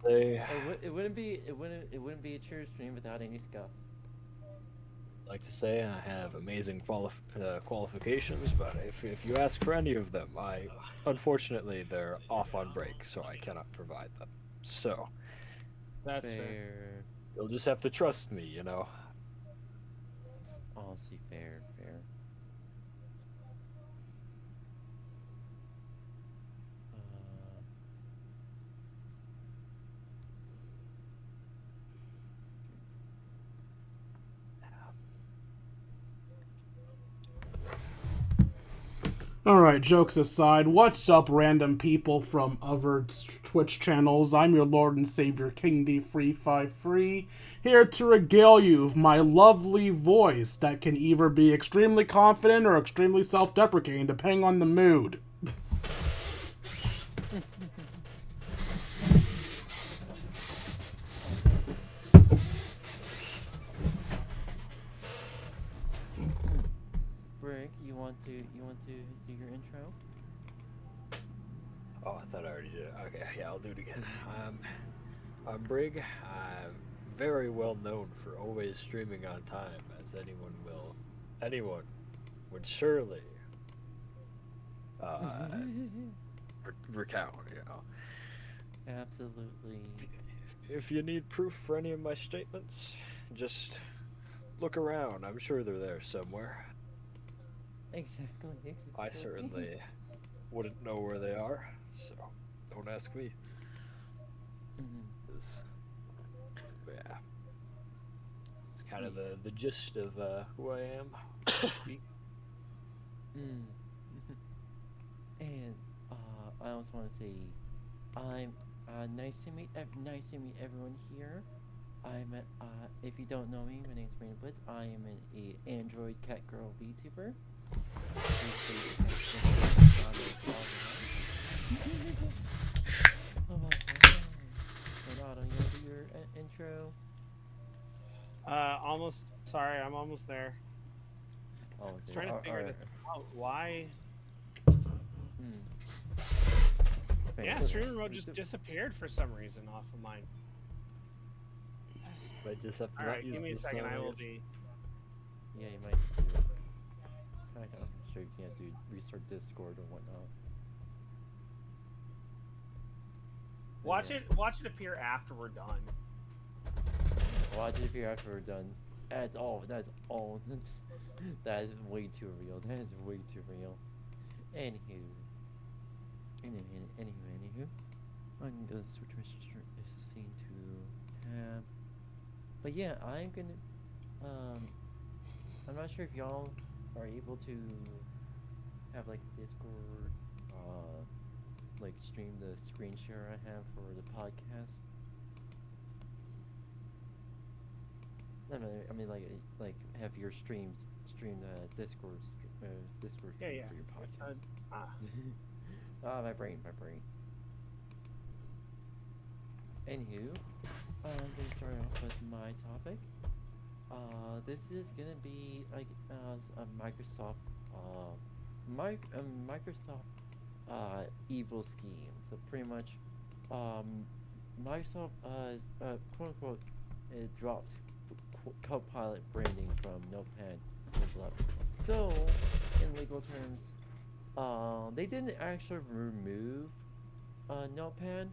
They it wouldn't be a true stream without any scuff. like to say I have amazing qualifications, but if you ask for any of them, I unfortunately they're off on break, so I cannot provide them. So That's fair. Fair. you'll just have to trust me, you know. Honestly, fair. Uh, All right, jokes aside, what's up, random people from other Twitch channels? I'm your Lord and Savior, King D353, here to regale you with my lovely voice that can either be extremely confident or extremely self-deprecating, depending on the mood. Brick, you want to do your intro? Oh, I thought I already did it. Okay, yeah, I'll do it again. I'm Brig. I'm very well known for always streaming on time, as anyone would surely uh, recount. You know, Absolutely. if you need proof for any of my statements, just look around. I'm sure they're there somewhere. Exactly. I certainly wouldn't know where they are, so don't ask me. Mhm. 'Cause, yeah, it's kind of the gist of who I am, so to speak. Mm. And I also want to say, I'm nice to meet everyone here. If you don't know me, my name's Brandon Blitz. I am a Android cat girl VTuber. Renato, you want to do your intro? Almost. Sorry, I'm almost there. Oh, I was okay. trying to figure this out. Why? Hmm. Yeah, stream remote just disappeared for some reason off of mine. I just have to All not right, use give me a this second. I will noise. be. Yeah, you might do it. I'm sure you can't do restart Discord or whatnot. Watch Yeah. it. Watch it appear after we're done. Watch it if you're after we're done. That's all. That's all. That is way too real. That is way too real. Anywho. Anywho. I'm gonna switch my scene to tab. But yeah, I'm not sure if y'all are able to have like Discord, like stream the screen share I have for the podcast. I mean, like have your stream the Discord Yeah, stream yeah. for your podcast. Ah, My brain. Anywho, I'm gonna start off with my topic. This is gonna be like a Microsoft, Microsoft, evil scheme. So pretty much, Microsoft, quote unquote, it drops Copilot branding from Notepad with Love. So, in legal terms, they didn't actually remove Notepad.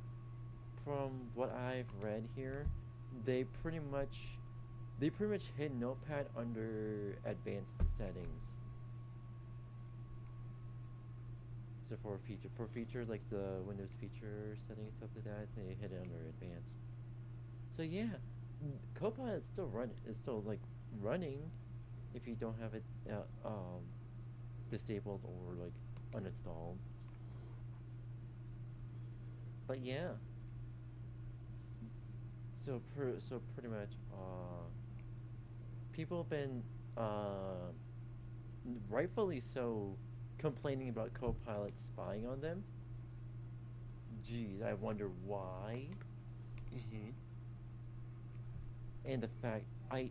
From what I've read here, they pretty much hid Notepad under advanced settings. So for features like the Windows feature settings stuff like that, they hid it under advanced. So yeah, Copilot is still like running if you don't have it disabled or like uninstalled. But yeah, so pretty much people have been rightfully so complaining about Copilot spying on them. Geez, I wonder why. mm-hmm. And the fact I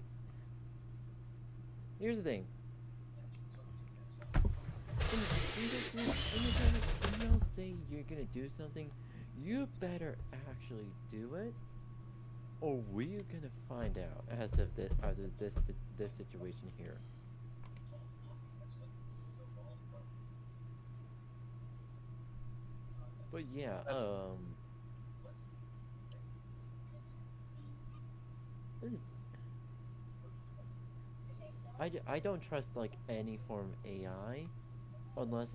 here's the thing. When you say you're gonna do something, you better actually do it, or we're gonna find out as of this situation here. But yeah, That's I don't trust like any form of AI unless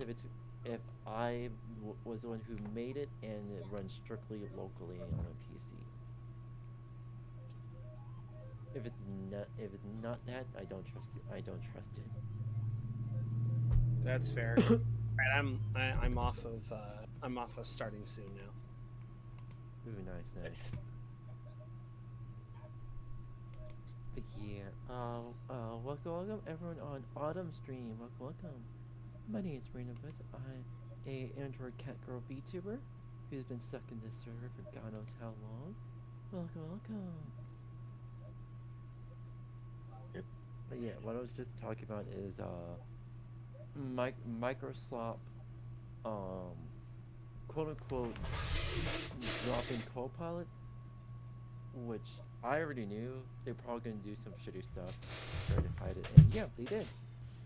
if I was the one who made it and it runs strictly locally on a PC. If it's not that, I don't trust it. I don't trust it. that's fair. Right, I'm off of starting soon now. Ooh, nice. But yeah, welcome everyone on Autumn Stream. Welcome. My name is Random Bits. I'm a Android cat girl VTuber who's been stuck in this server for God knows how long. Welcome. Yep. But yeah, what I was just talking about is Microsoft quote unquote dropping Copilot, which I already knew they're probably gonna do some shitty stuff, try to hide it, and yeah, they did.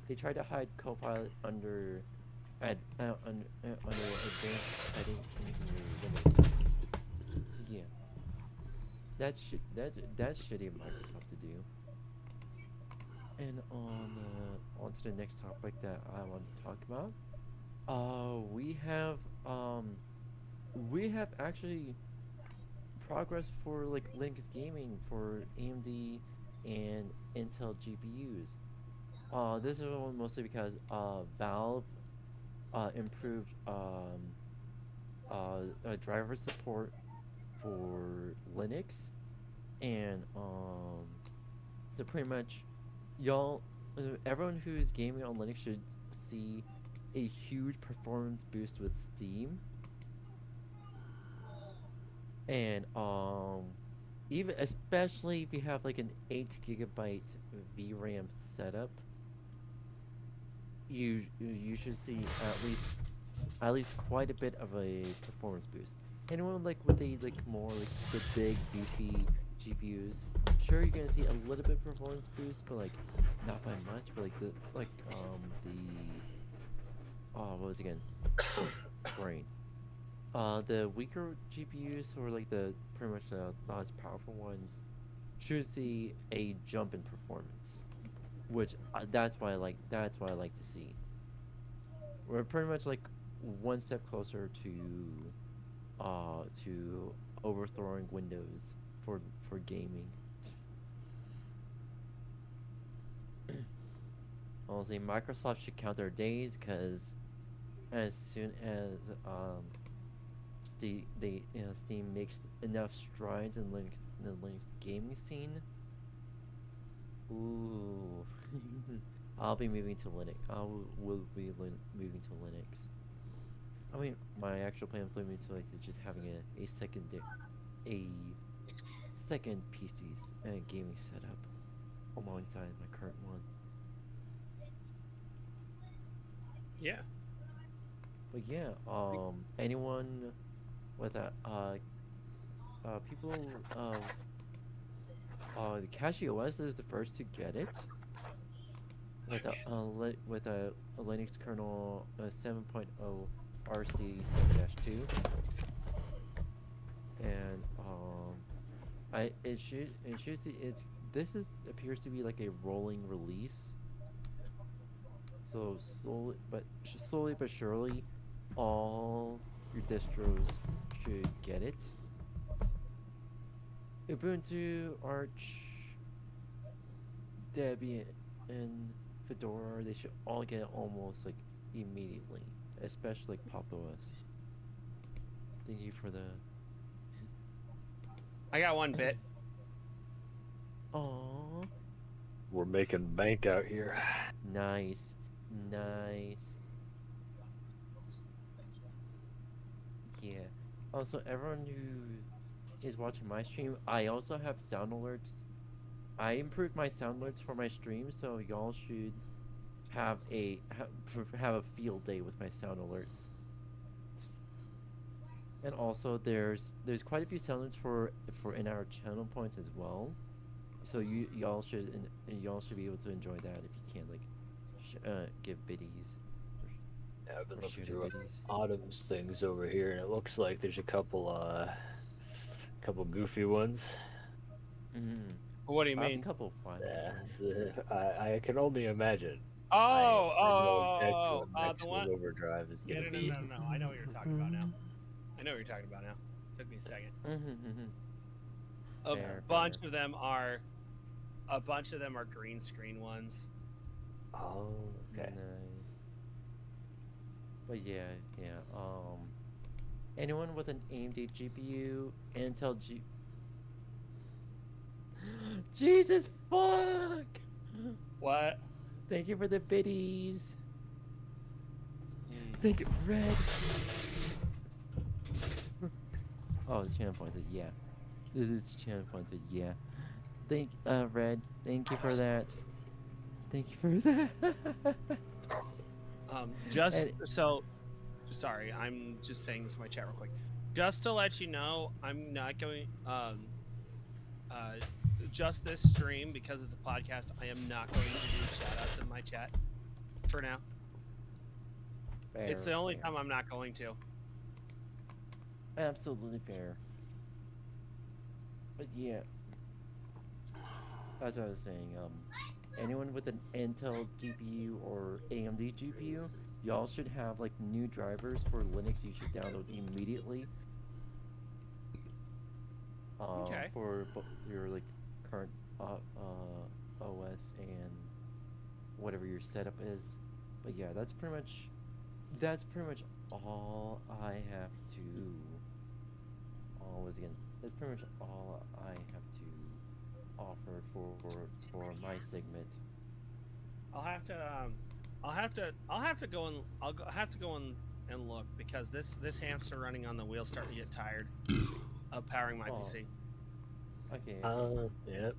They tried to hide Copilot under advanced settings in your Windows settings. So yeah, that's shitty of Microsoft to do. And on to the next topic that I want to talk about. We have actually progress for like Linux gaming for AMD and Intel GPUs. This is mostly because Valve improved driver support for Linux, and so pretty much everyone who's gaming on Linux should see a huge performance boost with Steam, and even especially if you have like an 8 GB VRAM setup, you should see at least quite a bit of a performance boost. Anyone like with the like more like the big beefy GPUs, sure you're gonna see a little bit of performance boost, but like not by much. But like the what was it again? Brain. The weaker GPUs or like the pretty much the not as powerful ones should see a jump in performance, which that's why I like to see. We're pretty much like one step closer to overthrowing Windows for gaming. Honestly, Microsoft should count their days, because as soon as Steam makes enough strides in the Linux gaming scene, ooh, I'll be moving to Linux. Will be moving to Linux. I mean, my actual plan for moving to Linux is just having a second PC's gaming setup alongside my current one. Yeah. But yeah, anyone with that, people, the Casio OS is the first to get it with a Linux kernel 7.0 RC7-2, and it should see appears to be like a rolling release. So slowly but surely, all your distros should get it. Ubuntu, Arch, Debian, and Fedora, they should all get it almost like immediately, especially like Pop! OS. Thank you for the. I got 1 bit. Aww. We're making bank out here. Nice. Yeah. Also, everyone who is watching my stream, I also have sound alerts. I improved my sound alerts for my stream, so y'all should have a field day with my sound alerts. And also, there's quite a few sellers for in our channel points as well. So y'all should be able to enjoy that if you can, like, give biddies Yeah, I've been or looking shoot through biddies. Autumn's things over here, and it looks like there's a couple goofy ones. Mm-hmm. What do you I have a mean? couple fun Yeah, ones. I can only imagine. I know exactly what The Maximum one. Overdrive is Yeah, gonna no, no, be. no, no. I know what you're talking about now. I know what you're talking about now. Took me a second. Mm-hmm. A Fair, bunch fair. of them are, a bunch of them are green screen ones. Oh, okay. Nice. But yeah, yeah. Anyone with an AMD GPU, Intel G. Jesus fuck! What? Thank you for the biddies. Thank you, Red. Oh, the channel pointed. Yeah, this is the channel pointed. Yeah. Red. Thank you for that. Thank you for that. Just And so, sorry, I'm just saying this in my chat real quick. Just to let you know, I'm not going. Uh, just this stream, because it's a podcast, I am not going to do shout outs in my chat for now. fair, It's the only fair. time I'm not going to. Absolutely fair. But yeah, that's what I was saying. Anyone with an Intel GPU or AMD GPU, y'all should have like new drivers for Linux you should download immediately. Okay. For your like current OS and whatever your setup is. But yeah, that's pretty much all I have to. Always again, that's pretty much all I have to offer for my segment. I'll have to. I'll have to go and have to go and look, because this hamster running on the wheel starting to get tired of powering my PC. Okay. Yeah.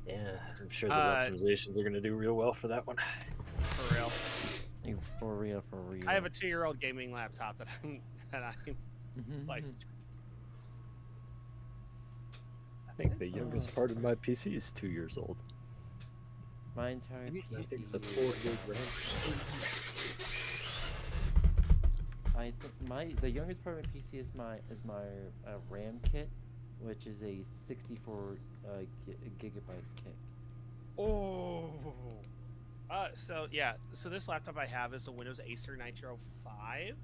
Yeah, I'm sure the Uh, optimizations are gonna do real well for that one. For real. For real, for real. I have a 2-year-old gaming laptop that I'm live streaming. I think the youngest part of my PC is 2 years old. My entire I think it's a PC. 4 gig RAM. I think the youngest part of my PC is my RAM kit, which is a 64 gigabyte kit. Oh. So yeah, so this laptop I have is a Windows Acer Nitro 5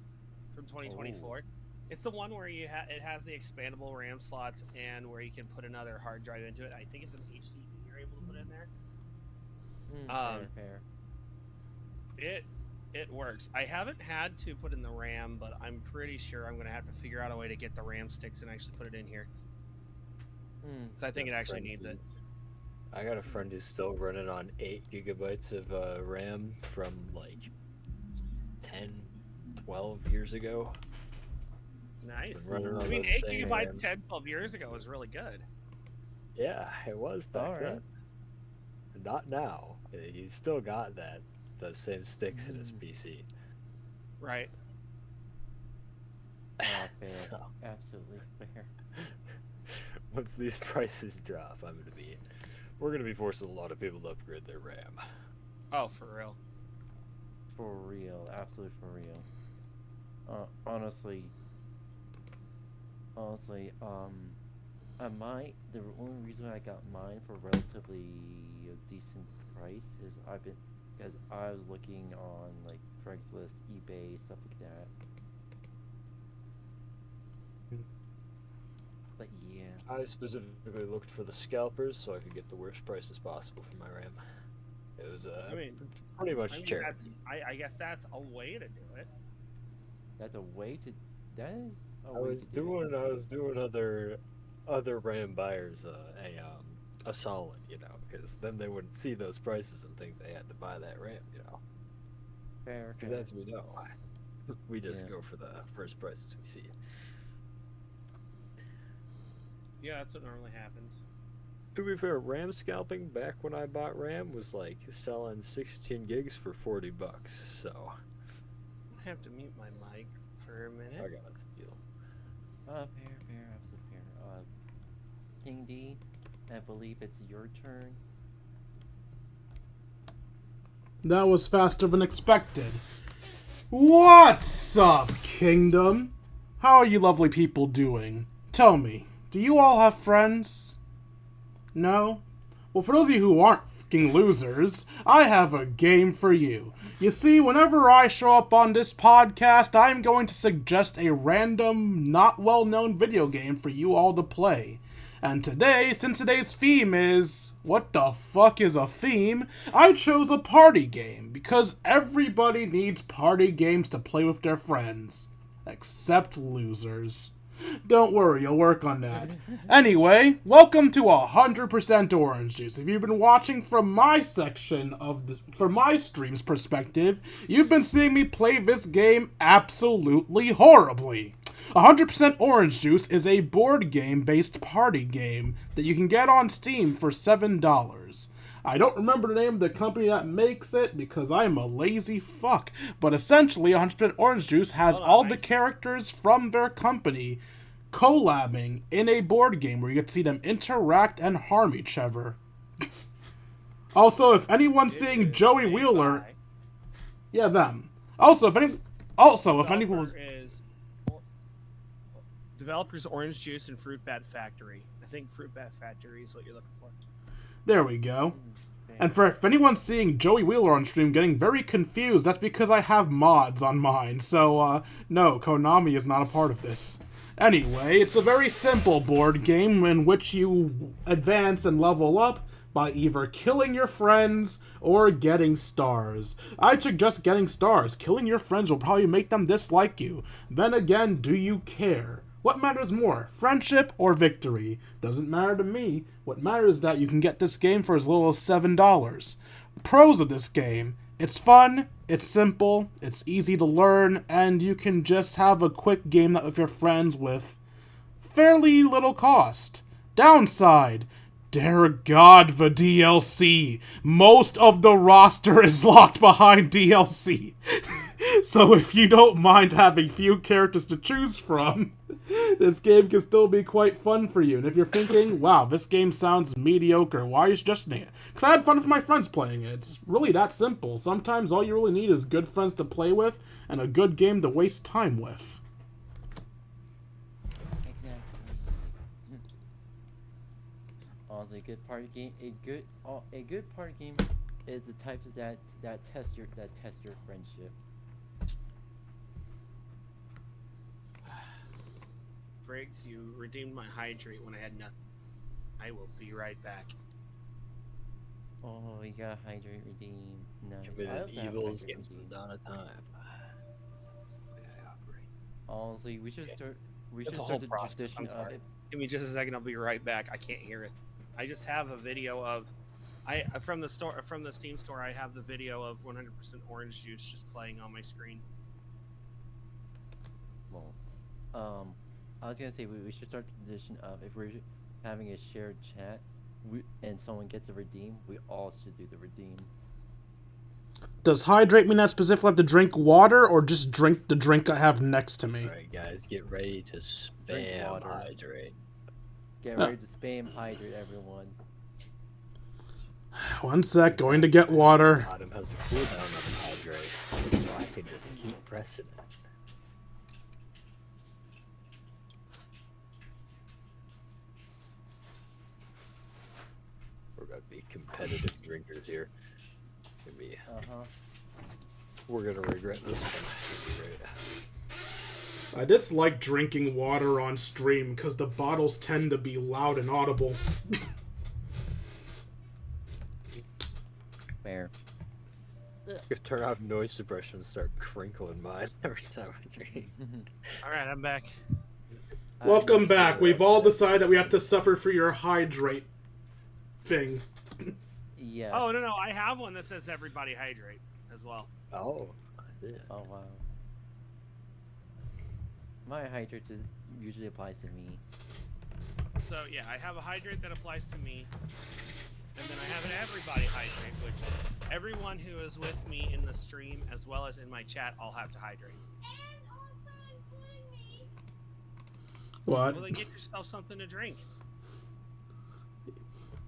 from 2024. It's the one where it has the expandable RAM slots and where you can put another hard drive into it. I think it's an HDD you're able to put in there. Fair. It works. I haven't had to put in the RAM, but I'm pretty sure I'm gonna have to figure out a way to get the RAM sticks and actually put it in here. So I think it actually needs it. I got a friend who's still running on 8 gigabytes of RAM from like 10, 12 years ago. Nice. Running on I mean, those 8 same gigabytes RAMs. 10, 12 years ago was really good. Yeah, it was back then. Alright. Not now. He's still got those same sticks in his PC. Right. Fair. So, Absolutely fair. once these prices drop, we're gonna be forcing a lot of people to upgrade their RAM. Oh, for real. For real. Absolutely for real. Honestly, the only reason I got mine for relatively a decent price is because I was looking on like Craigslist, eBay, stuff like that. But yeah. I specifically looked for the scalpers so I could get the worst prices possible for my RAM. It was pretty much charity. I guess that's a way to do it. That's a way to. That is a I way was to do it. doing other RAM buyers a solid, because then they wouldn't see those prices and think they had to buy that RAM, Fair. Because as we know, we just Yeah. go for the first prices we see. Yeah, that's what normally happens. To be fair, RAM scalping back when I bought RAM was like selling 16 gigs for $40. So I have to mute my mic for a minute. I got a steal. Absolute fair. King D, I believe it's your turn. That was faster than expected. What's up, Kingdom? How are you lovely people doing? Tell me, do you all have friends? No? Well, for those of you who aren't fucking losers, I have a game for you. You see, whenever I show up on this podcast, I'm going to suggest a random, not well-known video game for you all to play. And today, since today's theme is, what the fuck is a theme, I chose a party game, because everybody needs party games to play with their friends. Except losers. Don't worry, I'll work on that. Anyway, welcome to 100% Orange Juice. If you've been watching from my section from my stream's perspective, you've been seeing me play this game absolutely horribly. 100% Orange Juice is a board game-based party game that you can get on Steam for $7. I don't remember the name of the company that makes it because I'm a lazy fuck. But essentially, 100% Orange Juice has all the characters from their company collabing in a board game where you get to see them interact and harm each other. Also, if anyone's seeing Joey Wheeler... Yeah, them. Also, if anyone... Developers Orange Juice and Fruit Bat Factory. I think Fruit Bat Factory is what you're looking for. There we go. And if anyone's seeing Joey Wheeler on stream getting very confused, that's because I have mods on mine. So, no, Konami is not a part of this. Anyway, it's a very simple board game in which you advance and level up by either killing your friends or getting stars. I'd suggest getting stars. Killing your friends will probably make them dislike you. Then again, do you care? What matters more, friendship or victory? Doesn't matter to me. What matters is that you can get this game for as little as $7. Pros of this game: it's fun, it's simple, it's easy to learn, and you can just have a quick game with your friends with fairly little cost. Downside: dear God, the DLC. Most of the roster is locked behind DLC. So if you don't mind having few characters to choose from, this game can still be quite fun for you. And if you're thinking, wow, this game sounds mediocre, why are you suggesting it? Because I had fun with my friends playing it. It's really that simple. Sometimes all you really need is good friends to play with and a good game to waste time with. Exactly. Also, a good party game. A good party game is the type of that test your friendship. Briggs, you redeemed my hydrate when I had nothing. I will be right back. Oh, you got hydrate redeem. Nice. Committed evils against the dawn of time. Also, we should start. We should It's a start whole the process. tradition I'm of sorry. it. Give me just a second. I'll be right back. I can't hear it. I just have a video of, from the Steam store. I have the video of 100% Orange Juice just playing on my screen. Well, I was gonna say we should start the tradition of, if we're having a shared chat, and someone gets a redeem, we all should do the redeem. Does hydrate mean that specifically have to drink water, or just drink the drink I have next to me? Alright guys, get ready to spam hydrate. Get ready to spam hydrate, everyone. One sec, going to get water. Bottom has a cooldown of hydrate, so I can just keep pressing it. We're gonna be competitive drinkers here. We're gonna regret this one. I dislike drinking water on stream because the bottles tend to be loud and audible. Fair. Turn off noise suppression and start crinkling mine every time I drink. Alright, I'm back. Welcome back. We've all decided that we have to suffer for your hydrate thing. Yeah. Oh, no, I have one that says everybody hydrate as well. Oh, I did. Oh, wow. My hydrate usually applies to me. So, yeah, I have a hydrate that applies to me. And then I have an everybody hydrate, which everyone who is with me in the stream, as well as in my chat, all have to hydrate. What? Well, then get yourself something to drink.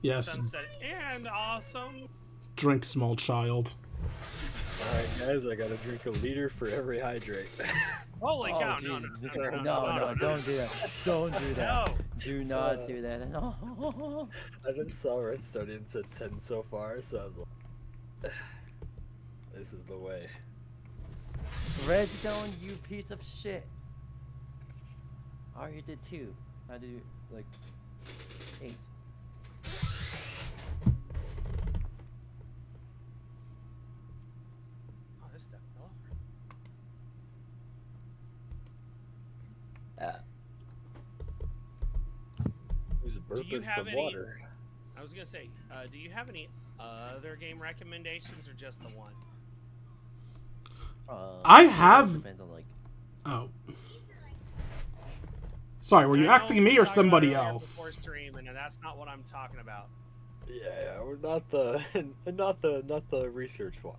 Yes. Sunset and awesome. Drink, small child. Alright, guys, I gotta drink a liter for every hydrate. Holy cow! Oh, No, Jesus. no, Don't do that. Don't do that. No. Do not do that at all. I just saw Redstone and said 10 so far, so I was like, this is the way. Redstone, you piece of shit. I already did 2. I do like 8. Oh, this stuff fell off. Who's Do you burping have from any- water? I was gonna say, do you have any other game recommendations or just the one? I it have- depends on, like, Oh. Sorry, were you I know asking we me or talked about somebody earlier Before else? stream, and that's not what I'm talking about. Yeah, we're not the not the research one.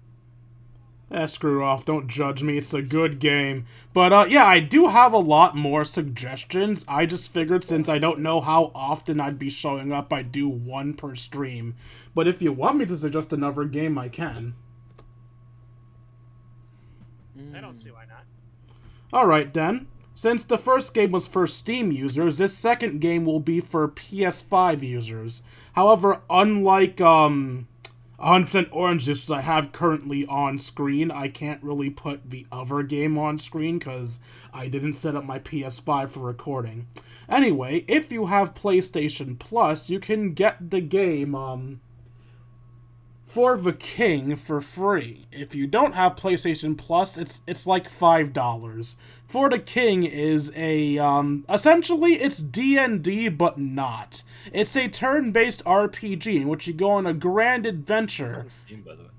Screw off. Don't judge me. It's a good game. But, yeah, I do have a lot more suggestions. I just figured since I don't know how often I'd be showing up, I'd do 1 per stream. But if you want me to suggest another game, I can. I don't see why not. Alright, then. Since the first game was for Steam users, this second game will be for PS5 users. However, unlike, 100% Orange Juice, which I have currently on screen, I can't really put the other game on screen because I didn't set up my PS5 for recording. Anyway, if you have PlayStation Plus, you can get the game, For the King for free. If you don't have PlayStation Plus, it's like $5. For the King is a essentially it's D&D but not. It's a turn-based RPG in which you go on a grand adventure. On Steam, by the way.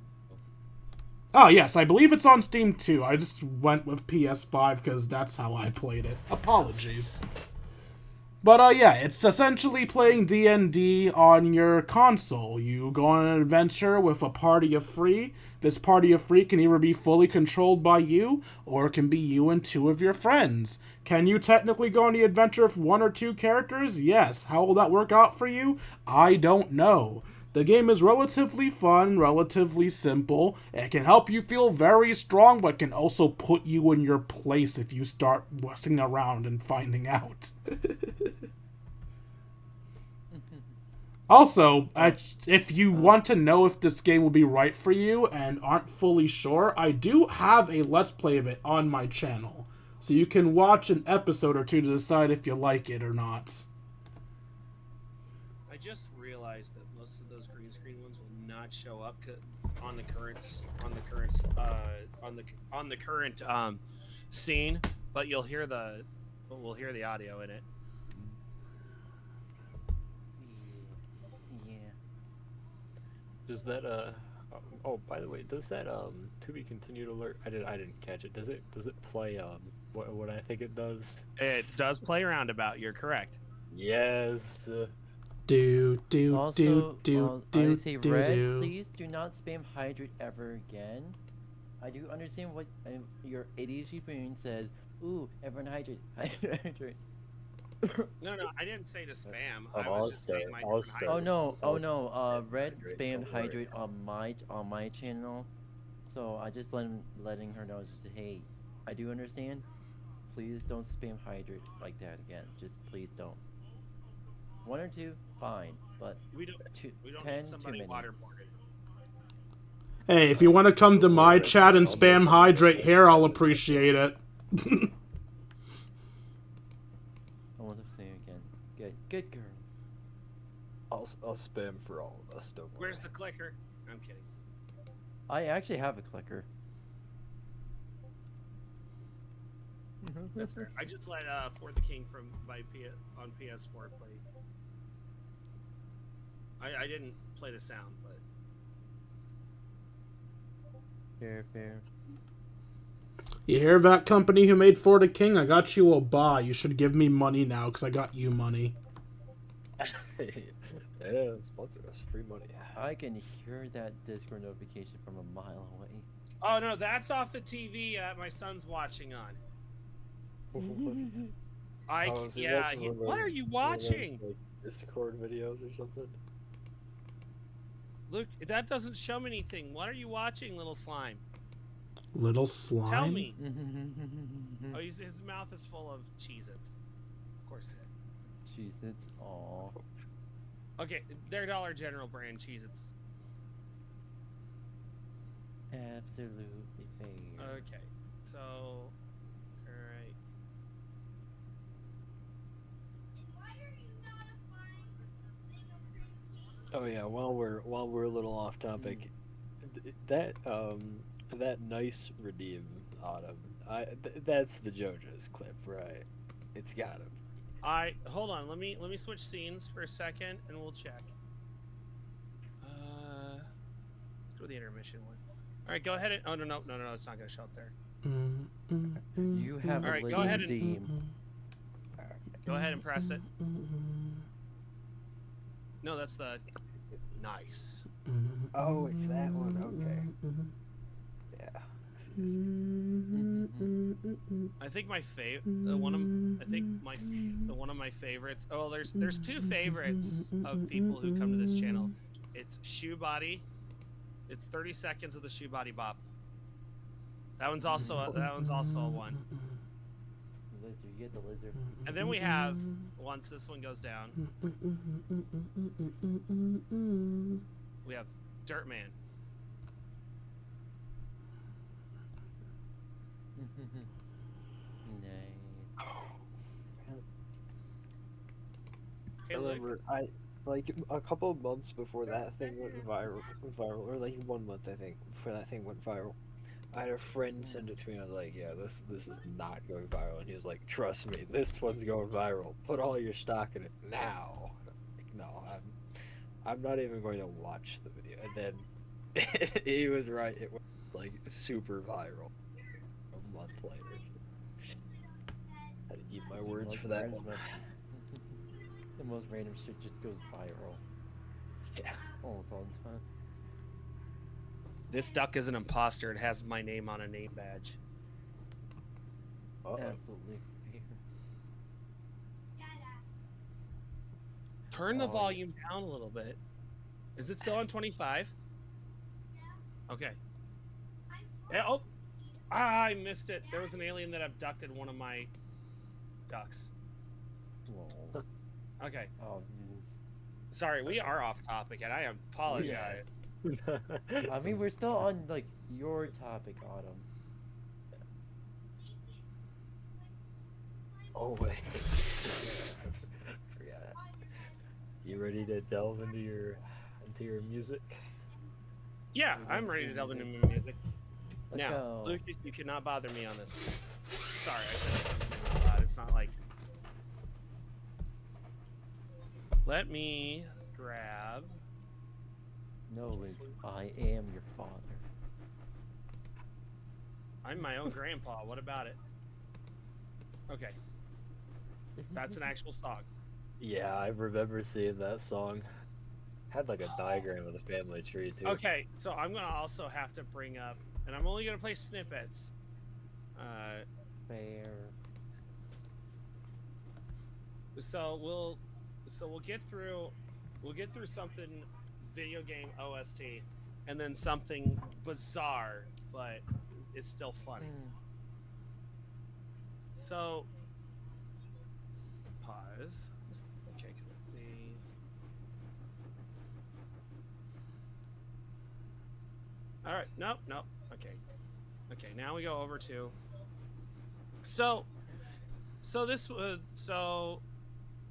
Oh yes, I believe it's on Steam too. I just went with PS5 because that's how I played it. Apologies. But, yeah, it's essentially playing D&D on your console. You go on an adventure with a party of 3. This party of 3 can either be fully controlled by you, or it can be you and 2 of your friends. Can you technically go on the adventure with 1 or 2 characters? Yes. How will that work out for you? I don't know. The game is relatively fun, relatively simple. It can help you feel very strong, but can also put you in your place if you start messing around and finding out. Also, if you want to know if this game will be right for you and aren't fully sure, I do have a Let's Play of it on my channel. So you can watch an episode or 2 to decide if you like it or not. I just realized that most of those green screen ones will not show up on the current scene, but we'll hear the audio in it. Yeah. Does that oh, by the way, does that to be continued alert? I didn't catch it. Does it play what I think it does? It does play roundabout. You're correct. Yes. Also, I say Red, please do not spam hydrate ever again. I do understand what your ADHD brain says. Ooh, everyone hydrate, hydrate. No, I didn't say to spam. Oh, I was just saying my I'll start. Oh no, Red Hydrate, spammed don't worry. hydrate on my channel, so I just letting her know. Just hey, I do understand. Please don't spam hydrate like that again. Just please don't. 1 or 2, fine, but we don't 10 need too somebody many. waterboarded. Hey, if you want to come to my chat and spam hydrate here, I'll appreciate it. I want to say again. Good girl. I'll spam for all of us. Don't worry. Where's the clicker? I'm kidding. I actually have a clicker. That's fair. I just let For the King on PS4 play. I didn't play the sound, but Fair. You hear that, company who made For the King? I got you a buy. You should give me money now, because I got you money. Yeah, sponsor us. Free money. I can hear that Discord notification from a mile away. oh no, that's off the TV my son's watching on. Oh, see, yeah. that's one of What those, are you one of those, watching? like, Discord videos or something. Look, that doesn't show me anything. What are you watching, little slime? Little slime. Tell me. Oh, his mouth is full of Cheez-Its. Of course it is. Cheez-Its. Aw. Okay, they're Dollar General brand Cheez-Its. Absolutely fair. Okay, so, all right. Oh yeah, while we're a little off topic, that nice redeem Autumn, that's the JoJo's clip, right? It's got him. Hold on. Let me switch scenes for a second, and we'll check. Let's go with the intermission one. All right, go ahead and. Oh no, it's not gonna show up there. You have All a right, little go ahead and- redeem. Go ahead and press it. No, that's the nice. Oh, it's that one. Okay. Yeah. I think my one of my favorites. Oh, there's two favorites of people who come to this channel. It's Shoe Body. It's 30 seconds of the Shoe Body Bop. That one's also a one. Lizard, you get the lizard. And then we have, once this one goes down, we have Dirt Man. Nice. Hey, I Luke. remember like a couple of months before that thing went viral, or like 1 month I think before that thing went viral. I had a friend send it to me. And I was like, "Yeah, this is not going viral." And he was like, "Trust me, this one's going viral. Put all your stock in it now." Like, no, I'm not even going to watch the video. And then he was right. It was like super viral a month later. I had to eat my words for that one. The most random shit just goes viral. Yeah. Almost all the time. This duck is an imposter. It has my name on a name badge. Uh-oh. Absolutely fair. Turn the Oh, yeah. volume down a little bit. Is it still on 25? Okay. Yeah, oh, I missed it. There was an alien that abducted one of my ducks. Lol. Okay. Oh, Jesus. Sorry, we are off topic, and I apologize. I mean, we're still on, like, your topic, Autumn. Oh wait. Forgot. You ready to delve into your music? Yeah, I'm ready to delve into my music. Let's Now, go. Lucas, you cannot bother me on this. Sorry, I said something out loud. It's not like. Let me grab. No, Luke, I am your father. I'm my own grandpa. What about it? Okay, that's an actual song. Yeah, I remember seeing that song. Had like a diagram of the family tree too. Okay, so I'm gonna also have to bring up, and I'm only gonna play snippets. Fair. So we'll get through something video game OST, and then something bizarre, but it's still funny. So pause. Okay, quickly. All right. Nope. Okay. Now we go over to. So this was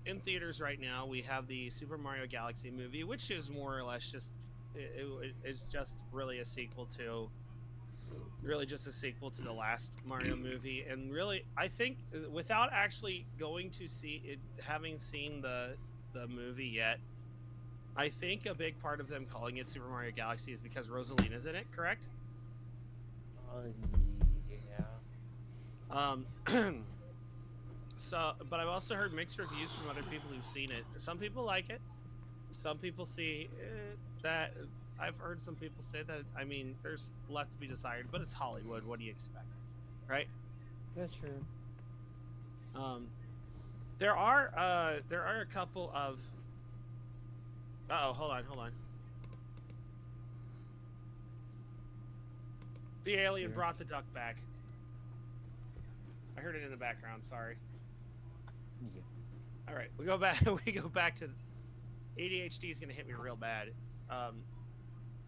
in theaters right now. We have the Super Mario Galaxy movie, which is more or less just it's just really a sequel to. Really just a sequel to the last Mario movie, and really I think without actually going to see it, having seen the movie yet, I think a big part of them calling it Super Mario Galaxy is because Rosalina's in it, correct? Yeah. So, but I've also heard mixed reviews from other people who've seen it. Some people like it. Some people see that. I've heard some people say that. I mean, there's left to be desired, but it's Hollywood. What do you expect, right? That's true. There are a couple of. Uh-oh, hold on. The alien Here. brought the duck back. I heard it in the background. Sorry. Yeah. All right, we go back. We go back to ADHD is gonna hit me real bad.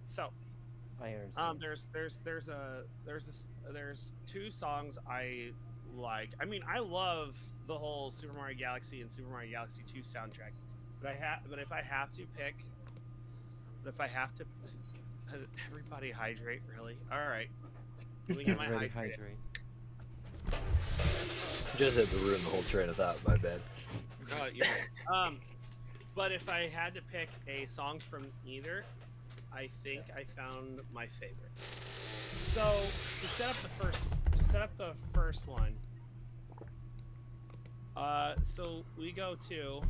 So I understand. there's two songs I like. I mean, I love the whole Super Mario Galaxy and Super Mario Galaxy 2 soundtrack. But if I have to pick, everybody hydrate, really? All right. Let me get my Ready, hydrate. Just had to ruin the whole train of thought. My bad. Oh, yeah. But if I had to pick a song from either, I think I found my favorite. So to set up the first one, so we go to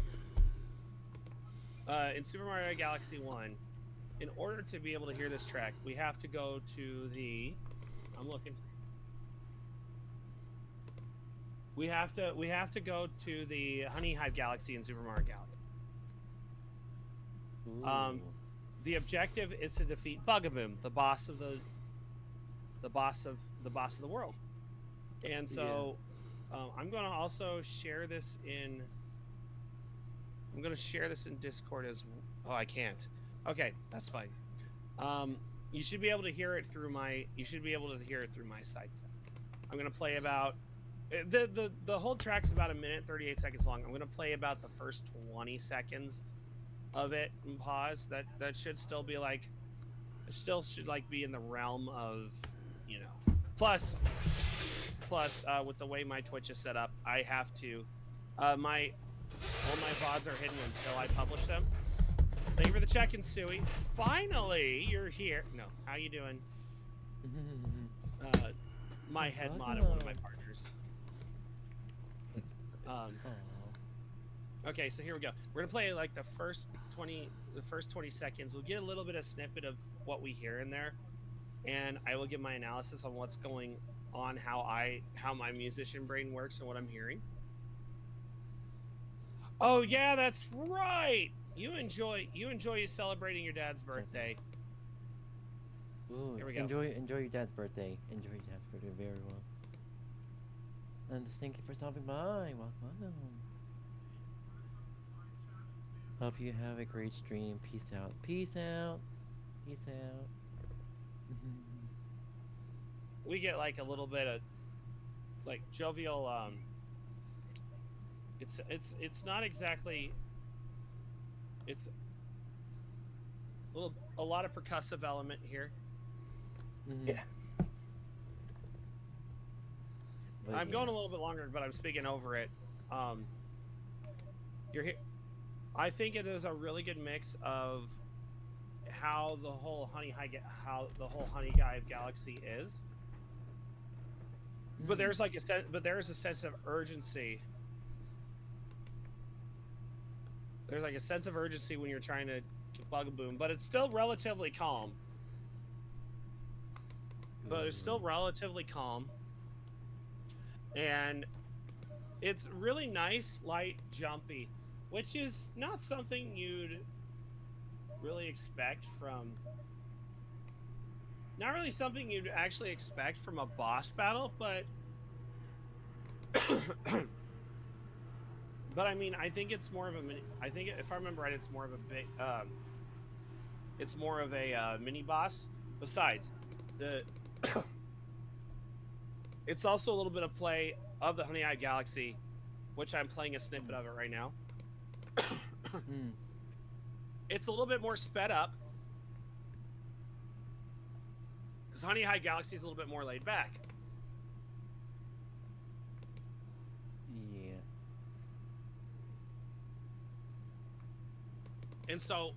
in Super Mario Galaxy 1. In order to be able to hear this track, we have to go to the. I'm looking. We have to go to the Honey Hive Galaxy in Super Mario Galaxy. Ooh. The objective is to defeat Bugaboom, the boss of the world. And so, I'm going to also share this in. I'm going to share this in Discord as. Oh, I can't. Okay, that's fine. You should be able to hear it through my. You should be able to hear it through my site. I'm going to play about. The whole track's about 1 minute 38 seconds long. I'm going to play about the first 20 seconds of it and pause. That should still be like. It still should like be in the realm of, you know. Plus, with the way my Twitch is set up, I have to. All my VODs are hidden until I publish them. Thank you for the check-in, Suey. Finally, you're here. No, how you doing? My head mod and one of my partners. Okay, so here we go. We're gonna play like the first 20 seconds. We'll get a little bit of snippet of what we hear in there, and I will give my analysis on what's going on, how my musician brain works, and what I'm hearing. Oh yeah, that's right. You enjoy celebrating your dad's birthday. Ooh, Here we go. enjoy your dad's birthday. Enjoy your dad's birthday very well. And thank you for stopping by. Welcome. Hope you have a great stream. Peace out. Peace out. Peace out. We get like a little bit of like jovial. It's not exactly. It's a lot of percussive element here. Yeah. But I'm yeah. going a little bit longer, but I'm speaking over it. You're here. I think it is a really good mix of how the whole Honey Hive Galaxy is. But there's like there's a sense of urgency. There's like a sense of urgency when you're trying to Bugaboom, but it's still relatively calm. And it's really nice, light, jumpy, which is not something you'd really expect from. Not really something you'd actually expect from a boss battle, but. But I mean, I think it's more of a mini. I think if I remember right, it's more of a big. It's more of a mini boss. Besides, it's also a little bit of play of the Honey Hive Galaxy, which I'm playing a snippet of it right now. It's a little bit more sped up because Honey Hive Galaxy is a little bit more laid back. Yeah. And so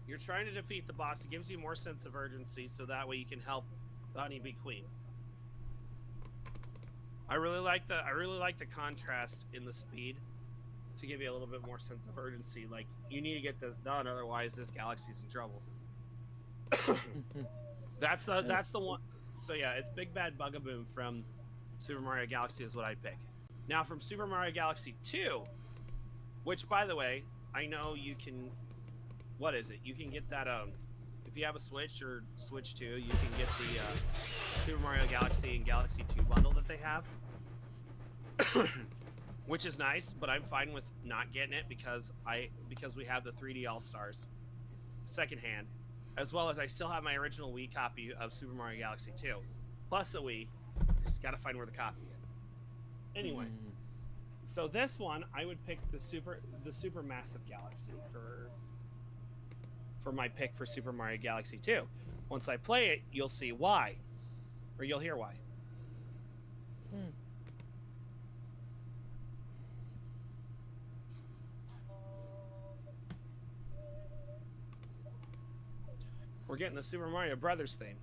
you're trying to defeat the boss. It gives you more sense of urgency, so that way you can help the Honey Bee Queen. I really like the contrast in the speed to give you a little bit more sense of urgency. Like, you need to get this done, otherwise this galaxy's in trouble. That's the one. So yeah, it's Big Bad Bugaboom from Super Mario Galaxy is what I pick. Now from Super Mario Galaxy 2, which by the way, I know you can. What is it? You can get that if you have a Switch or Switch 2, you can get the Super Mario Galaxy and Galaxy 2 bundle that they have. Which is nice, but I'm fine with not getting it because we have the 3D All Stars secondhand, as well as I still have my original Wii copy of Super Mario Galaxy 2, plus a Wii. Just gotta find where the copy is. Anyway, so this one I would pick the super massive Galaxy for my pick for Super Mario Galaxy 2. Once I play it, you'll see why, or you'll hear why. We're getting the Super Mario Brothers theme.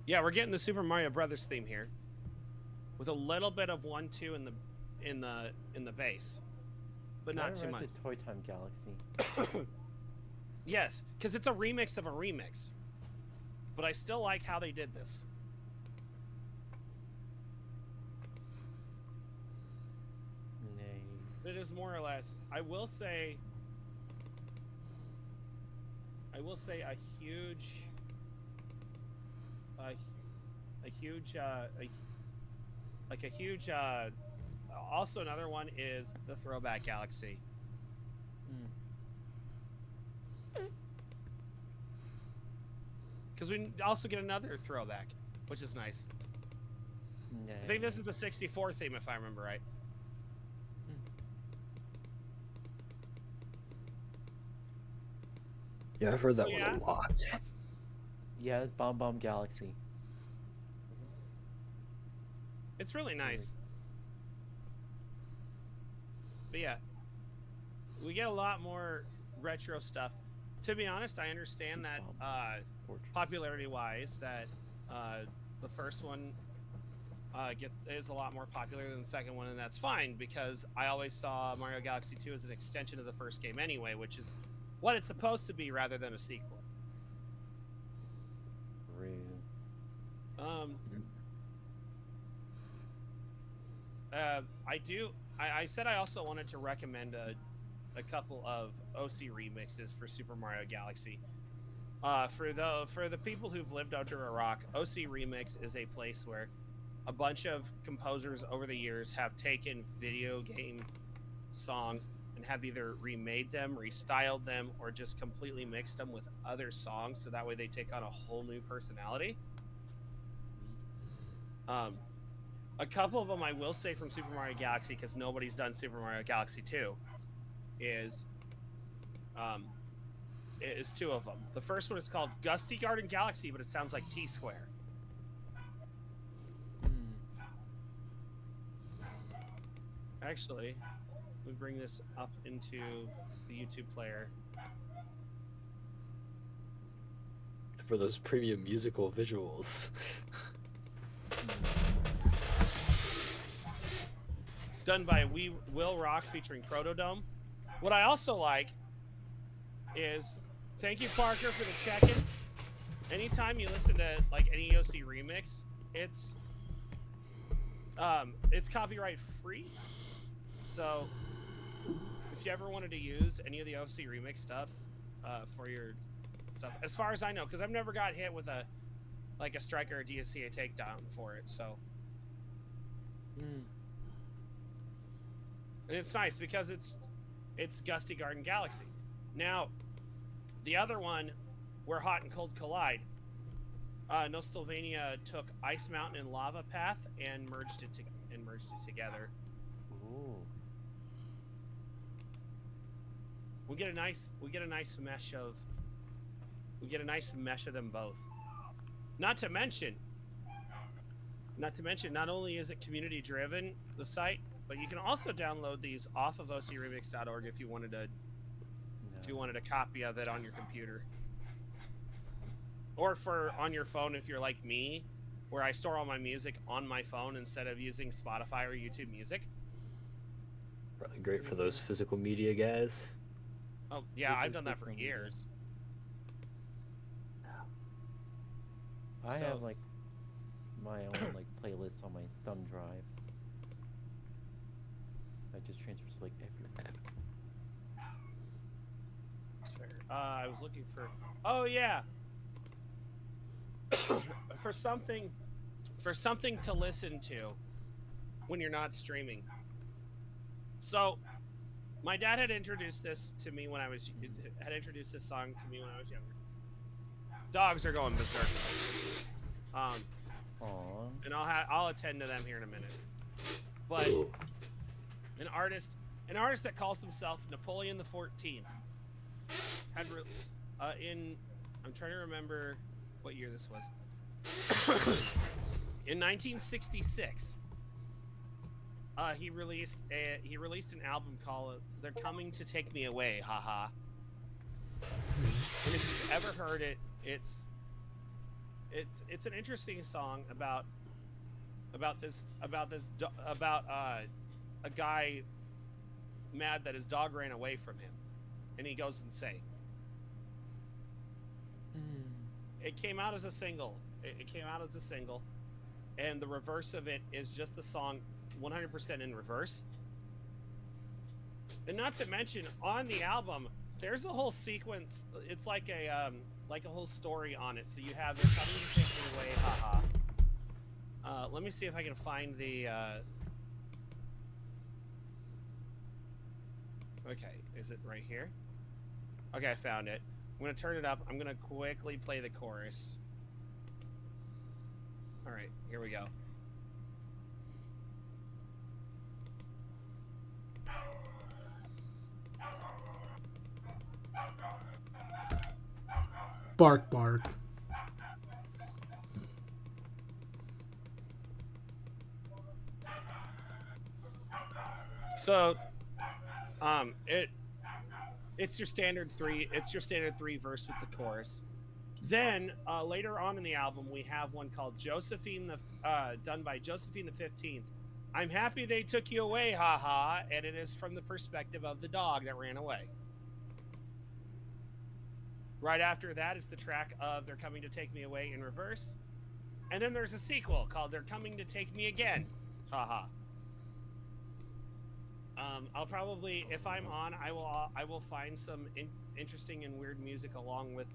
Yeah, we're getting the Super Mario Brothers theme here, with a little bit of 1-2 in the bass, but not too much. Toy Time Galaxy. Yes, because it's a remix of a remix, but I still like how they did this. Nay. It is more or less. I will say a huge also another one is the Throwback Galaxy. Because we also get another throwback, which is nice. Nay. I think this is the 64 theme, if I remember right. Yeah, I've heard that one a lot. Yeah, it's Bomb Bomb Galaxy. It's really nice. But yeah, we get a lot more retro stuff. To be honest, I understand that popularity-wise, that the first one is a lot more popular than the second one, and that's fine because I always saw Mario Galaxy 2 as an extension of the first game anyway, which is what it's supposed to be rather than a sequel. I said I also wanted to recommend a couple of OC remixes for Super Mario Galaxy. For the people who've lived under a rock, OC Remix is a place where a bunch of composers over the years have taken video game songs and have either remade them, restyled them, or just completely mixed them with other songs, so that way they take on a whole new personality. A couple of them I will say from Super Mario Galaxy, because nobody's done Super Mario Galaxy 2, is two of them. The first one is called Gusty Garden Galaxy, but it sounds like T-Square. Actually, we bring this up into the YouTube player. For those premium musical visuals. Done by We Will Rock featuring Protodome. What I also like is, thank you Parker for the check-in. Anytime you listen to like any OC remix, it's copyright free. So if you ever wanted to use any of the OC remix stuff for your stuff, as far as I know, because I've never got hit with a strike or a DSCA takedown for it, so. And it's nice because it's Gusty Garden Galaxy. Now, the other one, where Hot and Cold collide, Nostalvania took Ice Mountain and Lava Path and merged it together. Ooh. We get a nice mesh of them both. Not to mention, not only is it community driven, the site, but you can also download these off of ocremix.org if you wanted a copy of it on your computer. Or on your phone if you're like me, where I store all my music on my phone instead of using Spotify or YouTube Music. Probably great for those physical media guys. Oh, yeah, I've done that for years. I have like my own like playlist on my thumb drive. I just transferred to like everywhere. That's fair. I was looking for. Oh yeah. for something, for something to listen to when you're not streaming. So, my dad had introduced this to me when I was had introduced this song to me when I was younger. Dogs are going berserk. Aww. And I'll attend to them here in a minute. But an artist that calls himself Napoleon the 14th had I'm trying to remember what year this was. In 1966, he released an album called "They're Coming to Take Me Away." Haha. And if you've ever heard it, it's an interesting song about a guy mad that his dog ran away from him, and he goes insane. It came out as a single. And the reverse of it is just the song 100% in reverse. And not to mention, on the album, there's a whole sequence. It's like a whole story on it. So you have "They're Coming to Take Me Away," haha. Let me see if I can find the. Okay, is it right here? Okay, I found it. I'm gonna turn it up. I'm gonna quickly play the chorus. All right, here we go. Bark, bark. So, it's your standard three. It's your standard three verse with the chorus. Then later on in the album, we have one called Josephine done by Josephine the 15th. I'm happy they took you away, haha, and it is from the perspective of the dog that ran away. Right after that is the track of "They're Coming to Take Me Away" in reverse, and then there's a sequel called "They're Coming to Take Me Again," haha. I'll probably, if I'm on, I will find some interesting and weird music along with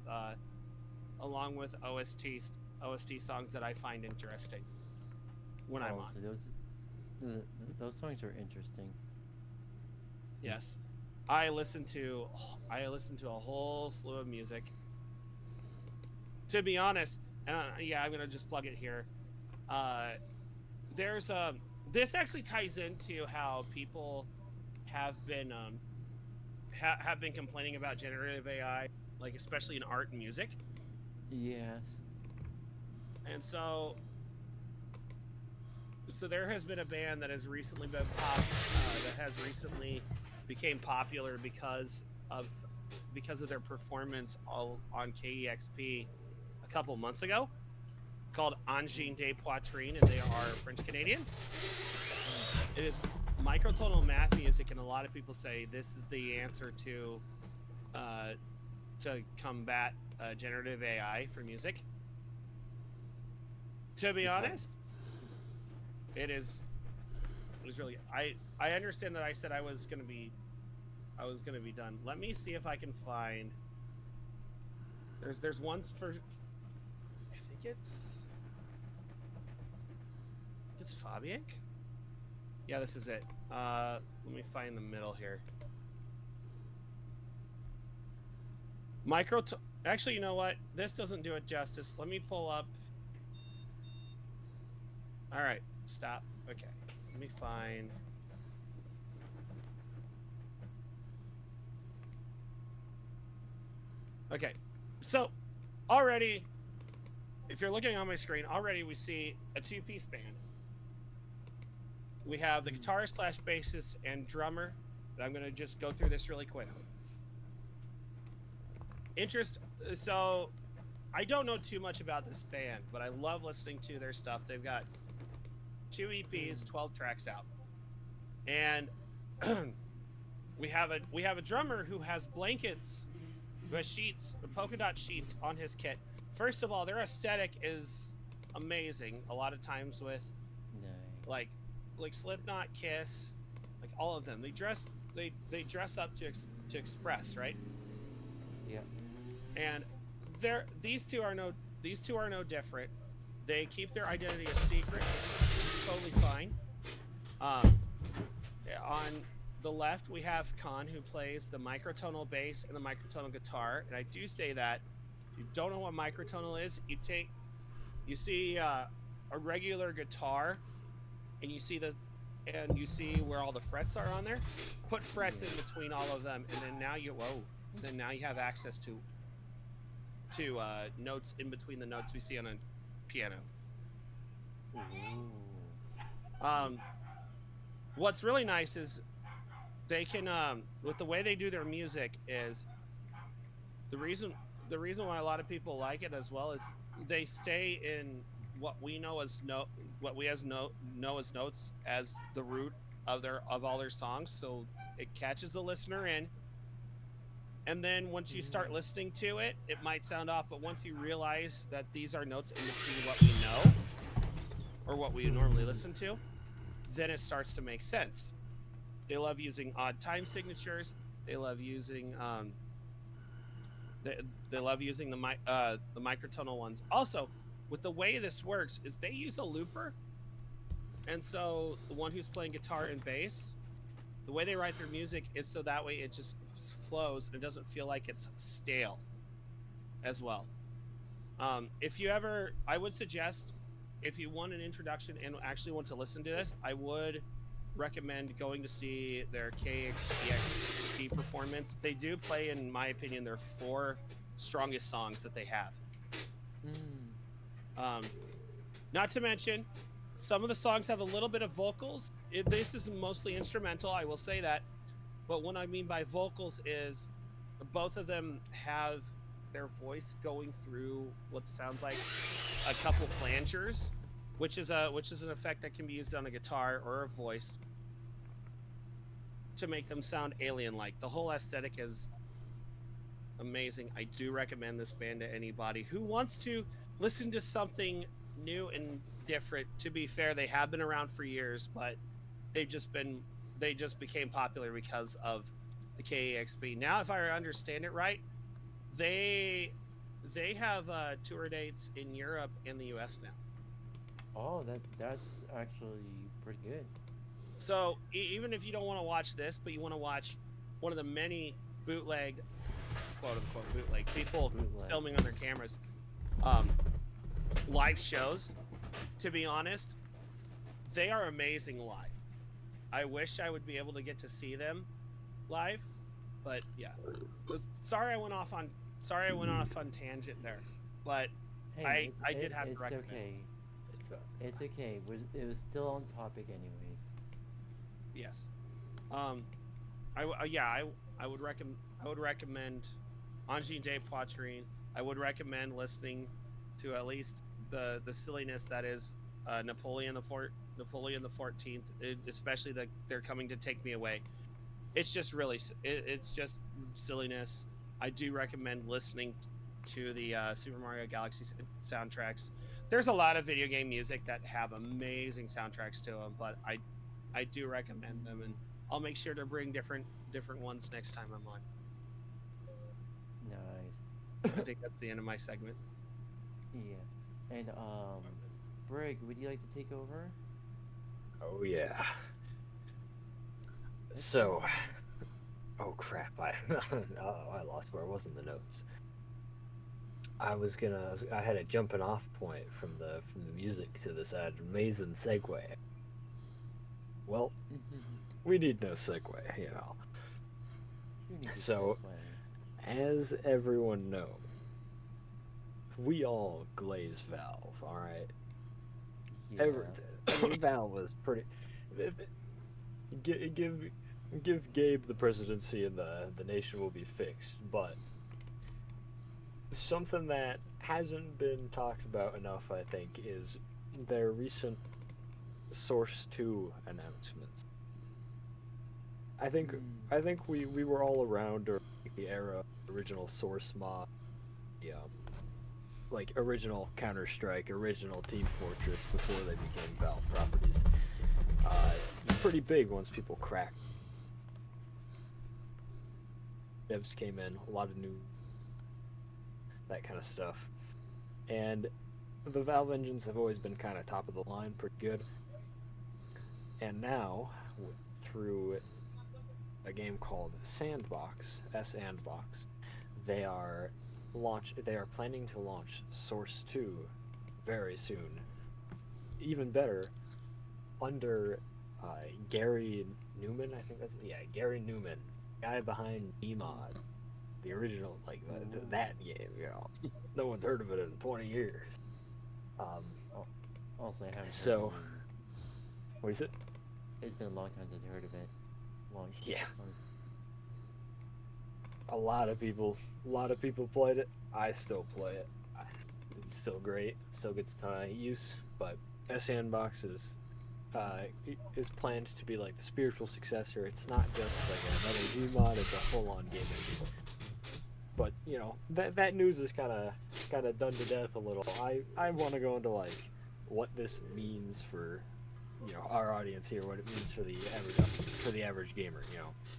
OST songs that I find interesting when I'm on. So those songs are interesting. Yes, I listen to a whole slew of music. To be honest, yeah, I'm gonna just plug it here. There's this actually ties into how people have been complaining about generative AI, like especially in art and music. Yes. And so there has been a band that has recently been became popular because of their performance on KEXP a couple months ago, called Angine de Poitrine, and they are French Canadian. It is microtonal math music, and a lot of people say this is the answer to combat generative AI for music. To be honest, it was really. I understand that I said I was gonna be done. Let me see if I can find. There's one for. I think it's Fabian. Yeah, this is it. Let me find the middle here. Actually, you know what? This doesn't do it justice. Let me pull up. All right, stop. Okay, let me find. Okay, so already, if you're looking on my screen, already we see a two-piece band. We have the guitarist / bassist and drummer. And I'm gonna just go through this really quickly. So I don't know too much about this band, but I love listening to their stuff. They've got 2 EPs, 12 tracks out, and we have a drummer who has blankets, who has sheets, polka dot sheets on his kit. First of all, their aesthetic is amazing. A lot of times with Nice. like Slipknot, Kiss, like all of them. They dress up to express, right? Yeah. And these two are no different. They keep their identity a secret, which is totally fine. On the left, we have Khan, who plays the microtonal bass and the microtonal guitar. And I do say that if you don't know what microtonal is, you see a regular guitar, and you see where all the frets are on there. Put frets in between all of them, and then now you have access to notes in between the notes we see on a piano. Ooh. What's really nice is they can with the way they do their music is the reason why a lot of people like it as well is they stay in what we know as know as notes as the root of all their songs, so it catches the listener in. And then once you start listening to it, it might sound off, but once you realize that these are notes in between what we know or what we normally listen to, then it starts to make sense. They love using odd time signatures. They love using they love using the microtonal ones. Also, with the way this works is they use a looper, and so the one who's playing guitar and bass, the way they write their music is so that way it just flows and it doesn't feel like it's stale as well. I would suggest, if you want an introduction and actually want to listen to this, I would recommend going to see their KEXP performance. They do play, in my opinion, their 4 strongest songs that they have. Not to mention, some of the songs have a little bit of vocals. This is mostly instrumental, I will say that. But what I mean by vocals is both of them have their voice going through what sounds like a couple flangers, which is an effect that can be used on a guitar or a voice to make them sound alien-like. The whole aesthetic is amazing. I do recommend this band to anybody who wants to listen to something new and different. To be fair, they have been around for years, but they just became popular because of the KEXP. Now, if I understand it right, they have tour dates in Europe and the US now. Oh, that's actually pretty good. So even if you don't want to watch this, but you want to watch one of the many bootlegged, quote unquote bootleg people filming on their cameras, live shows, to be honest, they are amazing live. I wish I would be able to get to see them live, but yeah. Sorry I went off on tangent there, but Hey, I did have to it's recommend okay. this. It's okay. It was still on topic anyways. Yes. I would recommend Anji and Dave Poitrine. I would recommend listening to at least the silliness that is Napoleon the 14th, especially that they're coming to take me away. It's just really it's just silliness. I do recommend listening to the Super Mario Galaxy soundtracks. There's a lot of video game music that have amazing soundtracks to them, but I do recommend them, and I'll make sure to bring different ones next time I'm on. Nice. I think that's the end of my segment. Yeah. And Brig, would you like to take over? Oh yeah. So, oh crap! I lost where I was in the notes. I had a jumping off point from the music to this amazing segue. Well, we need no segue, you know. You need to So, as everyone knows, we all glaze Valve, all right. Yeah. Valve was pretty. Give Gabe the presidency and the nation will be fixed. But something that hasn't been talked about enough, I think, is their recent Source 2 announcements. I think we were all around during the era of the original Source mod, like original Counter-Strike, original Team Fortress before they became Valve properties. pretty big once people cracked. Devs came in, a lot of new, that kind of stuff, and the Valve engines have always been kind of top of the line, pretty good. And now, through a game called Sandbox, Sandbox, they are planning to launch Source 2 very soon. Even better, under Gary Newman, I think Gary Newman, guy behind Gmod, the original, like that game. No one's heard of it in 20 years. Also, I haven't. So, what is it? It's been a long time since I heard of it. Yeah. A lot of people played it. I still play it. It's still great. Still gets use. But Sandbox is planned to be like the spiritual successor. It's not just like another Gmod. It's a full-on game engine. But that news is kind of done to death a little. I want to go into like what this means for our audience here, what it means for the average gamer,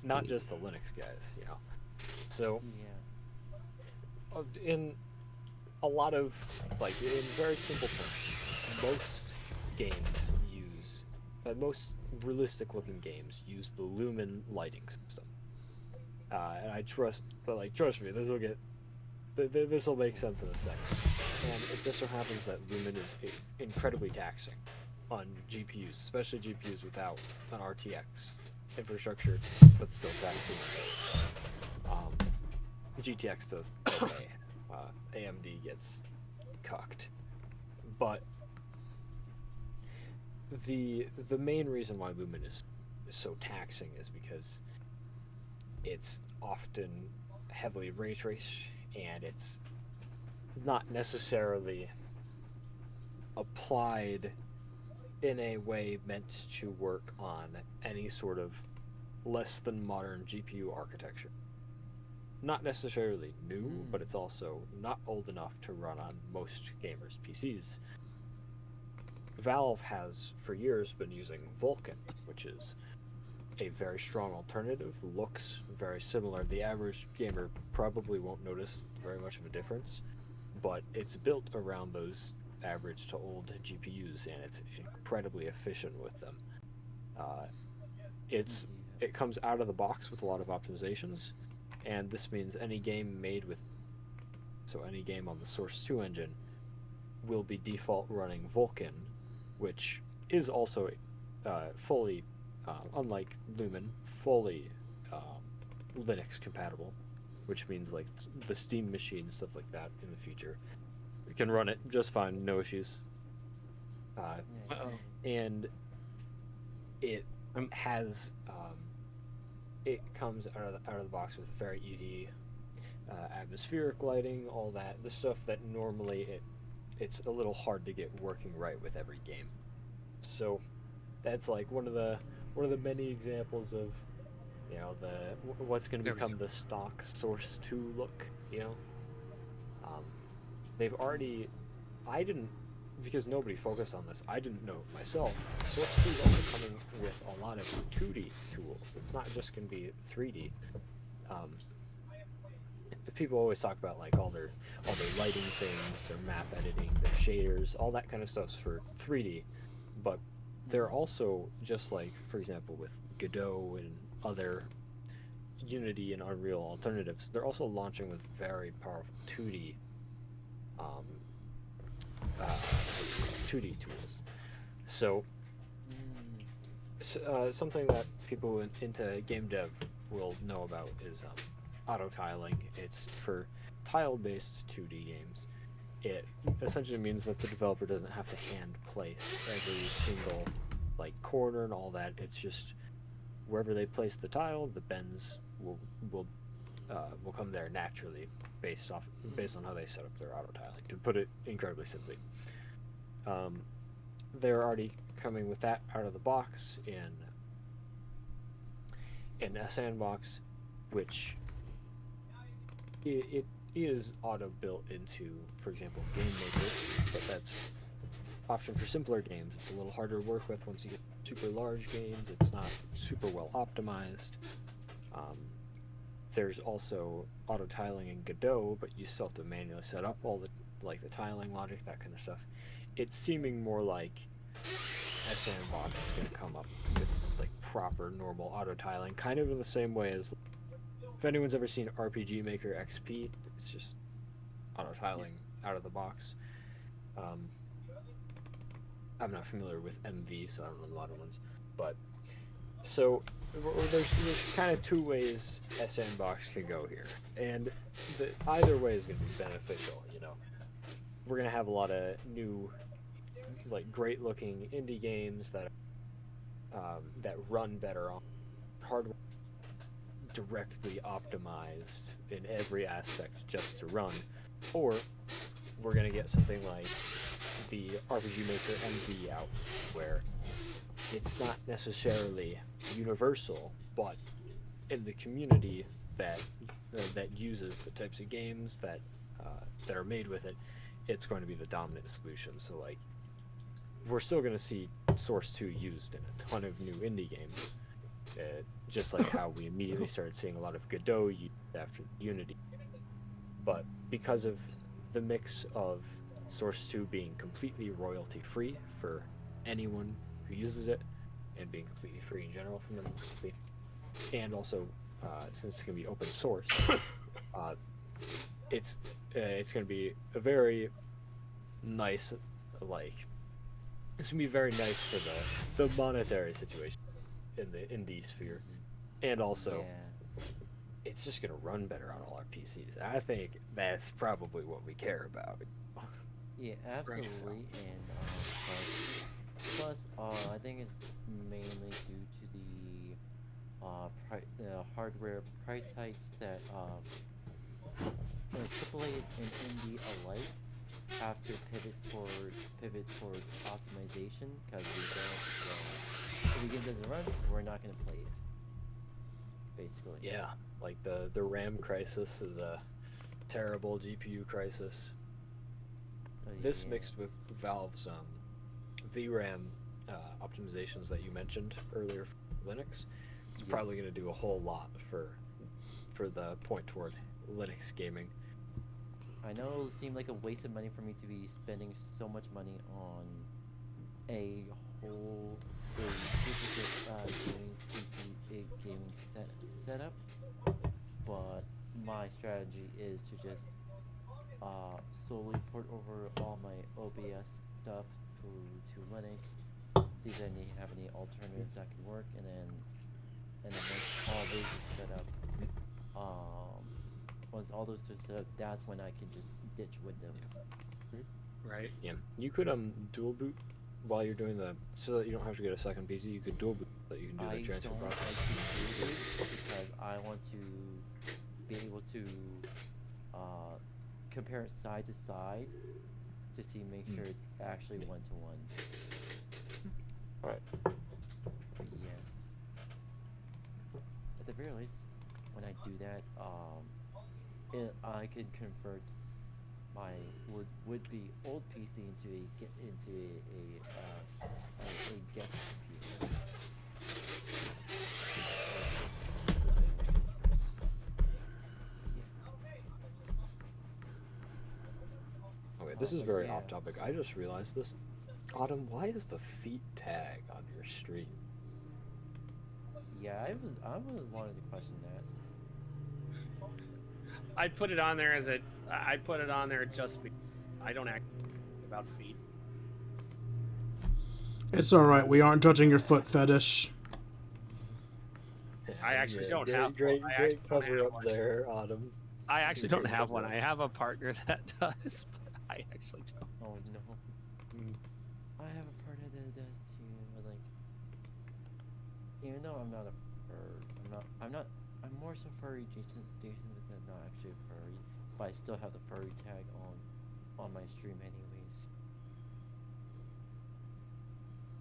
not just the Linux guys, So, in a lot of, like, in very simple terms, most realistic-looking games use the Lumen lighting system. And I trust me, this will make sense in a second. And it just so happens that Lumen is incredibly taxing on GPUs, especially GPUs without an RTX infrastructure, but still taxing. GTX does okay. AMD gets cucked. But the main reason why Lumen is so taxing is because it's often heavily ray traced, and it's not necessarily applied in a way meant to work on any sort of less than modern GPU architecture. Not necessarily new, but it's also not old enough to run on most gamers' PCs. Valve has for years been using Vulkan, which is a very strong alternative, looks very similar. The average gamer probably won't notice very much of a difference, but it's built around those average to old GPUs, and it's incredibly efficient with them. It comes out of the box with a lot of optimizations, and this means any game any game on the Source 2 engine will be default running Vulkan, which is also fully, unlike Lumen, fully Linux compatible, which means like the Steam machine, stuff like that in the future. You can run it just fine, no issues. And it has it comes out of the box with very easy atmospheric lighting, all that, the stuff that normally it's a little hard to get working right with every game. So that's like one of the many examples of what's going to become the stock Source 2 look. They've already, because nobody focused on this, I didn't know it myself. Source 2 is also coming with a lot of 2D tools. It's not just going to be 3D. People always talk about like all their lighting things, their map editing, their shaders, all that kind of stuff's for 3D. But they're also, just like, for example, with Godot and other Unity and Unreal alternatives, they're also launching with very powerful 2D 2D tools. So something that people into game dev will know about is auto tiling. It's for tile-based 2D games. It essentially means that the developer doesn't have to hand place every single like corner and all that. It's just wherever they place the tile, the bends will come there naturally based on how they set up their auto tiling. To put it incredibly simply, they're already coming with that out of the box in a Sandbox, which it is auto built into, for example, Game Maker, but that's option for simpler games. It's a little harder to work with once you get super large games. It's not super well optimized. There's also auto tiling in Godot, but you still have to manually set up all the the tiling logic, that kind of stuff. It's seeming more like Sandbox is going to come up with proper normal auto tiling, kind of in the same way as if anyone's ever seen RPG Maker XP, it's just auto tiling out of the box. I'm not familiar with MV, so I don't know the modern ones, but so there's kind of two ways Sandbox can go here, and either way is going to be beneficial. We're going to have a lot of new, great looking indie games that run better on hardware, directly optimized in every aspect just to run, or we're going to get something like the RPG Maker MV out, where it's not necessarily universal, but in the community that uses the types of games that are made with it, it's going to be the dominant solution. So we're still going to see Source 2 used in a ton of new indie games, just like how we immediately started seeing a lot of Godot used after Unity. But because of the mix of Source 2 being completely royalty free for anyone who uses it, and being completely free in general from them, and also since it's going to be open source, it's going to be a very nice, it's going to be very nice for the monetary situation in the indie sphere, and also it's just going to run better on all our PCs. I think that's probably what we care about. Yeah, absolutely, and plus, I think it's mainly due to the hardware price hikes that AAA and indie alike have to pivot towards optimization, because if the game doesn't run, we're not going to play it. Basically. Yeah, the RAM crisis is a terrible GPU crisis. This mixed with Valve's VRAM optimizations that you mentioned earlier for Linux, it's probably going to do a whole lot for the point toward Linux gaming. I know it'll seem like a waste of money for me to be spending so much money on a whole gaming setup, but my strategy is to just slowly port over all my OBS stuff to Linux, see if I have any alternatives that can work, and then once all those are set up, that's when I can just ditch Windows. Right. Yeah. You could dual boot while you're doing so that you don't have to get a second PC. You could dual boot so that you can do the transfer process. I don't like to do this because I want to be able to compare it side to side to make sure it's actually one-to-one. Alright. Yeah. At the very least, when I do that, I could convert my would-be old PC into a guest computer. Okay, this is very off topic. I just realized this. Autumn, why is the feet tag on your stream? Yeah, I was wanting to question that. I put it on there I put it on there just because I don't act about feet. It's alright, we aren't judging your foot fetish. I actually don't have great one. I actually don't cover have up one. there, Autumn. I actually don't have one. I have a partner that does, but I actually don't. Oh no. I have a partner that does too, but even though I'm not a fur, I'm more so furry Jason than not actually a furry, but I still have the furry tag on my stream anyways.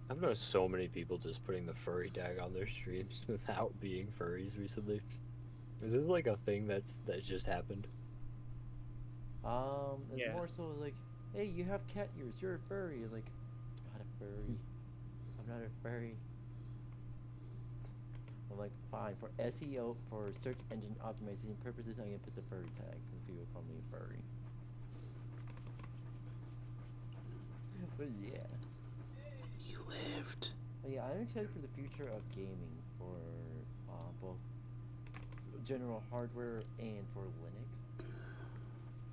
I've noticed so many people just putting the furry tag on their streams without being furries recently. Is this a thing that's just happened? It's more so hey, you have cat ears, you're a furry. not a furry. I'm not a furry. I'm like, fine, for SEO, for search engine optimization purposes, I'm gonna put the furry tag, and people call me a furry. But yeah. You lived. But yeah, I'm excited for the future of gaming for both general hardware and for Linux.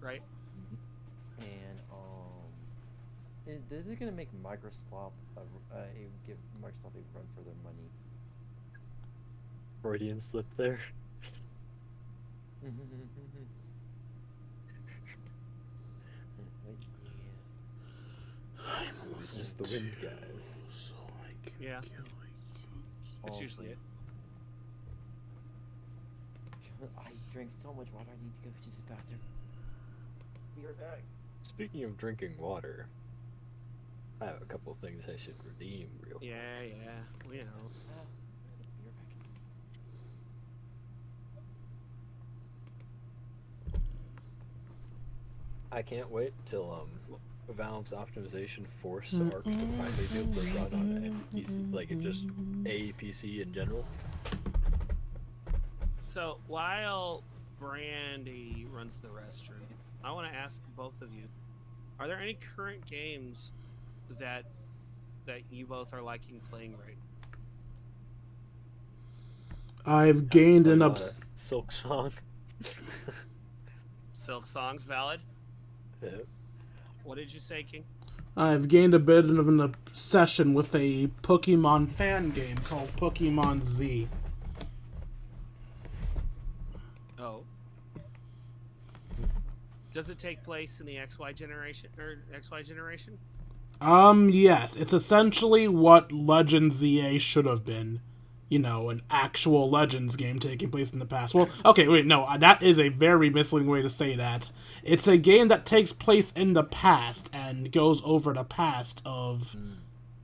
Right? And this is gonna make Microsoft give Microsoft a run for their money. Freudian slip there. But yeah. I'm It's just the wind, guys. So I can Yeah. kill you. That's Oh, usually it. I drank so much water. I need to go to the bathroom. Be right back. Speaking of drinking water, I have a couple things I should redeem real quick. Yeah, we know. Be right back. I can't wait till Valve's optimization force arc to finally be able to run on an PC, like it just a PC in general. So while Brandy runs the restroom, I want to ask both of you: are there any current games that you both are liking playing right? I've gained an Silk Song. Silk Song's valid. Yeah. What did you say, King? I've gained a bit of an obsession with a Pokemon fan game called Pokemon Z. Oh. Does it take place in the XY generation or XY generation? Yes, it's essentially what Legends ZA should have been. You know, an actual Legends game taking place in the past. Well, okay, wait, no, that is a very misleading way to say that. It's a game that takes place in the past and goes over the past of,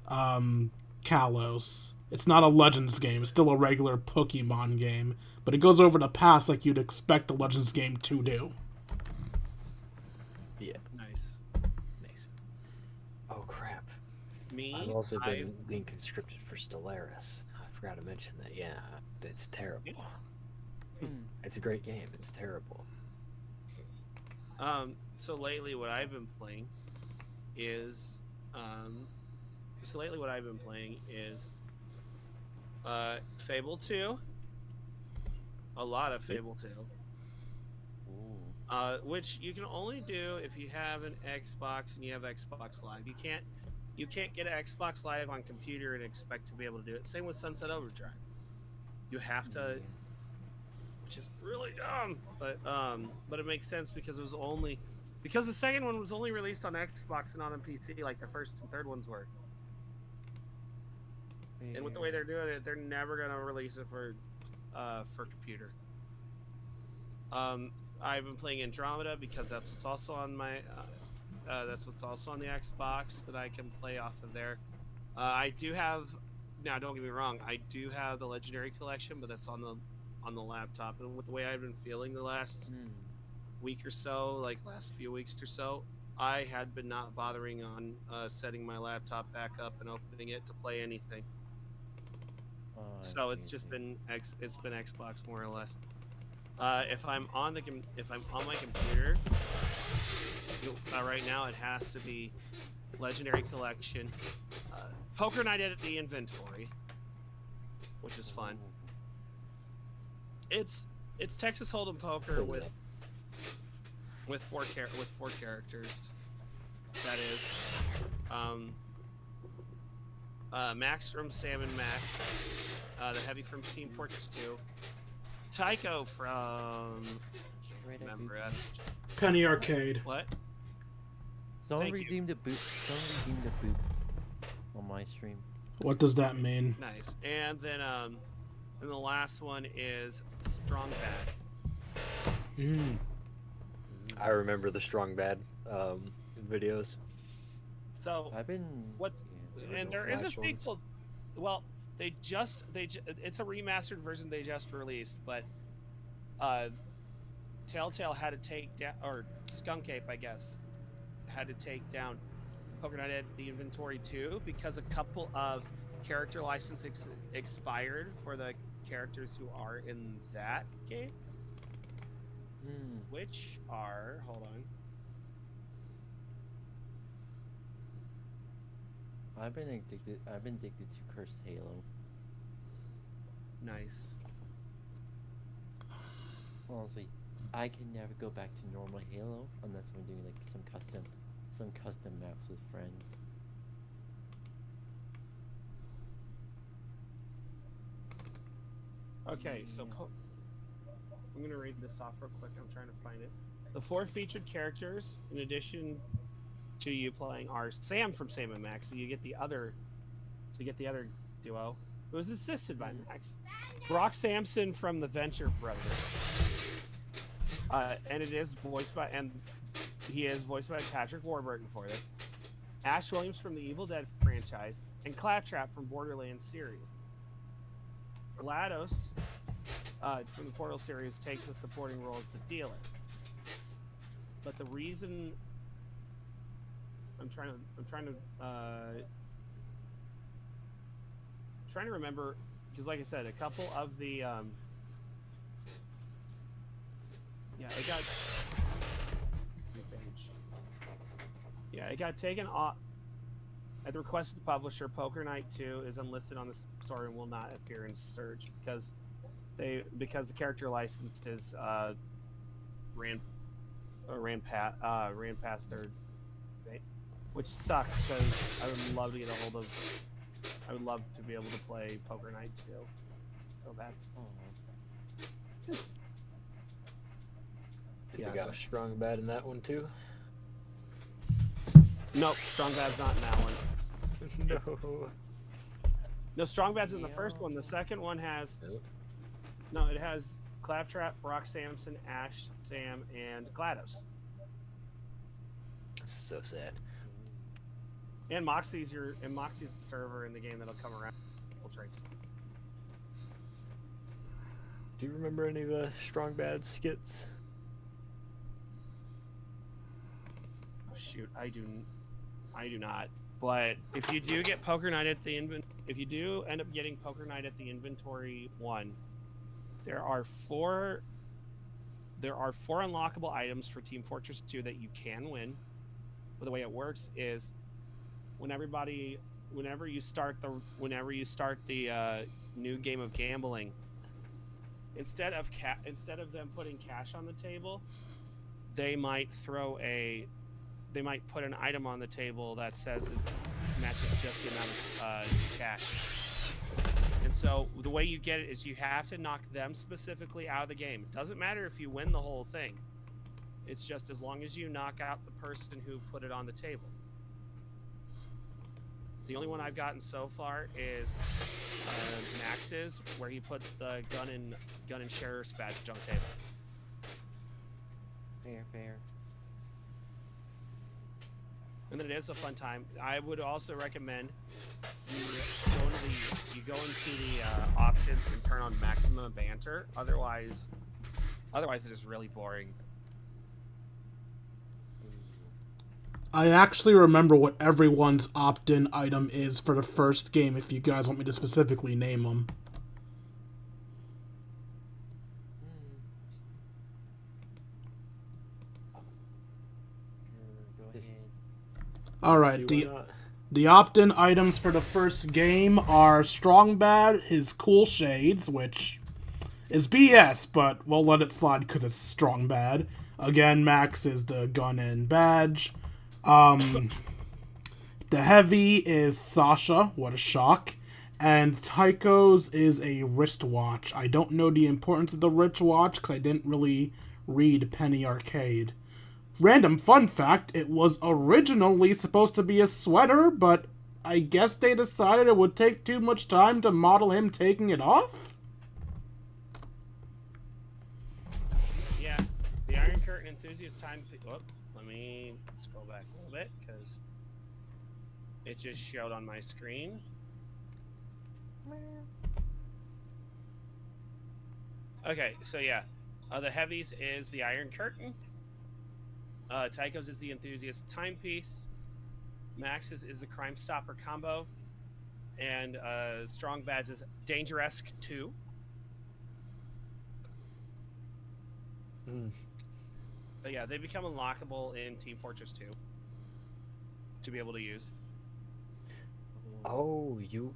Kalos. It's not a Legends game, it's still a regular Pokemon game, but it goes over the past like you'd expect a Legends game to do. Yeah. Nice. Nice. Oh crap. Me, I've also been being conscripted for Stellaris. I forgot to mention that. Yeah, it's terrible. It's a great game. It's terrible. So lately, what I've been playing is, Fable 2. A lot of Fable 2. Which you can only do if you have an Xbox and you have Xbox Live. You can't get an Xbox Live on computer and expect to be able to do it. Same with Sunset Overdrive. You have to, which is really dumb, but it makes sense because the second one was only released on Xbox and not on PC, like the first and third ones were. And with the way they're doing it, they're never gonna release it for computer. I've been playing Andromeda because that's what's also on my that's what's also on the Xbox that I can play off of there. I do have, now don't get me wrong, I do have the Legendary Collection, but that's on the laptop. And with the way I've been feeling the last week or so, like last few weeks or so, I had been not bothering on setting my laptop back up and opening it to play anything. So it's just been Xbox more or less. If I'm on my computer, right now it has to be Legendary Collection, Poker Night at the Inventory, which is fun. It's Texas Hold'em poker with four characters. That is, Max from Sam and Max, the Heavy from Team Fortress 2, Tycho from remember us. Penny Arcade. What? Someone redeemed a boot. On my stream. What does that mean? Nice. And then the last one is Strong Bad. I remember the Strong Bad videos. So I've been. And there is a sequel. Well, it's a remastered version they just released, but Telltale had to take down, or Skunk Ape, I guess, had to take down Poker Night at the Inventory 2 because a couple of character license expired for the characters who are in that game, which are, hold on. I've been addicted to Cursed Halo. Nice. Honestly, I can never go back to normal Halo unless I'm doing like some custom maps with friends. Okay, so I'm gonna read this off real quick. I'm trying to find it. The 4 featured characters, in addition to you playing, are Sam from Sam and Max. So you get the other duo, who is assisted by Max. Brock Sampson from the Venture Brothers, and he is voiced by Patrick Warburton for this. Ash Williams from the Evil Dead franchise, and Claptrap from Borderlands series. GLaDOS from the Portal series takes the supporting role as the dealer. But the reason I'm trying to remember, because like I said, a couple of the it got taken off at the request of the publisher. Poker Night 2 is unlisted on the story and will not appear in search because the character license is ran past their date, which sucks because I would love to get a hold of. I would love to be able to play Poker Night 2. So bad. You got a strong bad in that one too? Nope, Strong Bad's not in that one. No. No, Strong Bad's in the first one. The second one has... No, it has Claptrap, Brock Sampson, Ash, Sam, and GLaDOS. So sad. And Moxie's the server in the game that'll come around. Traits. Do you remember any of the Strong Bad skits? Oh, shoot, I do not. But if you do get Poker Night at the if you do end up getting Poker Night at the Inventory 1, there are four unlockable items for Team Fortress 2 that you can win. But the way it works is whenever you start the new game of gambling, instead of them putting cash on the table, they might put an item on the table that says it matches just the amount of cash. And so the way you get it is you have to knock them specifically out of the game. It doesn't matter if you win the whole thing. It's just as long as you knock out the person who put it on the table. The only one I've gotten so far is Max's, where he puts the gun and sheriff's badge on the table. Fair. And then it is a fun time. I would also recommend you go into the options and turn on maximum banter. Otherwise it is really boring. I actually remember what everyone's opt-in item is for the first game, if you guys want me to specifically name them. Alright, the opt-in items for the first game are Strong Bad, his cool shades, which is BS, but we'll let it slide because it's Strong Bad. Again, Max is the gun and badge. The heavy is Sasha, what a shock. And Tycho's is a wristwatch. I don't know the importance of the wristwatch because I didn't really read Penny Arcade. Random fun fact, it was originally supposed to be a sweater, but I guess they decided it would take too much time to model him taking it off? Yeah, the Iron Curtain enthusiast time... let me scroll back a little bit, because it just showed on my screen. Okay, so yeah. The heavies is the Iron Curtain. Tycho's is the enthusiast timepiece. Max's is the Crime Stopper combo, and Strong Badge is Dangeresque 2. Mm. But yeah, they become unlockable in Team Fortress 2 to be able to use. Oh, you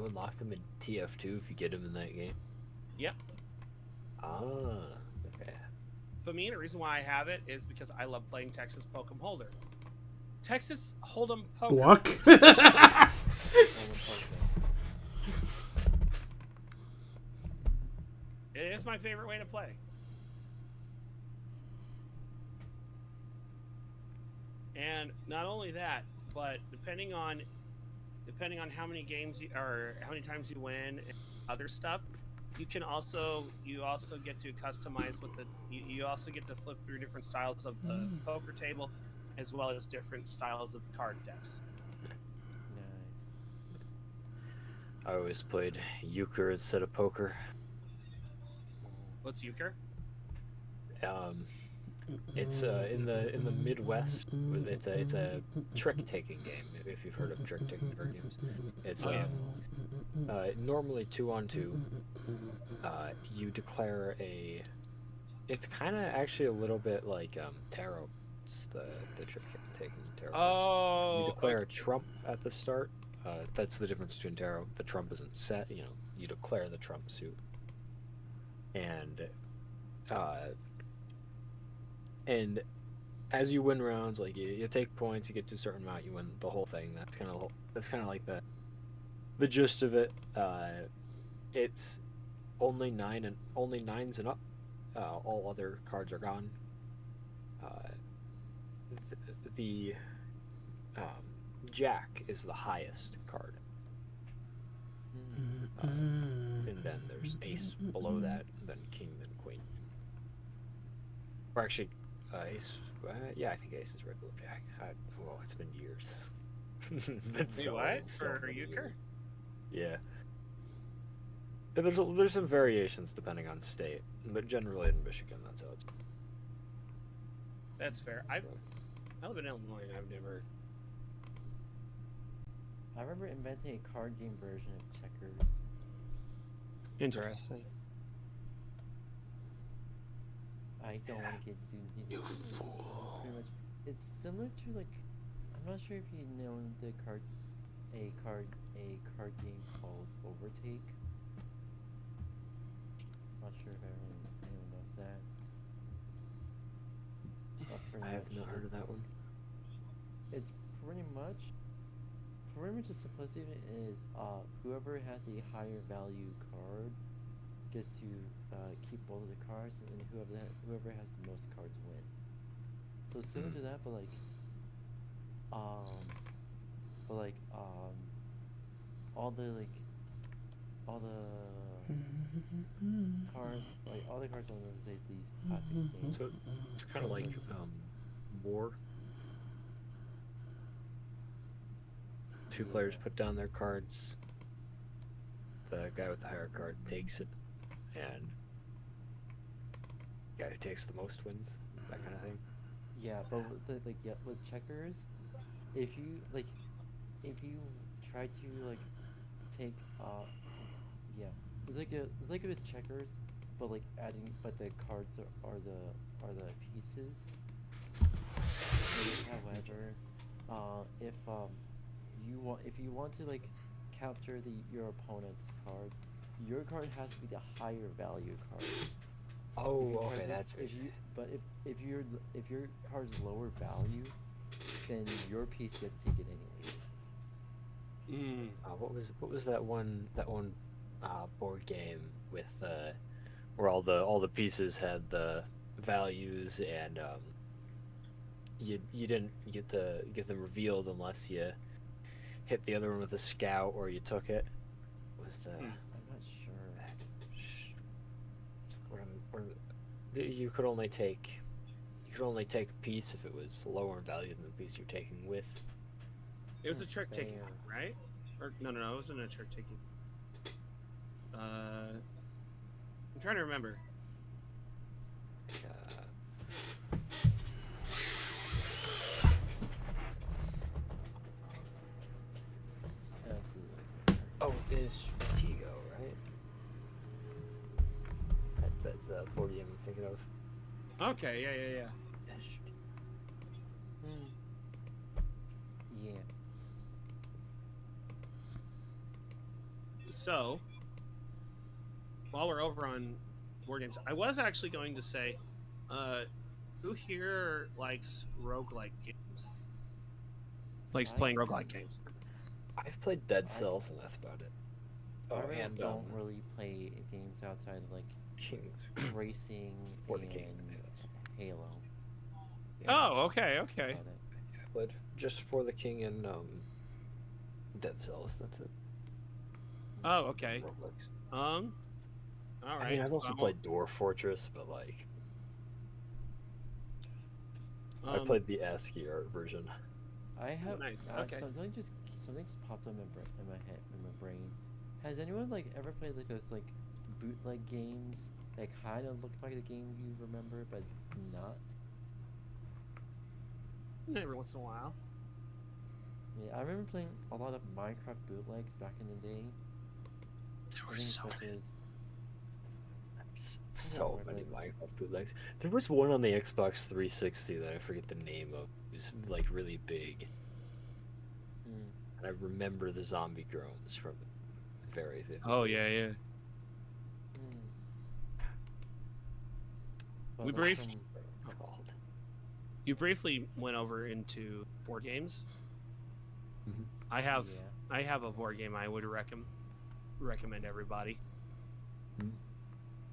unlock them in TF2 if you get them in that game. Yep. Ah, okay. But me, the reason why I have it is because I love playing Texas Hold'em Holder. Texas Hold'em Poker. What? It is my favorite way to play. And not only that, but depending on how many games or how many times you win and other stuff, you also get to customize with you also get to flip through different styles of the poker table, as well as different styles of card decks. Nice. I always played euchre instead of poker. What's euchre? It's in the Midwest. It's a trick taking game. If you've heard of trick taking card games, it's normally 2-on-2. You declare a. It's kind of actually a little bit like tarot. It's the trick taking tarot. Oh, You declare a trump at the start. That's the difference between tarot. The trump isn't set. You declare the trump suit, and as you win rounds, like you take points, you get to a certain amount, you win the whole thing. That's kind of like the gist of it. It's only nines and up. All other cards are gone. The Jack is the highest card, and then there's Ace below that, then King, then Queen. Or actually, Ace. Yeah, I think Ace is regular Jack. Whoa, it's been years. What for euchre? Years. Yeah. And there's some variations depending on state, but generally in Michigan, that's how it's. That's fair. I live in Illinois, and I've never. I remember inventing a card game version of checkers. Interesting. I don't want to get into You fool. pretty much. It's similar to like, I'm not sure if you know a card game called Overtake. Not sure if anyone knows that. I have not heard of that one. It's pretty much the simplicity of it is whoever has the higher value card gets to keep both of the cards, and then whoever has the most cards wins. So similar to that, but all the cards, like all the cards on say these plastic things. So it's kind of like war. Two players put down their cards. The guy with the higher card takes it, and the guy who takes the most wins. That kind of thing. Yeah, but with checkers, if you try to take it's like with checkers, but the cards are the pieces. However, if you want to capture your opponent's card, your card has to be the higher value card. Oh, okay, that's what if your card's lower value, then your piece gets taken anyways. What was that one board game with where all the pieces had the values, and you didn't get them revealed unless you hit the other one with a scout or you took it. What was the I'm not sure. You could only take a piece if it was lower in value than the piece you're taking with. It was a trick taking, Fair. right? Or no, it wasn't a trick taking. I'm trying to remember. is Tigo, right? That's the board game I'm thinking of. Okay, yeah. Hmm. Yeah. So, while we're over on board games, I was actually going to say, who here likes roguelike games? Likes playing roguelike games? I've played Dead Cells, and that's about it. I Oh, really and don't really play games outside of like Kings. racing For the and King, yes. Halo. Yeah, Oh, okay. that's about it. I played just For the King and Dead Cells. That's it. Oh, okay. Roguelikes. All right. I mean, I've so also I'm- played Dwarf Fortress, but like I um, played the ASCII art version. I have Nice, okay. something just popped up in my head, in my brain. Has anyone like ever played like those like bootleg games that kind of look like the game you remember but not? every once in a while. Yeah, I remember playing a lot of Minecraft bootlegs back in the day. There were Things so such many. as So remember many them. Minecraft bootlegs. There was one on the Xbox 360 that I forget the name of. It was like really big, Hmm. and I remember the zombie groans from it very vividly. Oh yeah. Hmm. We But, brief- It's called. You briefly went over into board games. Mhm. I have Yeah. I have a board game I would recommend everybody. Hmm.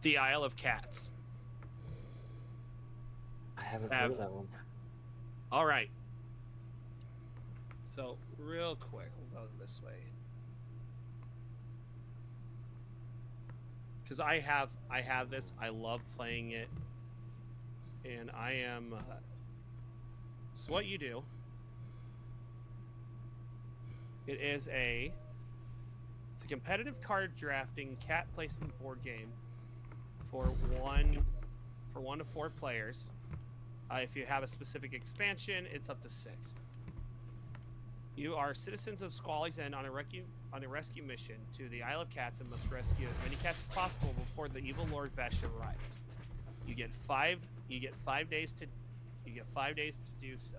The Isle of Cats. I haven't heard of that one. All right. So real quick, we'll go this way. Because I have this. I love playing it, and I am. So what you do? It's a competitive card drafting cat placement board game for one to 4 players. If you have a specific expansion, it's up to 6. You are citizens of Squally's End on a rescue mission to the Isle of Cats and must rescue as many cats as possible before the evil Lord Vesh arrives. You get 5 days to do so.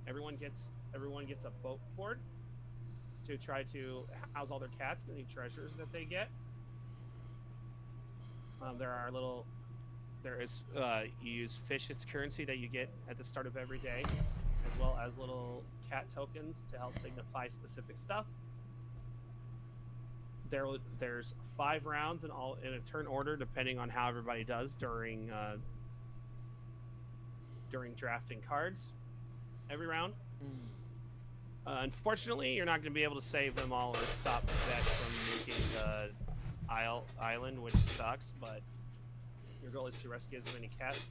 Everyone gets a boat board to try to house all their cats and the treasures that they get. You use fish as currency that you get at the start of every day, as well as little cat tokens to help signify specific stuff. There's 5 rounds in a turn order, depending on how everybody does during drafting cards every round. Unfortunately, you're not going to be able to save them all or stop Vetch from nuking the island, which sucks, but your goal is to rescue as many cats.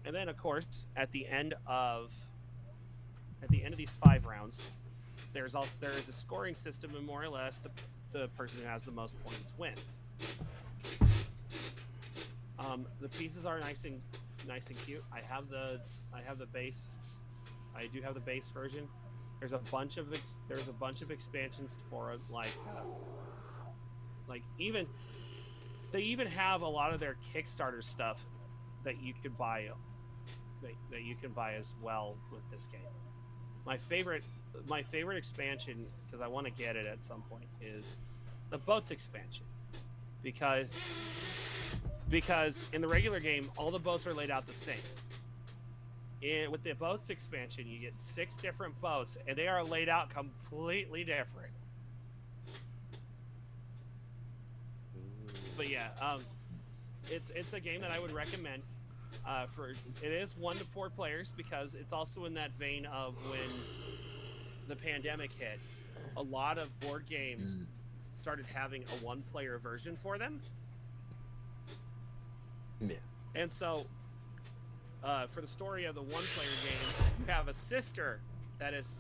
And then, of course, at the end of these 5 rounds, there is a scoring system, and more or less the person who has the most points wins. The pieces are nice and cute. I have the base. I do have the base version. There's a bunch of expansions for it, they even have a lot of their Kickstarter stuff that you could buy as well with this game. My favorite expansion, because I want to get it at some point, is the boats expansion, because in the regular game all the boats are laid out the same. With the boats expansion, you get 6 different boats, and they are laid out completely different. But yeah, it's a game that I would recommend. It is 1 to 4 players, because it's also in that vein of when the pandemic hit. A lot of board games started having a 1-player version for them. Yeah. And so, for the story of the 1-player game, you have a sister that is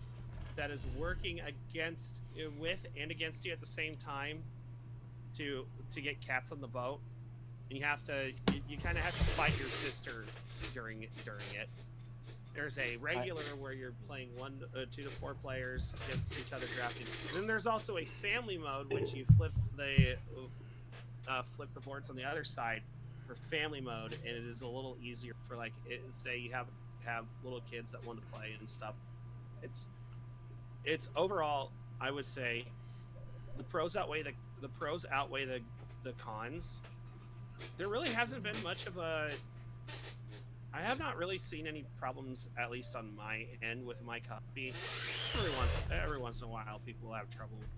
working with and against you at the same time to get cats on the boat, and you kind of have to fight your sister during it. There's a regular where you're playing 2 to 4 players, give each other drafting. And then there's also a family mode, which you flip the boards on the other side for family mode, and it is a little easier for say you have little kids that want to play and stuff. It's overall, I would say, the pros outweigh the cons. There really hasn't been much of a. I have not really seen any problems, at least on my end, with my copy. Every once in a while, people will have trouble with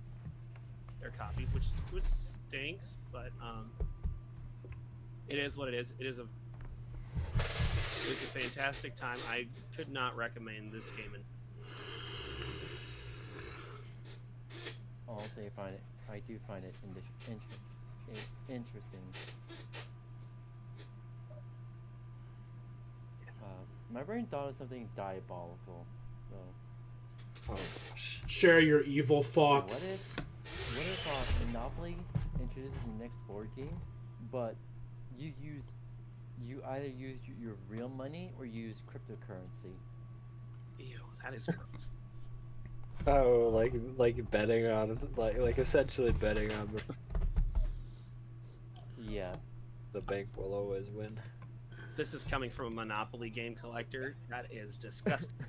their copies, which stinks. But it is what it is. It is a fantastic time. I could not recommend this game. I'll say I do find it interesting. My brain thought of something diabolical, so. Oh gosh. Share your evil thoughts. What if Monopoly introduces the next board game, but you either use your real money or use cryptocurrency? Ew, that is gross. Oh, like betting on like essentially betting on Yeah. the bank will always win. This is coming from a Monopoly game collector. That is disgusting.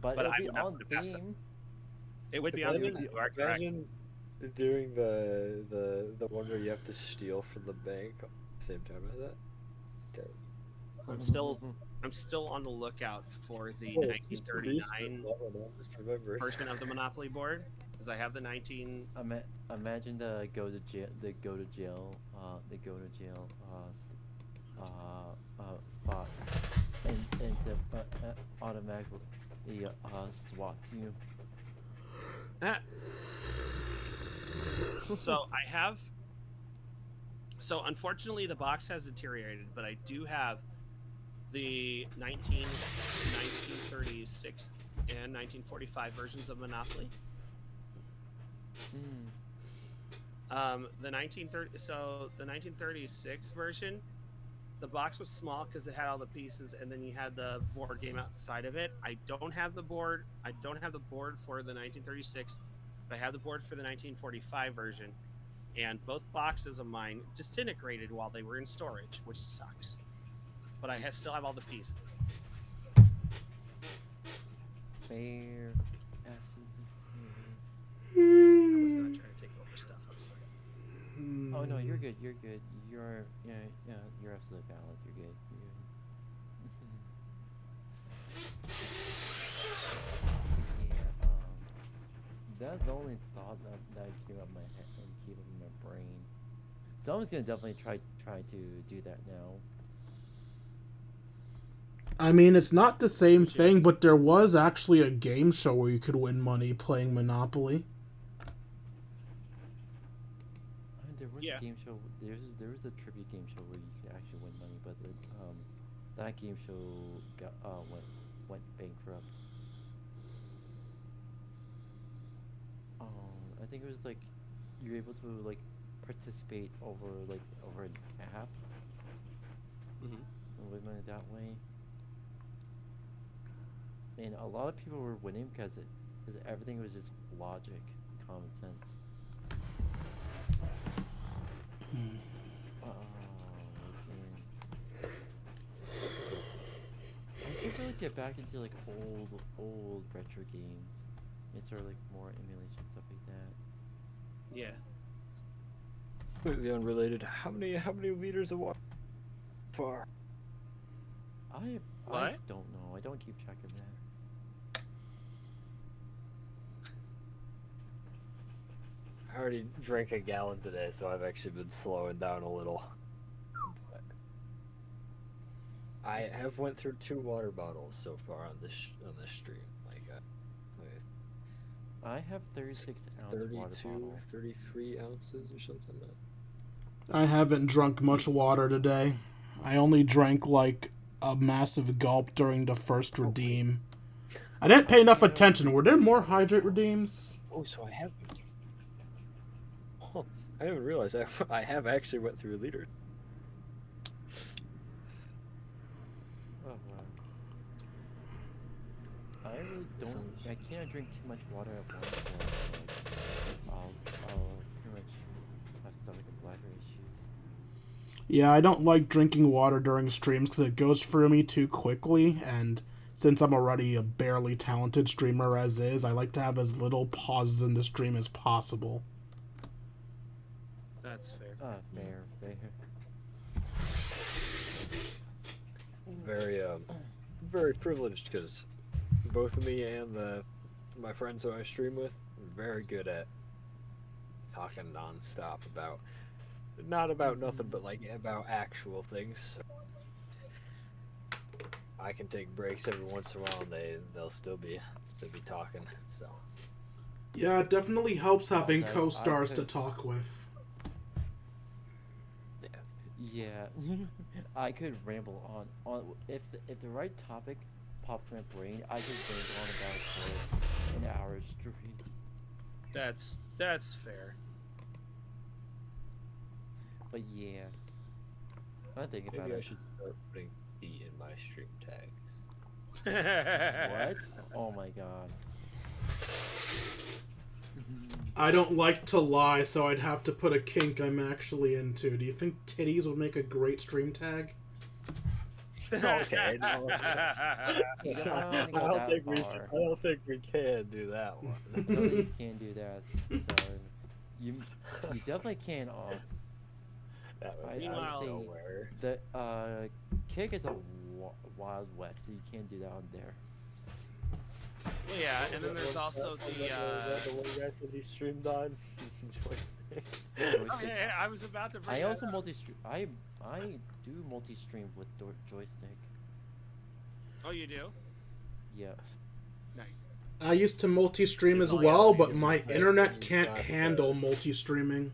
But But it'll I be would have on to pass theme. It would be on the you are correct. Imagine doing the one where you have to steal from the bank at the same time as that. I'm still on the lookout for the Oh, it's produced 1939 version of the Monopoly board, because I have the 19. Imagine the go to jail spot and automatically swats you. So I have. So unfortunately, the box has deteriorated, but I do have the 1936 and 1945 versions of Monopoly. The 1936 version, the box was small because it had all the pieces, and then you had the board game outside of it. I don't have the board for the 1936, but I have the board for the 1945 version, and both boxes of mine disintegrated while they were in storage, which sucks. But I still have all the pieces. Fair, absolutely I was not trying to take over stuff. I'm sorry. fair. Oh no, you're good. You're good. You're absolutely valid. You're good. That's the only thought that came up in my head and came up in my brain. So I'm just gonna definitely try to do that now. I mean, it's not the same thing, but there was actually a game show where you could win money playing Monopoly. I mean, there was a game show. There was a trivia game show where you could actually win money, but that game show went bankrupt. I think it was like you were able to like participate over an app and win money that way. And a lot of people were winning because everything was just logic, common sense. I should really get back into like old retro games. And sort of like more emulation stuff like that. Yeah. Completely unrelated. How many liters of water? Far. I don't know. I don't keep track of that. I already drank a gallon today, so I've actually been slowing down a little. But I have went through 2 water bottles so far on this stream. I have 36 ounce 32, water bottle. 33 ounces or something like that. I haven't drunk much water today. I only drank like a massive gulp during the first redeem. I didn't pay enough attention. Were there more hydrate redeems? Oh, so I have. Oh, I didn't realize I have actually went through a liter. Oh wow. I really don't. I can't drink too much water at once. Or, like, I'll pretty much have stomach and bladder issues. Yeah, I don't like drinking water during streams because it goes through me too quickly, and since I'm already a barely talented streamer as is, I like to have as little pauses in the stream as possible. That's fair. Fair. Very privileged because both me and my friends who I stream with are very good at talking nonstop about not about nothing but like about actual things. So I can take breaks every once in a while and they'll still be talking. So Yeah, it definitely helps having I co-stars to could- talk with. Yeah, I could ramble on if the right topic pops in my brain, I could ramble on about it for an hour straight. That's fair. But yeah, I think about maybe I it. should start putting feet in my stream tags. What? Oh my god. I don't like to lie, so I'd have to put a kink I'm actually into. Do you think titties would make a great stream tag? Okay, no. You don't I wanna go don't that think far. I don't think we can do that one. No, you can't do that. So you definitely can. That was I Meanwhile- out of say nowhere. the kick is a wild west, so you can't do that on there. Well, yeah, and then there's also the. the one guy said he streamed on joystick. Oh, yeah, I was about to bring I that also up. multi-stream. I do multi-stream with joystick. Oh, you do? Yeah. Nice. I used to multi-stream as Oh, yeah, well, you but do. my It's internet not can't fair. handle multi-streaming.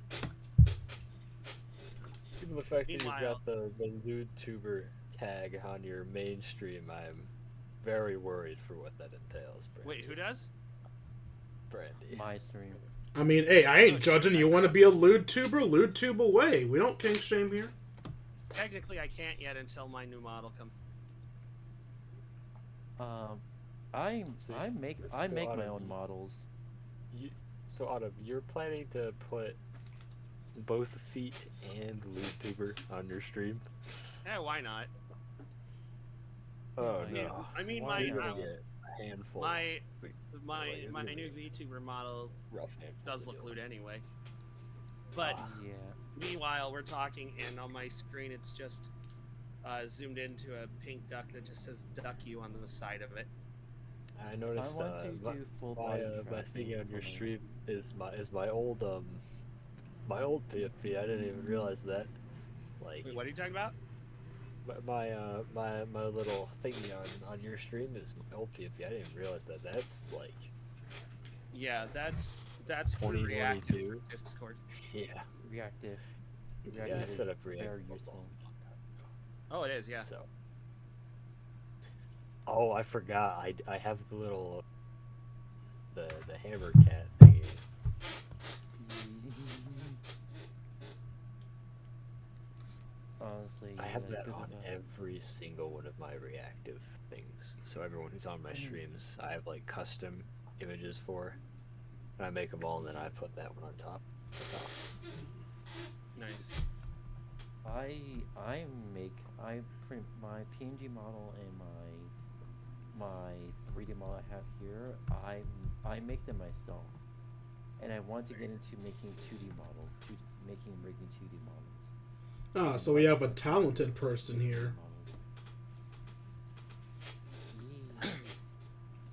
Even the fact that you've Meanwhile- got the YouTuber tag on your main stream, I'm very worried for what that entails. Brandy. Wait, who does? Brandy. My stream. I mean, hey, I ain't Oh, judging. You want to be a lewd tuber? Lewd tube away. We don't kink shame here. Technically, I can't yet until my new model comes. I So- make so my Autumn, own models. So Autumn, you're planning to put both feet and YouTuber on your stream? Yeah, why not? Oh I mean- no! I mean, Why You're my gonna not? get a handful. my Wait, my it's my gonna new be VTuber model rough handful does to look deal lewd with. anyway. But Ah. Yeah. meanwhile, we're talking, and on my screen, it's just zoomed into a pink duck that just says "duck you" on the side of it. I I noticed want to do full body my tracking thing on for your my- stream is my old PFP. I didn't even realize that. Like Wait, what are you talking about? my little thingy on your stream is my old PFP. I didn't even realize that. That's like Yeah, that's through React 2022. Discord. Yeah. Reactive. Yeah, I Reactive set is up React very a long useful. time ago. Oh, it is, yeah. So. Oh, I forgot. I have the little the hammer cat thingy. Honestly, I have yeah, that good on enough. every single one of my reactive things. So everyone who's on my streams, I have like custom images for, and I make them all, and then I put that one on top. Nice. I print my PNG model and my 3D model I have here. I make them myself, and I want to get into making 2D models, rigging 2D models. Ah, so we have a talented person here. Yeah.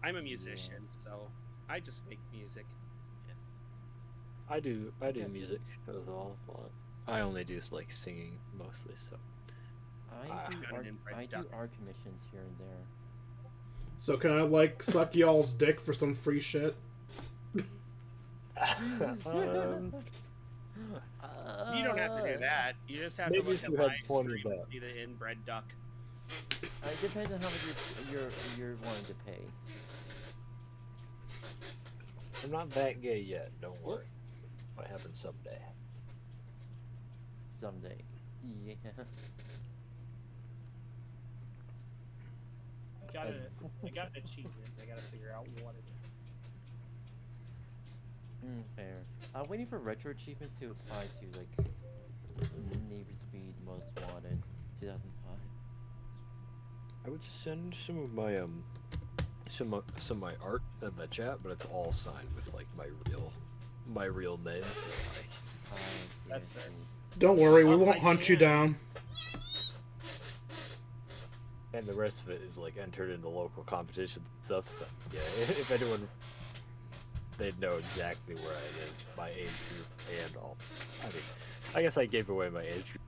I'm a musician, so I just make music. I do Okay. music as well. But I only do like singing mostly. So I do got an inbred art duck. commissions here and there. So can I like suck y'all's dick for some free shit? You don't have to do that. You just have maybe to look if at you had my 20 stream and bucks. see the inbred duck. It depends on how much you're wanting to pay. I'm not that gay yet. Don't worry. Might happen someday. Someday. Yeah. got an achievement. I gotta figure out what it is. Fair. I'm waiting for retro achievements to apply to like Need for Speed Most Wanted 2005. I would send some of my some of my art in the chat, but it's all signed with like my real name. So That's fair. Don't worry, we Oh, won't I hunt you can. down. and the rest of it is like entered into local competitions and stuff. So yeah, if anyone, they'd know exactly where I live, my age group, and all. I mean, I guess I gave away my age group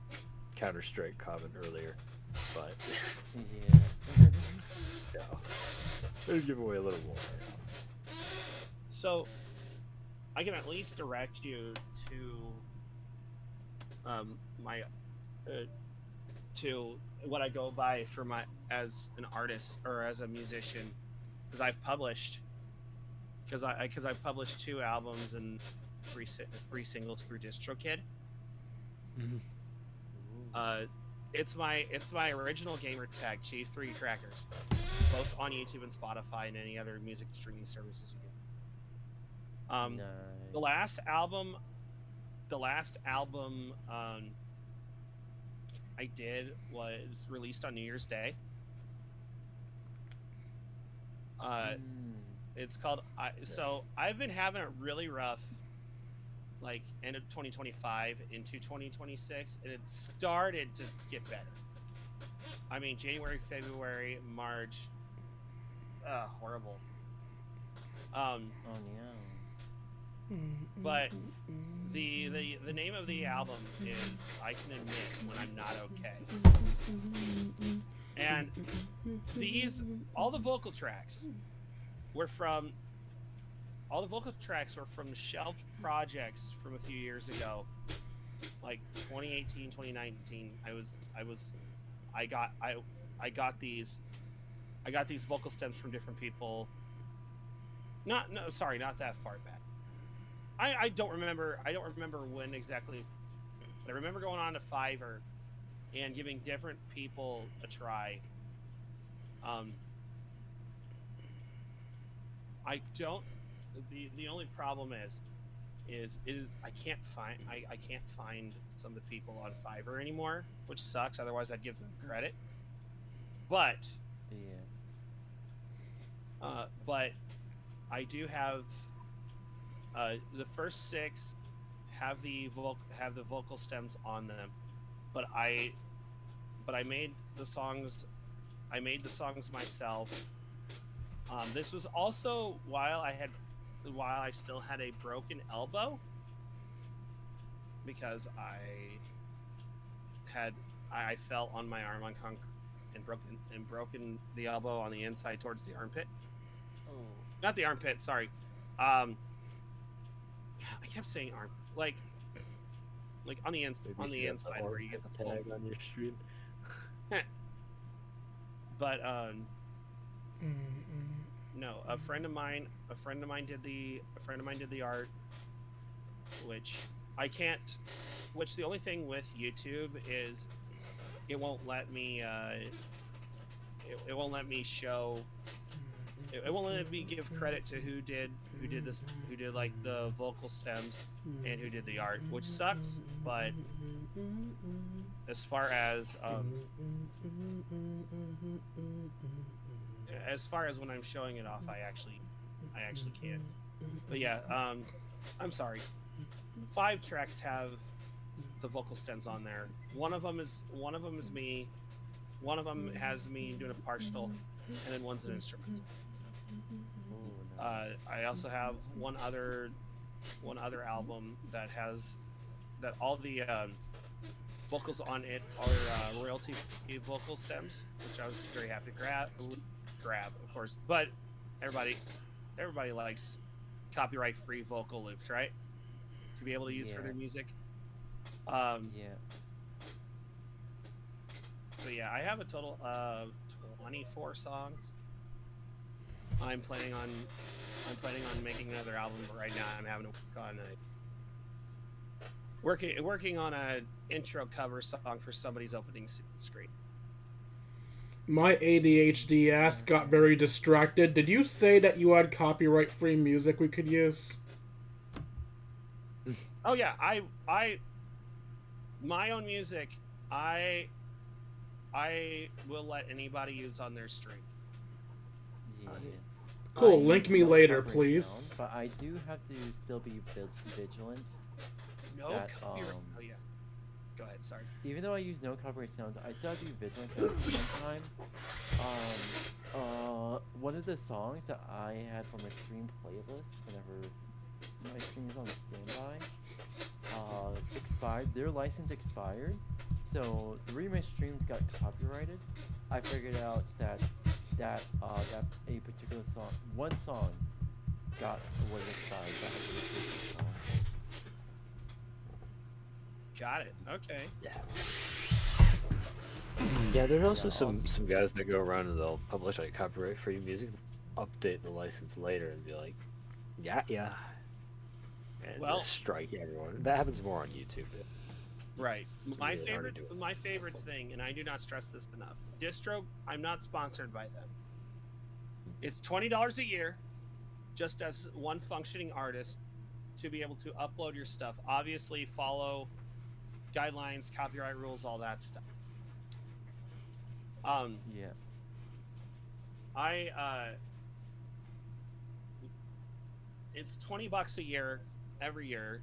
Counter-Strike comment earlier, but Yeah. yeah, I'll give away a little more. Yeah. So, I can at least direct you to my to what I go by for my as an artist or as a musician, because I've published I've published 2 albums and 3 singles through DistroKid. It's my original gamer tag, Cheese3 Trackers, both on YouTube and Spotify and any other music streaming services you get. Nice. The last album I did was released on New Year's Day. It's called so I've been having it really rough, like end of 2025 into 2026, and it started to get better. I mean, January, February, March, horrible. Oh no. But the name of the album is I Can Admit When I'm Not Okay. And all the vocal tracks were from shelved projects from a few years ago, like 2018, 2019. I got these vocal stems from different people. Not that far back. I don't remember when exactly, but I remember going on to Fiverr and giving different people a try. I don't. The only problem is I can't find some of the people on Fiverr anymore, which sucks. Otherwise, I'd give them credit. But but I do have the first 6 have the vocal stems on them, but I made the songs myself. This was also while I still had a broken elbow, because I fell on my arm on concrete and broken the elbow on the inside towards the armpit. Oh. Not the armpit, sorry. I kept saying arm, like on the inside where you get the full tag on your stream. But no, a friend of mine did the art, which I can't. Which the only thing with YouTube is it won't let me it won't let me show. It won't let me give credit to who did like the vocal stems and who did the art, which sucks. But as far as when I'm showing it off, I actually can. But yeah, I'm sorry. 5 tracks have the vocal stems on there. One of them is me. One of them has me doing a partial, and then one's an instrumental. I also have one other album that all the vocals on it are royalty vocal stems, which I was very happy to grab, of course. But everybody likes copyright-free vocal loops, right? To be able to use for their music. Yeah. So yeah, I have a total of 24 songs. I'm planning on making another album, but right now I'm having to working on a intro cover song for somebody's opening screen. My ADHD ass got very distracted. Did you say that you had copyright-free music we could use? Oh yeah, my own music, I will let anybody use on their stream. Yeah. Cool. I Link use me no later, copyright please. sound, but I do have to still be vigilant. No That, copyright. Oh yeah. Go ahead. Sorry. Even though I use no copyright sounds, I still have to be vigilant because at the same time, one of the songs that I had for my stream playlist whenever my stream was on standby, expired. Their license expired, so the reason my streams got copyrighted, I figured out that a particular song, one song, was expired. That had to replace the song. Got it. Okay. Yeah. Yeah, there's also Yeah, some guys that go around and they'll publish like copyright-free music, update the license later, and be like, yeah, and Well- just strike everyone. That happens more on YouTube. Right. It's My really hard to do. my favorite thing, and I do not stress this enough. Distro, I'm not sponsored by them. It's $20 a year, just as one functioning artist, to be able to upload your stuff. Obviously, follow guidelines, copyright rules, all that stuff. Yeah. It's $20 a year, every year,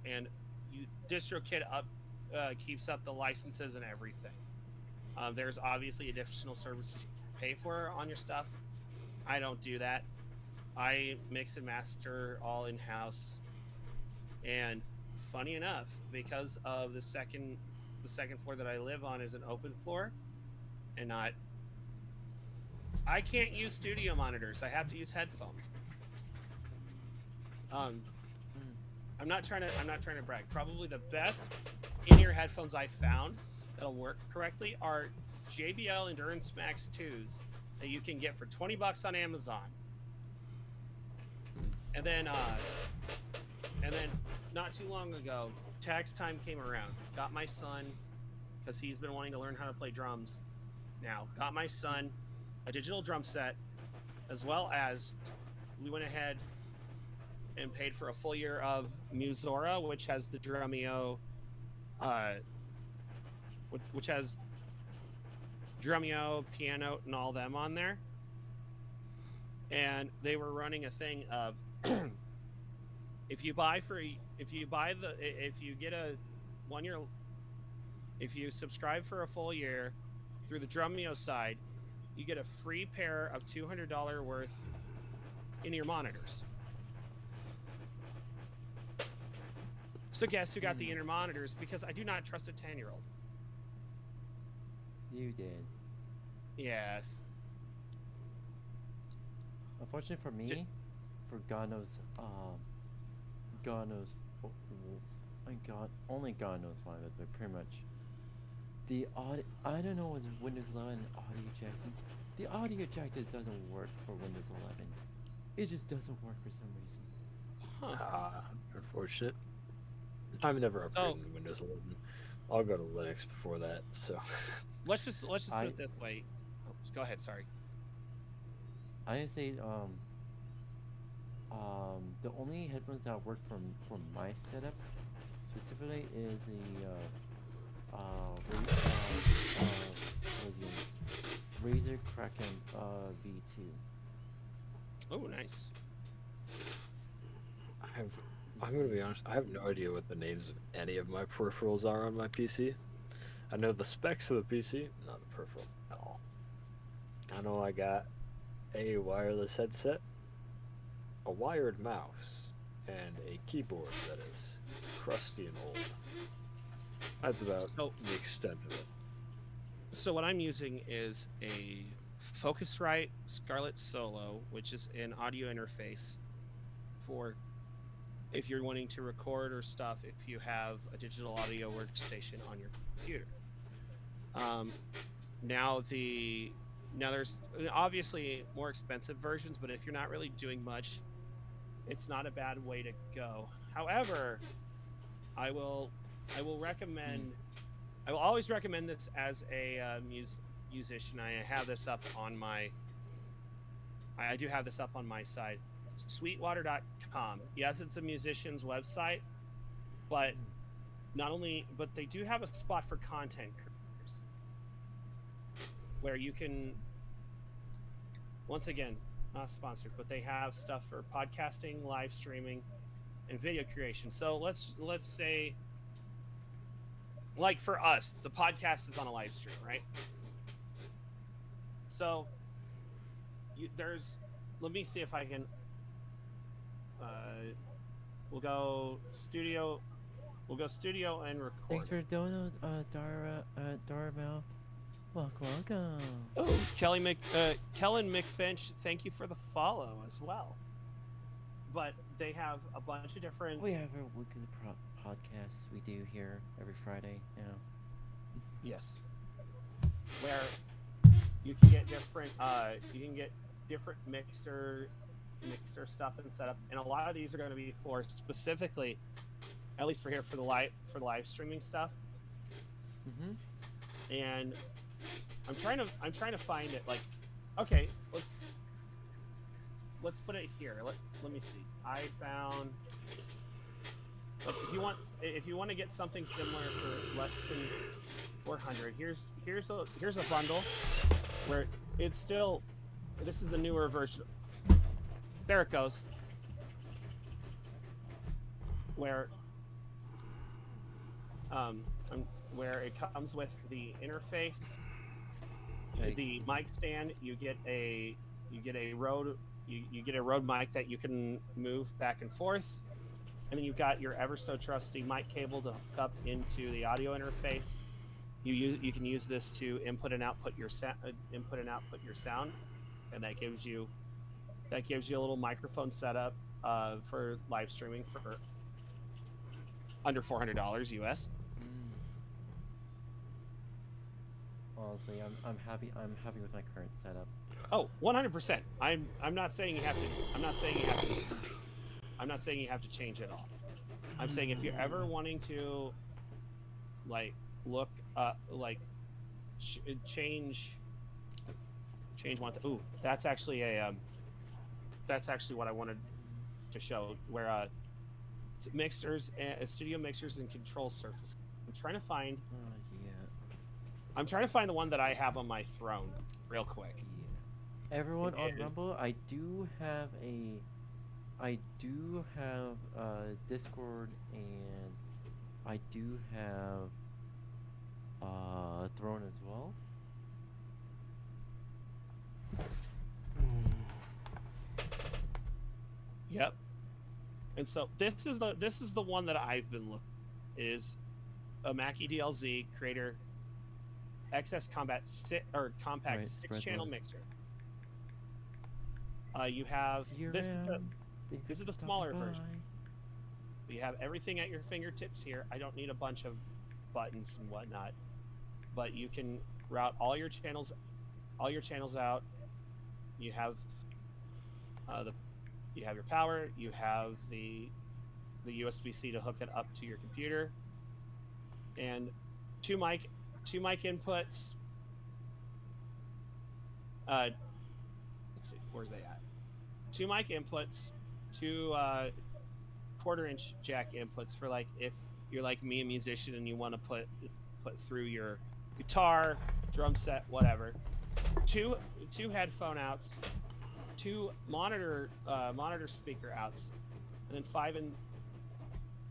and DistroKid keeps up the licenses and everything. There's obviously additional services you pay for on your stuff. I don't do that. I mix and master all in house. And funny enough, because of the second floor that I live on is an open floor, and I can't use studio monitors. I have to use headphones. I'm not trying to brag. Probably the best in-ear headphones I found that'll work correctly are JBL Endurance Max 2s that you can get for $20 on Amazon. And then not too long ago, tax time came around. Got my son, because he's been wanting to learn how to play drums. Now, got my son a digital drum set, as well as we went ahead and paid for a full year of Musora, which has the Drumeo, which has Drumeo, Piano, and all them on there. And they were running a thing of if you subscribe for a full year through the Drumeo side, you get a free pair of $200 worth in-ear monitors. So guess who got the in-ear monitors? Because I do not trust a 10-year-old. You did. Yes. Unfortunately for me, for God knows only God knows why, but pretty much the audio. I don't know what's Windows 11 audio jackson. The audio jack just doesn't work for Windows 11. It just doesn't work for some reason. Huh. Unfortunate. I've never So- upgraded to Windows 11. I'll go to Linux before that. So. Let's just put it this way. Oh, go ahead. Sorry. I say the only headphones that work for my setup specifically is the Razer Kraken V2. Oh, nice. I'm gonna be honest. I have no idea what the names of any of my peripherals are on my PC. I know the specs of the PC, not the peripheral at all. I know I got a wireless headset, a wired mouse, and a keyboard that is crusty and old. That's about the extent of it. So what I'm using is a Focusrite Scarlett Solo, which is an audio interface for if you're wanting to record or stuff, if you have a digital audio workstation on your computer. Now there's obviously more expensive versions, but if you're not really doing much, it's not a bad way to go. However, I will always recommend this as a musician. I have this up on my. I do have this up on my side. Sweetwater.com. Yes, it's a musician's website, but but they do have a spot for content creators where you can. Once again, not sponsored, but they have stuff for podcasting, live streaming, and video creation. So let's say, like for us, the podcast is on a live stream, right? So let me see if I can. We'll go studio and record. Thanks for doing Dara Mouth. Welcome. Oh, Kellen McFinch, thank you for the follow as well. But they have a bunch of different. We have our weekly podcasts we do here every Friday now. Yes. Where you can get different mixer stuff and setup, and a lot of these are going to be for specifically, at least for here for the live streaming stuff. And I'm trying to find it. Like, okay, let's put it here. Let me see. I found, like, if you want to get something similar for less than 400, here's a bundle where it's still. This is the newer version. There it goes. Where it comes with the interface, the mic stand. You get a Rode mic that you can move back and forth, and then you've got your ever so trusty mic cable to hook up into the audio interface. You can use this to input and output your sound, and that gives you a little microphone setup for live streaming for under $400 US. Honestly, I'm happy with my current setup. Oh, 100%. I'm not saying you have to. I'm not saying you have to change it all. I'm saying if you're ever wanting to, like, look, change one. Ooh, that's actually what I wanted to show. Where mixers, studio mixers, and control surface. I'm trying to find. I'm trying to find the one that I have on my throne, real quick. Yeah. Everyone on Rumble, I do have Discord, and I do have Throne as well. Yep. And so this is the one that I've been looking. Is a Mackie DLZ Creator XS Compact 6-channel mixer. You have this is the smaller version. You have everything at your fingertips here. I don't need a bunch of buttons and whatnot, but you can route all your channels out. You have you have your power. You have the USB-C to hook it up to your computer, and two mic inputs. Let's see, where are they at? Two mic inputs, two 1/4-inch jack inputs for, like, if you're like me, a musician, and you want to put through your guitar, drum set, whatever. Two headphone outs, two monitor speaker outs, and then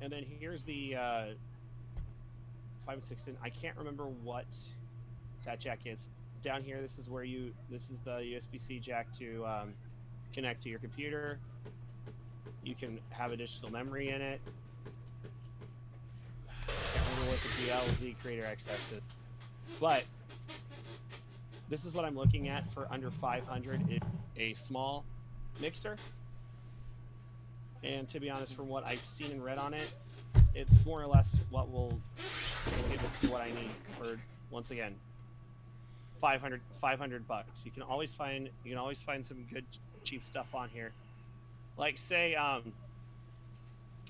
and then here's the 5 and 6 in. I can't remember what that jack is. Down here, this is the USB-C jack to connect to your computer. You can have additional memory in it. I can't remember what the DLZ Creator XS is, but this is what I'm looking at for under 500. It's a small mixer, and to be honest, from what I've seen and read on it, it's more or less what will give it what I need for, once again, $500. You can always find some good cheap stuff on here. Like, say,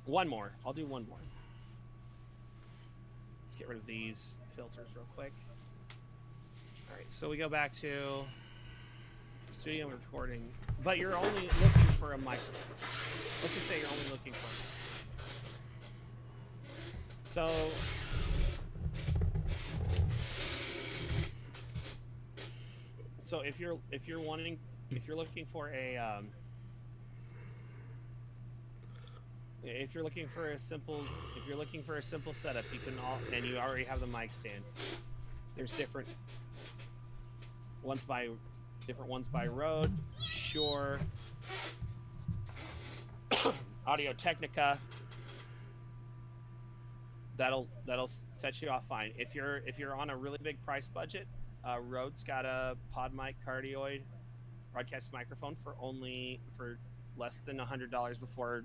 one more. I'll do one more. Let's get rid of these filters real quick. All right, so we go back to studio recording, but you're only looking for a microphone. Let's just say you're only looking for a microphone. So if you're looking for a if you're looking for a simple setup, you can and you already have the mic stand. There's different ones by Rode, Shure, Audio Technica. That'll set you off fine. If you're on a really big price budget, Rode's got a pod mic cardioid broadcast microphone for less than $100 before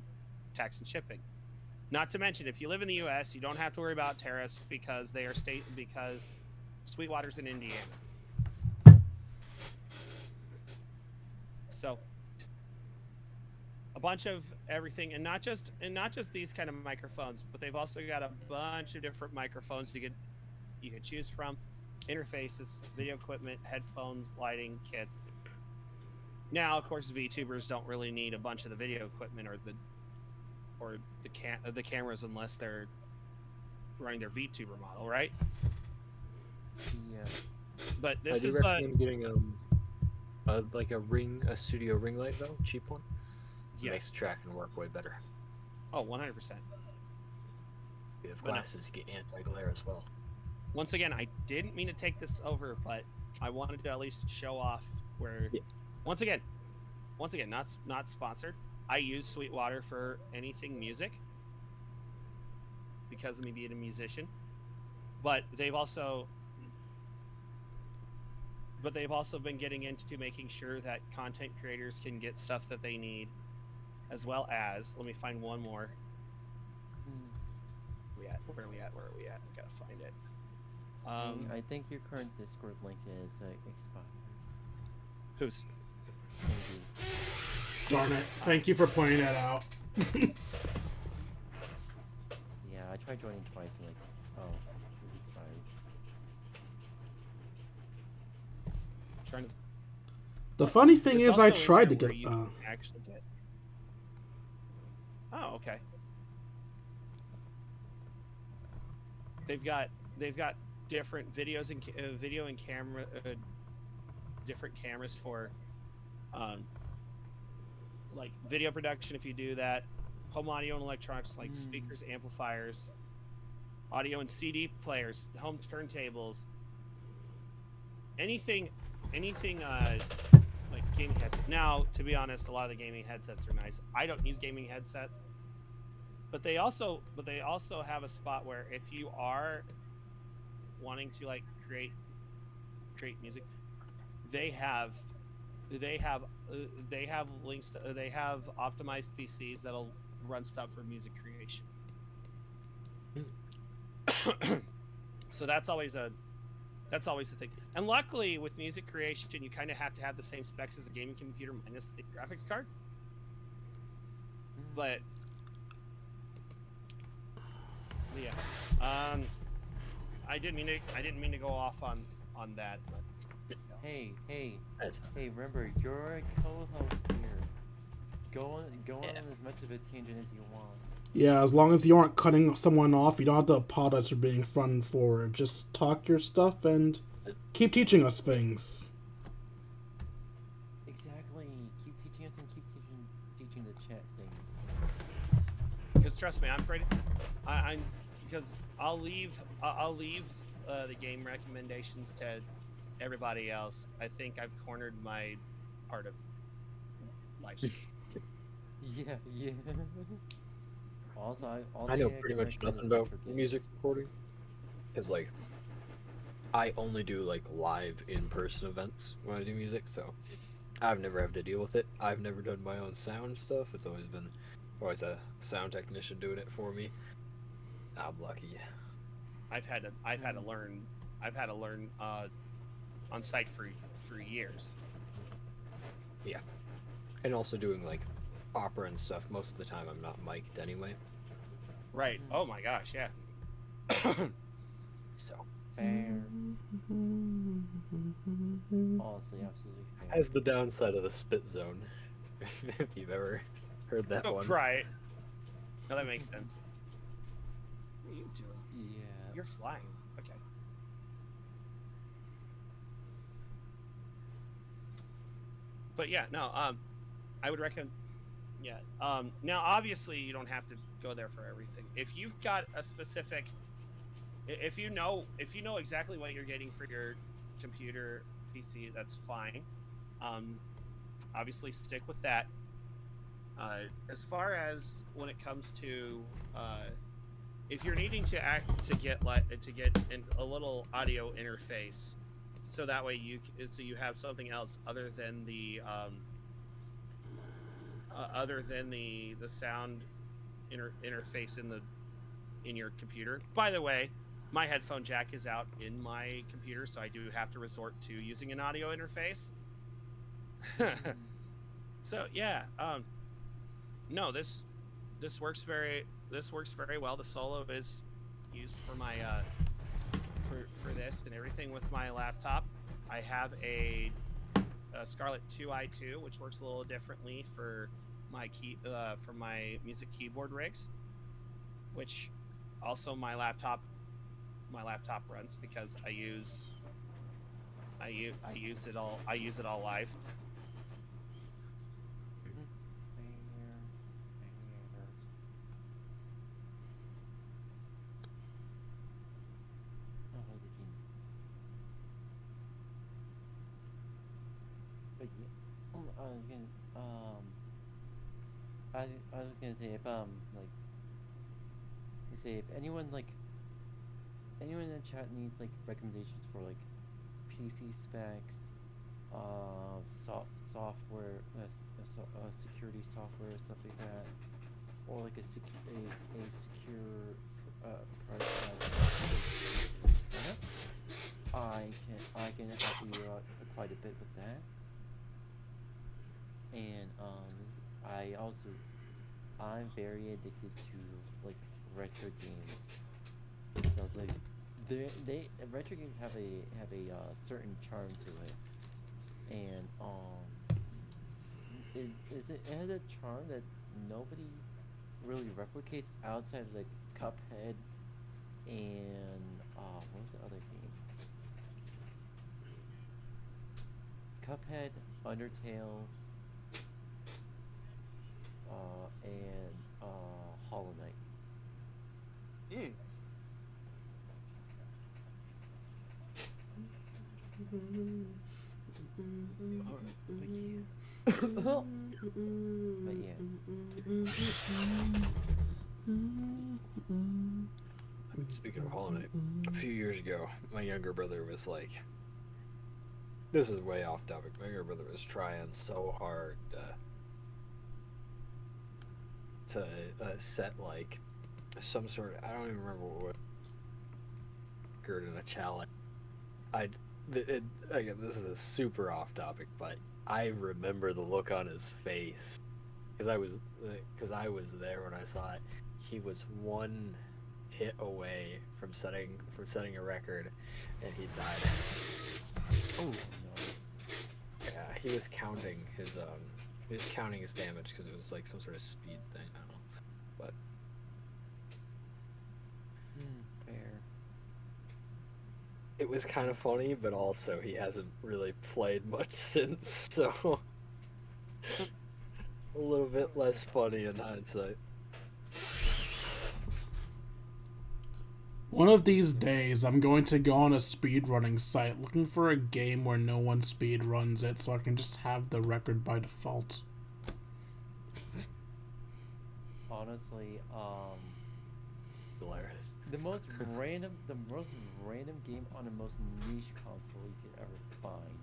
tax and shipping. Not to mention, if you live in the U.S., you don't have to worry about tariffs because because Sweetwater's in Indiana. So a bunch of everything, and not just these kind of microphones, but they've also got a bunch of different microphones you could choose from, interfaces, video equipment, headphones, lighting kits. Now, of course, VTubers don't really need a bunch of the video equipment or the cameras unless they're running their VTuber model, right? Yeah. But I this do is recommend getting like a studio ring light though, cheap one. yes. Makes the tracking work way better. Oh, 100%. You have glasses, get anti-glare as well. Once again, I didn't mean to take this over, but I wanted to at least show off where. Yeah. Once again, not sponsored. I use Sweetwater for anything music because of me being a musician, but they've also been getting into making sure that content creators can get stuff that they need, as well as, let me find one more. Where are we at? I gotta find it. I think your current Discord link is expired. Who's? Maybe. Darn it. Thank you for pointing that out. Yeah, I tried joining twice and it's expired. Trying to. The funny thing There's is, I also a tried to where get. you can actually get. Oh, okay. They've got different videos and video and camera, different cameras for, like video production. If you do that, home audio and electronics like speakers, amplifiers, audio and CD players, home turntables, anything like gaming headsets. Now, to be honest, a lot of the gaming headsets are nice. I don't use gaming headsets, but they also have a spot where if you are wanting to like create music, they have links to, they have optimized PCs that'll run stuff for music creation. So that's always the thing. And luckily with music creation, you kind of have to have the same specs as a gaming computer minus the graphics card. But yeah, I didn't mean to go off on that. But, Hey, That's remember, you're a co-host here. Go on as much of a tangent as you want. Yeah, as long as you aren't cutting someone off, you don't have to apologize for being front and forward. Just talk your stuff and keep teaching us things. Exactly. Keep teaching us and keep teaching the chat things. because trust me, I'm pretty. I'm because I'll leave the game recommendations to everybody else. I think I've cornered my part of life stream. Yeah. Also, I know pretty much nothing about music recording, because like I only do like live in-person events when I do music, so I've never had to deal with it. I've never done my own sound stuff. It's always been a sound technician doing it for me. I'm lucky. I've had to learn on site for years. Yeah, and also doing like opera and stuff. Most of the time, I'm not mic'd anyway. Right. Oh my gosh, yeah. So fair. Honestly, absolutely fair. Has the downside of the spit zone. If you've ever heard that Oh, one. right. No, that makes sense. What are you doing? Yeah. You're flying. Okay. But yeah, no. I would recommend. Yeah. Now, obviously, you don't have to go there for everything. If you've got a specific, if you know exactly what you're getting for your computer PC, that's fine. Um, Obviously, stick with that. As far as when it comes to if you're needing to get a little audio interface, so that way you have something else other than the sound interface in your computer. By the way, my headphone jack is out in my computer, so I do have to resort to using an audio interface. So yeah, no, this works very well. The solo is used for my for this and everything with my laptop. I have a Scarlett 2i2, which works a little differently for my music keyboard rigs, which also my laptop runs because I use it all live. But yeah, I was gonna say if if anyone anyone in the chat needs recommendations for PC specs, software, security software, stuff like that, or a secure price tag, I can help you out quite a bit with that. And I'm very addicted to retro games because retro games have a certain charm to it, and it has a charm that nobody really replicates outside of Cuphead and what was the other game? Cuphead, Undertale, and Hollow Knight. But yeah. Speaking of Hollow Knight, a few years ago, my younger brother was like, this is way off topic. My younger brother was trying so hard to set some sort of, I don't even remember what record in a challenge. Again, this is a super off topic, but I remember the look on his face because I was there when I saw it. He was one hit away from setting a record, and he died. Oh no. Yeah, he was counting his damage because it was some sort of speed thing. I don't know, but fair. it was kind of funny, but also he hasn't really played much since, so a little bit less funny in hindsight. One of these days, I'm going to go on a speedrunning site looking for a game where no one speedruns it so I can just have the record by default. Honestly, Hilarious. the most random game on the most niche console you could ever find.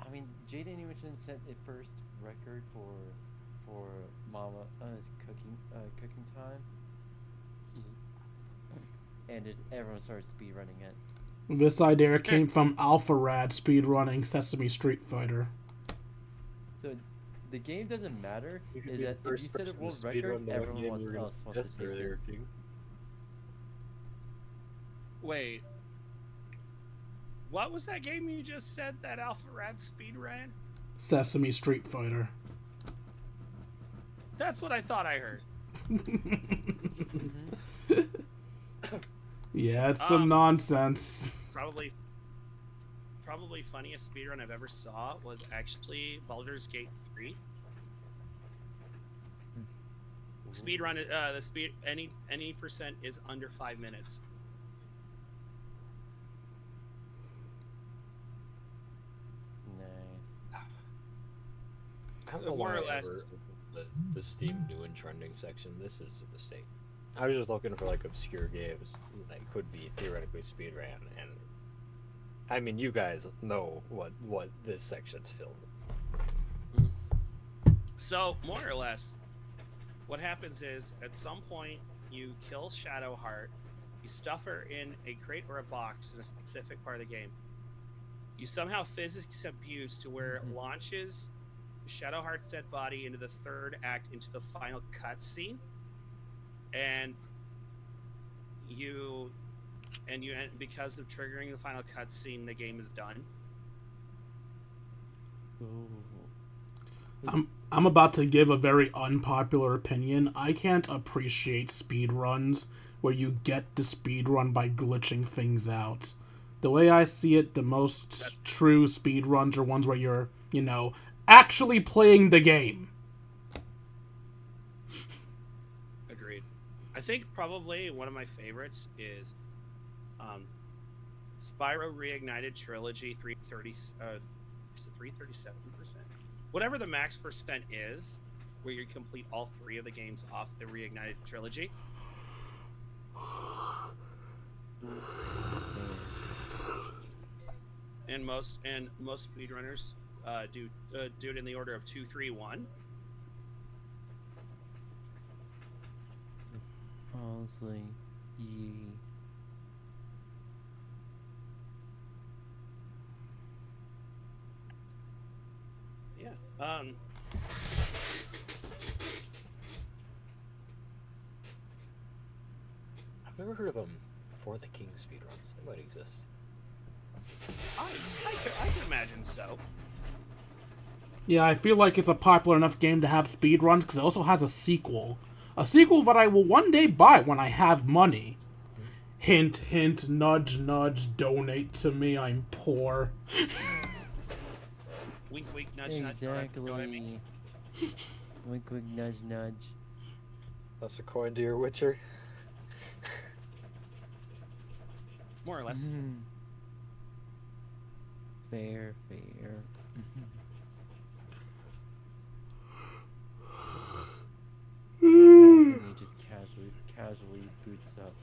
I mean, Jade Animation set the first record for Mama cooking time. And everyone started speedrunning it. This idea came from AlphaRad speedrunning Sesame Street Fighter. So the game doesn't matter. You could Is be that the if you first set a person to world speedrun record, the one everyone game you were else gonna wants to suggest take earlier, it. King. Wait. What was that game you just said that Alpha Rad speed ran? Sesame Street Fighter. That's what I thought I heard. Yeah, it's some nonsense. Probably funniest speedrun I've ever saw was actually Baldur's Gate 3. Speedrun, the speed any percent is under 5 minutes. Nice. I don't know More why or less. the Steam new and trending section. This is a mistake. I was just looking for like obscure games that could be theoretically speedran, and I mean, you guys know what this section's filled with. So more or less, what happens is at some point you kill Shadowheart, you stuff her in a crate or a box in a specific part of the game. You somehow physics abuse to where it launches Shadowheart's dead body into the third act, into the final cutscene, and because of triggering the final cutscene, the game is done. Ooh. I'm about to give a very unpopular opinion. I can't appreciate speedruns where you get the speedrun by glitching things out. The way I see it, the most true speedruns are ones where you're, actually playing the game. Agreed. I think probably one of my favorites is Spyro Reignited Trilogy 330. Is it 337%? Whatever the max percent is, where you complete all 3 of the games off the Reignited Trilogy. And most speedrunners do it in the order of 2, 3, 1. Honestly, yeah. Yeah. I've never heard of them before the King speedruns. They might exist. I could imagine so. Yeah, I feel like it's a popular enough game to have speedruns because it also has a sequel. A sequel that I will one day buy when I have money. Hint, hint, nudge, nudge, donate to me, I'm poor. Wink, wink, nudge, Exactly. nudge. You know what I mean? Wink, wink, nudge, nudge. That's a coin to your Witcher. More or less. Mhm. Fair, fair. He just casually boots up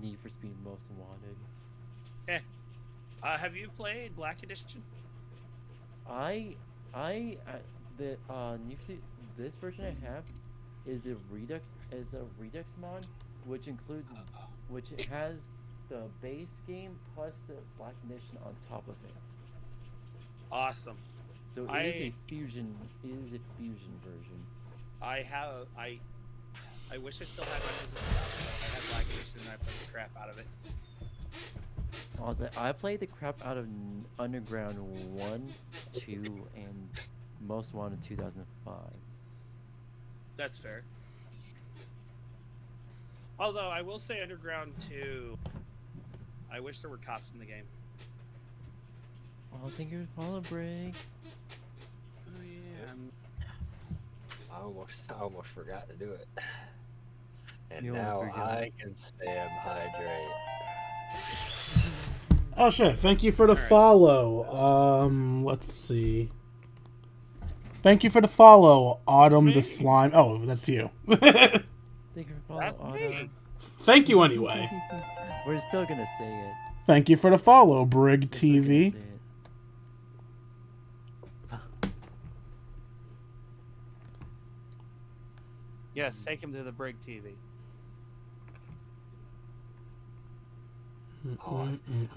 Need for Speed Most Wanted. Okay. Have you played Black Edition? The Need for Speed, this version I have is the Redux mod, which has the base game plus the Black Edition on top of it. Awesome. So it is a fusion. It is a fusion version. I wish I still had my physical copy. I had Black Edition and I played the crap out of it. Also, I played the crap out of Underground 1, 2, and Most Wanted 2005. That's fair. Although I will say Underground 2, I wish there were cops in the game. Oh, thank you for follow break. Oh yeah. I almost forgot to do it. And You now almost forgot. I can spam hydrate. Oh shit, thank you for the Alright. follow. Let's see. Thank you for the follow, Autumn the me. Slime. Oh, that's you. Thank you for follow, That's me. Autumn. Thank you anyway. We're still gonna say it. Thank you for the follow, Brig We're still gonna TV. say it. Yes, take him to the Brig TV. Oh,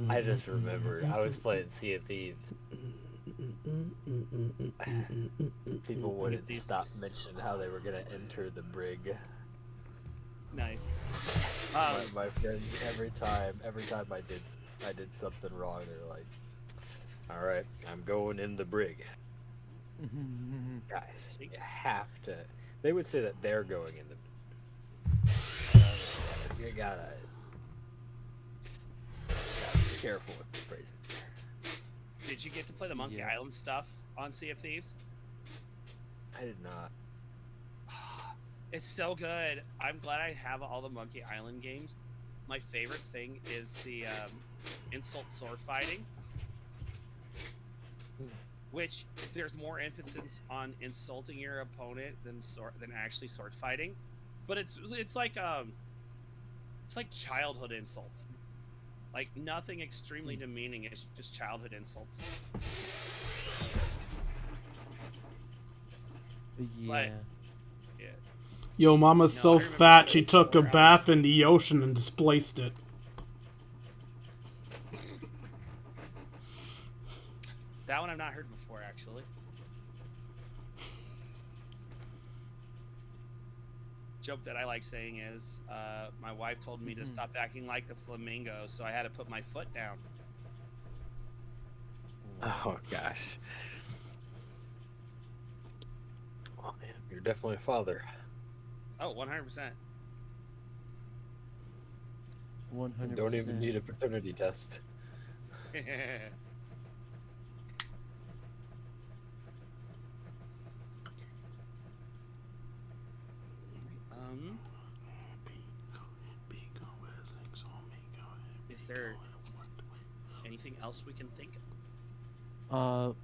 I just remembered. I was playing Sea of Thieves. People wouldn't stop mentioning how they were gonna enter the brig. Nice. My friends, every time I did something wrong, they're like, "All right, I'm going in the brig." Guys, you have to. They would say that they're going in the. You gotta be careful with the phrasing. Did you get to play the Monkey Yeah. Island stuff on Sea of Thieves? I did not. It's so good. I'm glad I have all the Monkey Island games. My favorite thing is the insult sword fighting, which there's more emphasis on insulting your opponent than actually sword fighting. But it's like childhood insults. Like nothing extremely demeaning. It's just childhood insults. Yeah. Yeah. Yo, mama's No, I so remember fat she spending took a 4 bath hours. in the ocean and displaced it. That one I've not heard before, actually. Joke that I like saying is, my wife told me to stop acting like the flamingo, so I had to put my foot down. Oh gosh. Oh man, you're definitely a father. Oh, 100%. 100%. You don't even need a paternity test. Is there anything else we can think of?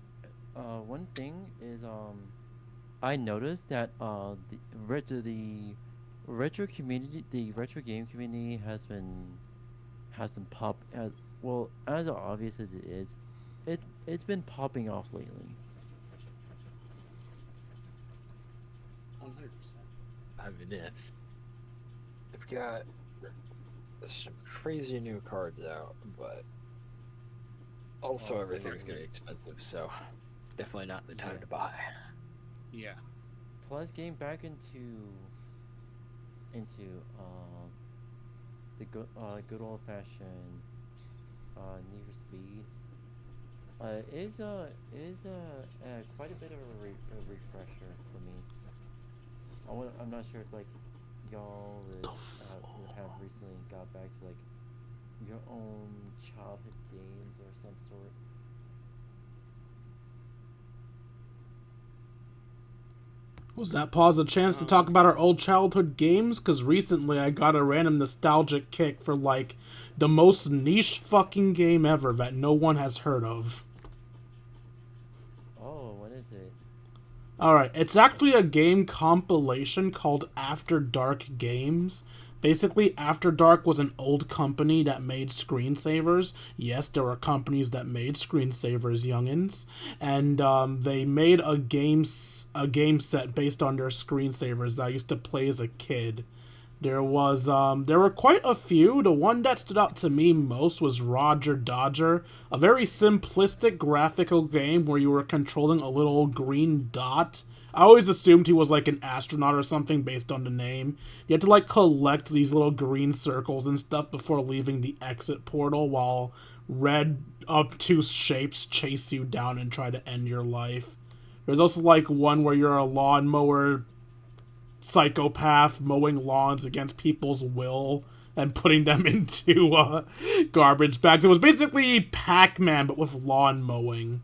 One thing is I noticed that the retro community, the retro game community has been pop well, as obvious as it is, it's been popping off lately. 100%. I mean, they've got some crazy new cards out, but also Oh, everything's absolutely. getting expensive, so definitely not the time Yeah. to buy. Yeah. Plus, getting back into the good old fashioned Need for Speed is quite a bit of a refresher for me. I'm not sure if like y'all have recently got back to like your own childhood games or some sort. Was that pause a chance to talk about our old childhood games? Because recently I got a random nostalgic kick for, like, the most niche fucking game ever that no one has heard of. Oh, what is it? Alright, it's actually a game compilation called After Dark Games. Basically, After Dark was an old company that made screensavers. Yes, there were companies that made screensavers, youngins. And they made a game set based on their screensavers that I used to play as a kid. There were quite a few. The one that stood out to me most was Roger Dodger, a very simplistic graphical game where you were controlling a little green dot. I always assumed he was like an astronaut or something based on the name. You had to like collect these little green circles and stuff before leaving the exit portal while red obtuse shapes chase you down and try to end your life. There's also like one where you're a lawnmower psychopath mowing lawns against people's will and putting them into garbage bags. It was basically Pac-Man, but with lawn mowing.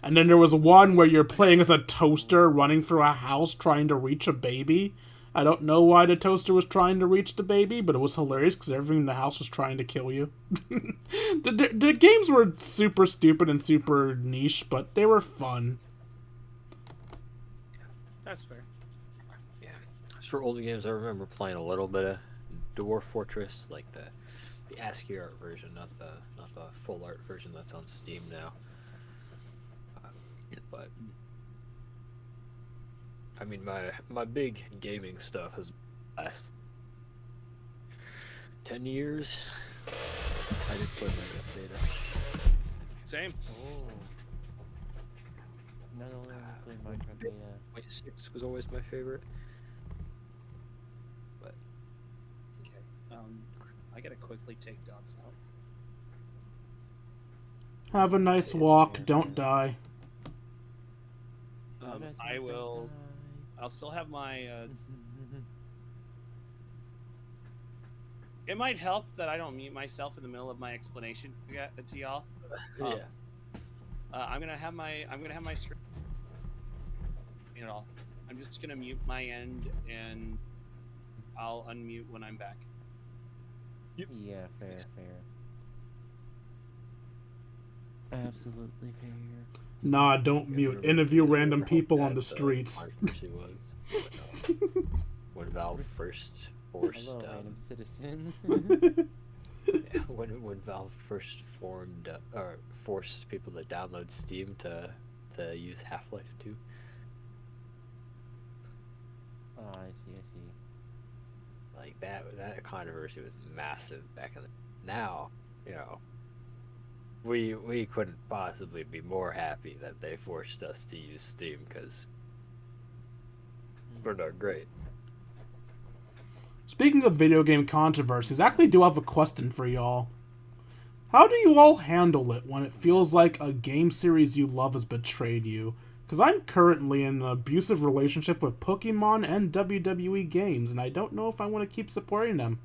And then there was one where you're playing as a toaster running through a house trying to reach a baby. I don't know why the toaster was trying to reach the baby, but it was hilarious because everything in the house was trying to kill you. The games were super stupid and super niche, but they were fun. That's fair. Yeah. As for older games, I remember playing a little bit of Dwarf Fortress, like the ASCII art version, not the full art version that's on Steam now. But I mean, my big gaming stuff has last 10 years. I did play Minecraft Data. Same. Oh. Not only play Minecraft Data. 6 was always my favorite. But I gotta quickly take dogs out. Have a nice walk. Don't die. I will. I'll still have my. It might help that I don't mute myself in the middle of my explanation to y'all. Yeah. I'm gonna have my screen. You know, I'm just gonna mute my end, and I'll unmute when I'm back. Yeah, fair. Absolutely fair. Nah, don't mute. Interview random people on the streets. She was when Valve first forced. Hello, random citizen. Yeah, when Valve first forced people to download Steam to use Half-Life 2. Oh, I see. Like that controversy was massive back in the. Now, you know, we couldn't possibly be more happy that they forced us to use Steam because we're not great. Speaking of video game controversies, I actually do have a question for y'all. How do you all handle it when it feels like a game series you love has betrayed you? Because I'm currently in an abusive relationship with Pokemon and WWE games, and I don't know if I want to keep supporting them.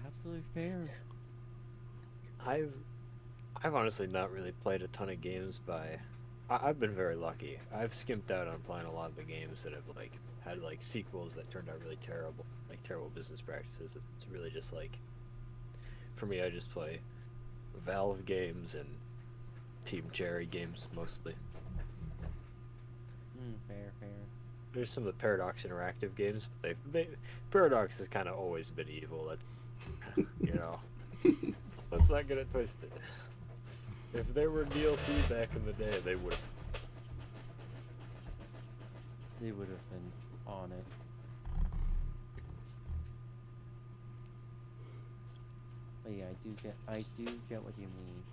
Absolutely fair. I've honestly not really played a ton of games I've been very lucky. I've skimped out on playing a lot of the games that have had sequels that turned out really terrible, like terrible business practices. It's really just for me, I just play Valve games and Team Cherry games mostly. Fair. There's some of the Paradox Interactive games, but Paradox has kind of always been evil. You know, let's not get it twisted. If there were DLC back in the day, they would. They would have been on it. But yeah, I do get what you mean.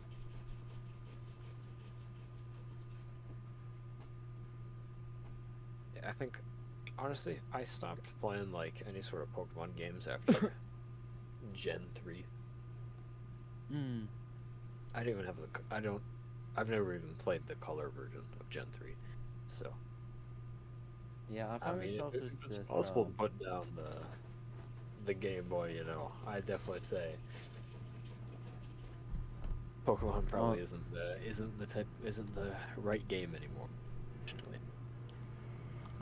Yeah, I think, honestly, I stopped playing any sort of Pokemon games after Gen 3. I don't even have I've never even played the color version of Gen 3, so. Yeah, I find myself if just it's this, possible to put down the Game Boy, you know, I definitely say Pokemon probably isn't the right game anymore. Unfortunately.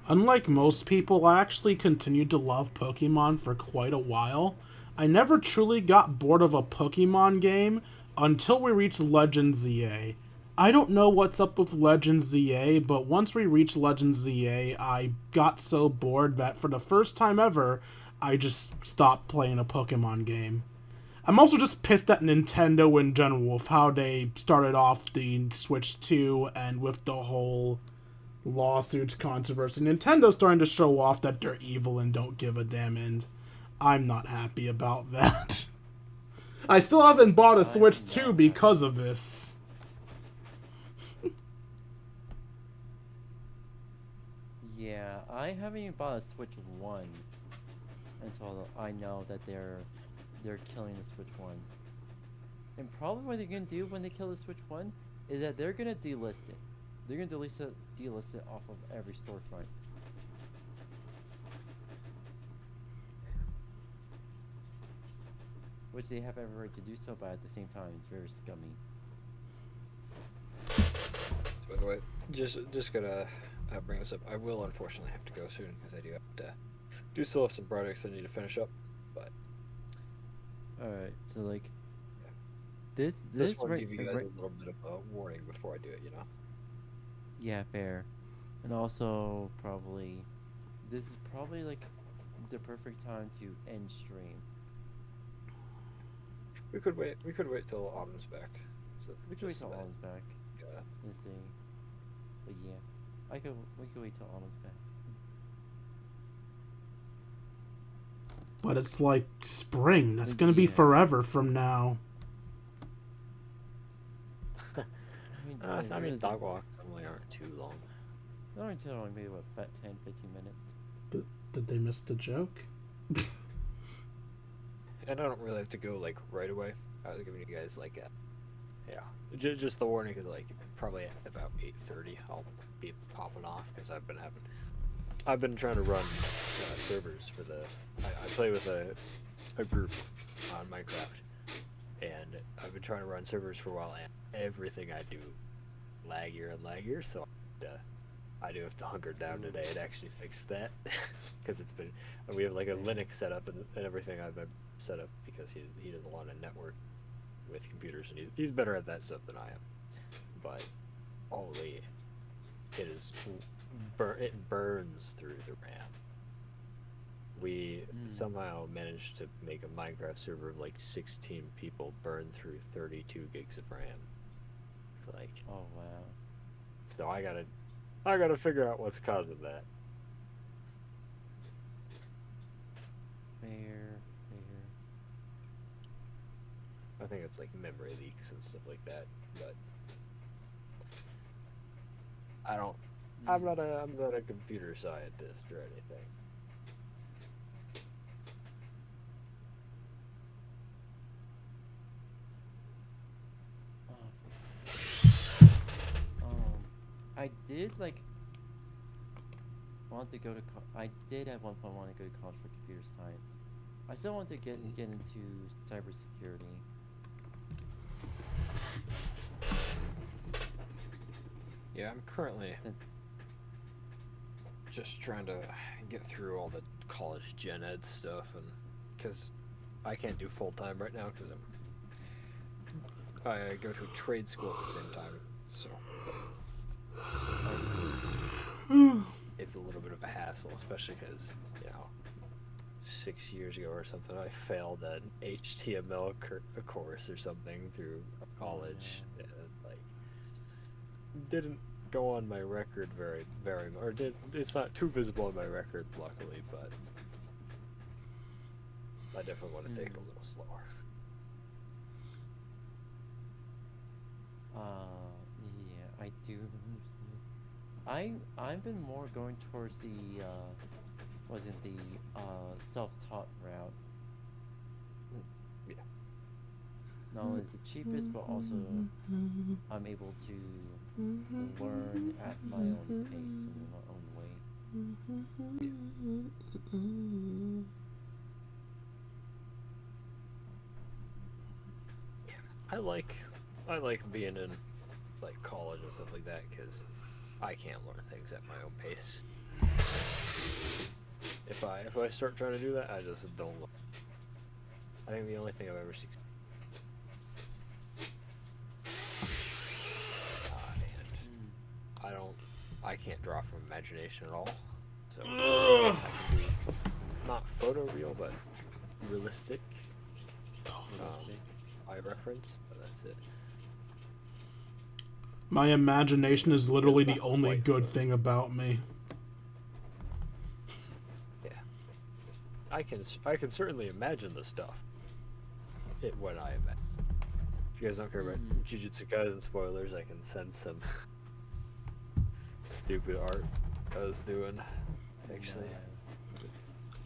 Unlike most people, I actually continued to love Pokemon for quite a while. I never truly got bored of a Pokemon game until we reached Legends ZA. I don't know what's up with Legends ZA, but once we reached Legends ZA, I got so bored that for the first time ever, I just stopped playing a Pokemon game. I'm also just pissed at Nintendo in general with how they started off the Switch 2 and with the whole lawsuits controversy. Nintendo's starting to show off that they're evil and don't give a damn, and I'm not happy about that. I still haven't bought a Switch 2 because of this. Yeah, I haven't even bought a Switch 1 until I know that they're killing the Switch 1. And probably what they're gonna do when they kill the Switch 1 is that they're gonna delist it. They're gonna delist it off of every storefront. Which they have every right to do so, but at the same time, it's very scummy. By the way, just gonna bring this up. I will unfortunately have to go soon because I do still have some projects I need to finish up. But alright, so this just want to give you guys a little bit of a warning before I do it, you know. Yeah, fair. And also this is probably the perfect time to end stream. We could wait till Autumn's back. So We could wait till Autumn's back. Yeah. Let's see. But yeah, we could wait till Autumn's back. But it's like spring. That's gonna be forever from now. I mean, dog walks normally aren't too long. Not until maybe 10, 15 minutes. Did they miss the joke? And I don't really have to go like right away. I was giving you guys like a, just the warning is like probably at about 8:30 I'll be popping off because I've been trying to run servers for the. I play with a group on Minecraft, and I've been trying to run servers for a while, and everything I do laggier and laggier, so I do have to hunker down today and actually fix that because it's been. We have like a Linux setup and everything I've been set up because he does a lot of network with computers and he's better at that stuff than I am. But holy, it burns through the RAM. We somehow managed to make a Minecraft server of like 16 people burn through 32 gigs of RAM. It's like, Oh wow. so I gotta figure out what's causing that. Fair. I think it's like memory leaks and stuff like that, but I'm not a computer scientist or anything. I did like want to go to. I did at one point want to go to college for computer science. I still want to get into cybersecurity. Yeah, I'm currently just trying to get through all the college gen ed stuff, and because I can't do full time right now because I go to a trade school at the same time, so it's a little bit of a hassle, especially because 6 years ago or something I failed an HTML course or something through college, and like didn't go on my record very or it's not too visible on my record luckily, but I definitely want to take it a little slower. Yeah, I do understand. I've been more going towards the self-taught route. Yeah. Not only is it cheapest, but also I'm able to learn at my own pace and my own way. I like being in like college and stuff like that because I can't learn things at my own pace. If I start trying to do that, I just don't learn. I think the only thing I've ever succeeded. I can't draw from imagination at all. So I can do not photoreal, but realistic. Eye reference, but that's it. My imagination is literally the only good thing about me. Yeah, I can certainly imagine the stuff. When I imagine. If you guys don't care about Jujutsu Kaisen spoilers, I can send some stupid art I was doing. Actually,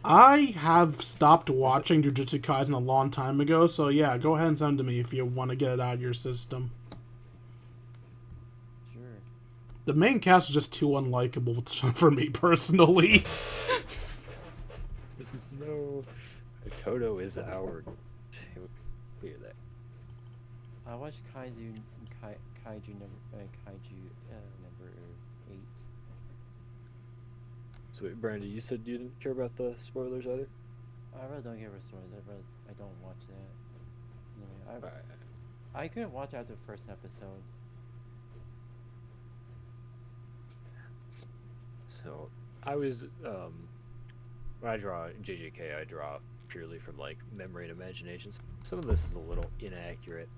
I have stopped watching Jujutsu Kaisen a long time ago, so yeah, go ahead and send to me if you want to get it out of your system. Sure. The main cast is just too unlikable for me personally. No, Toto is our. Clear that. I watched Kaiju number 8. Sweet, Brandy, you said you didn't care about the spoilers either? I really don't care about stories. I don't watch that. Yeah, Alright. I couldn't watch after the first episode. So, I was, when I draw JJK, I draw purely from, like, memory and imagination. Some of this is a little inaccurate,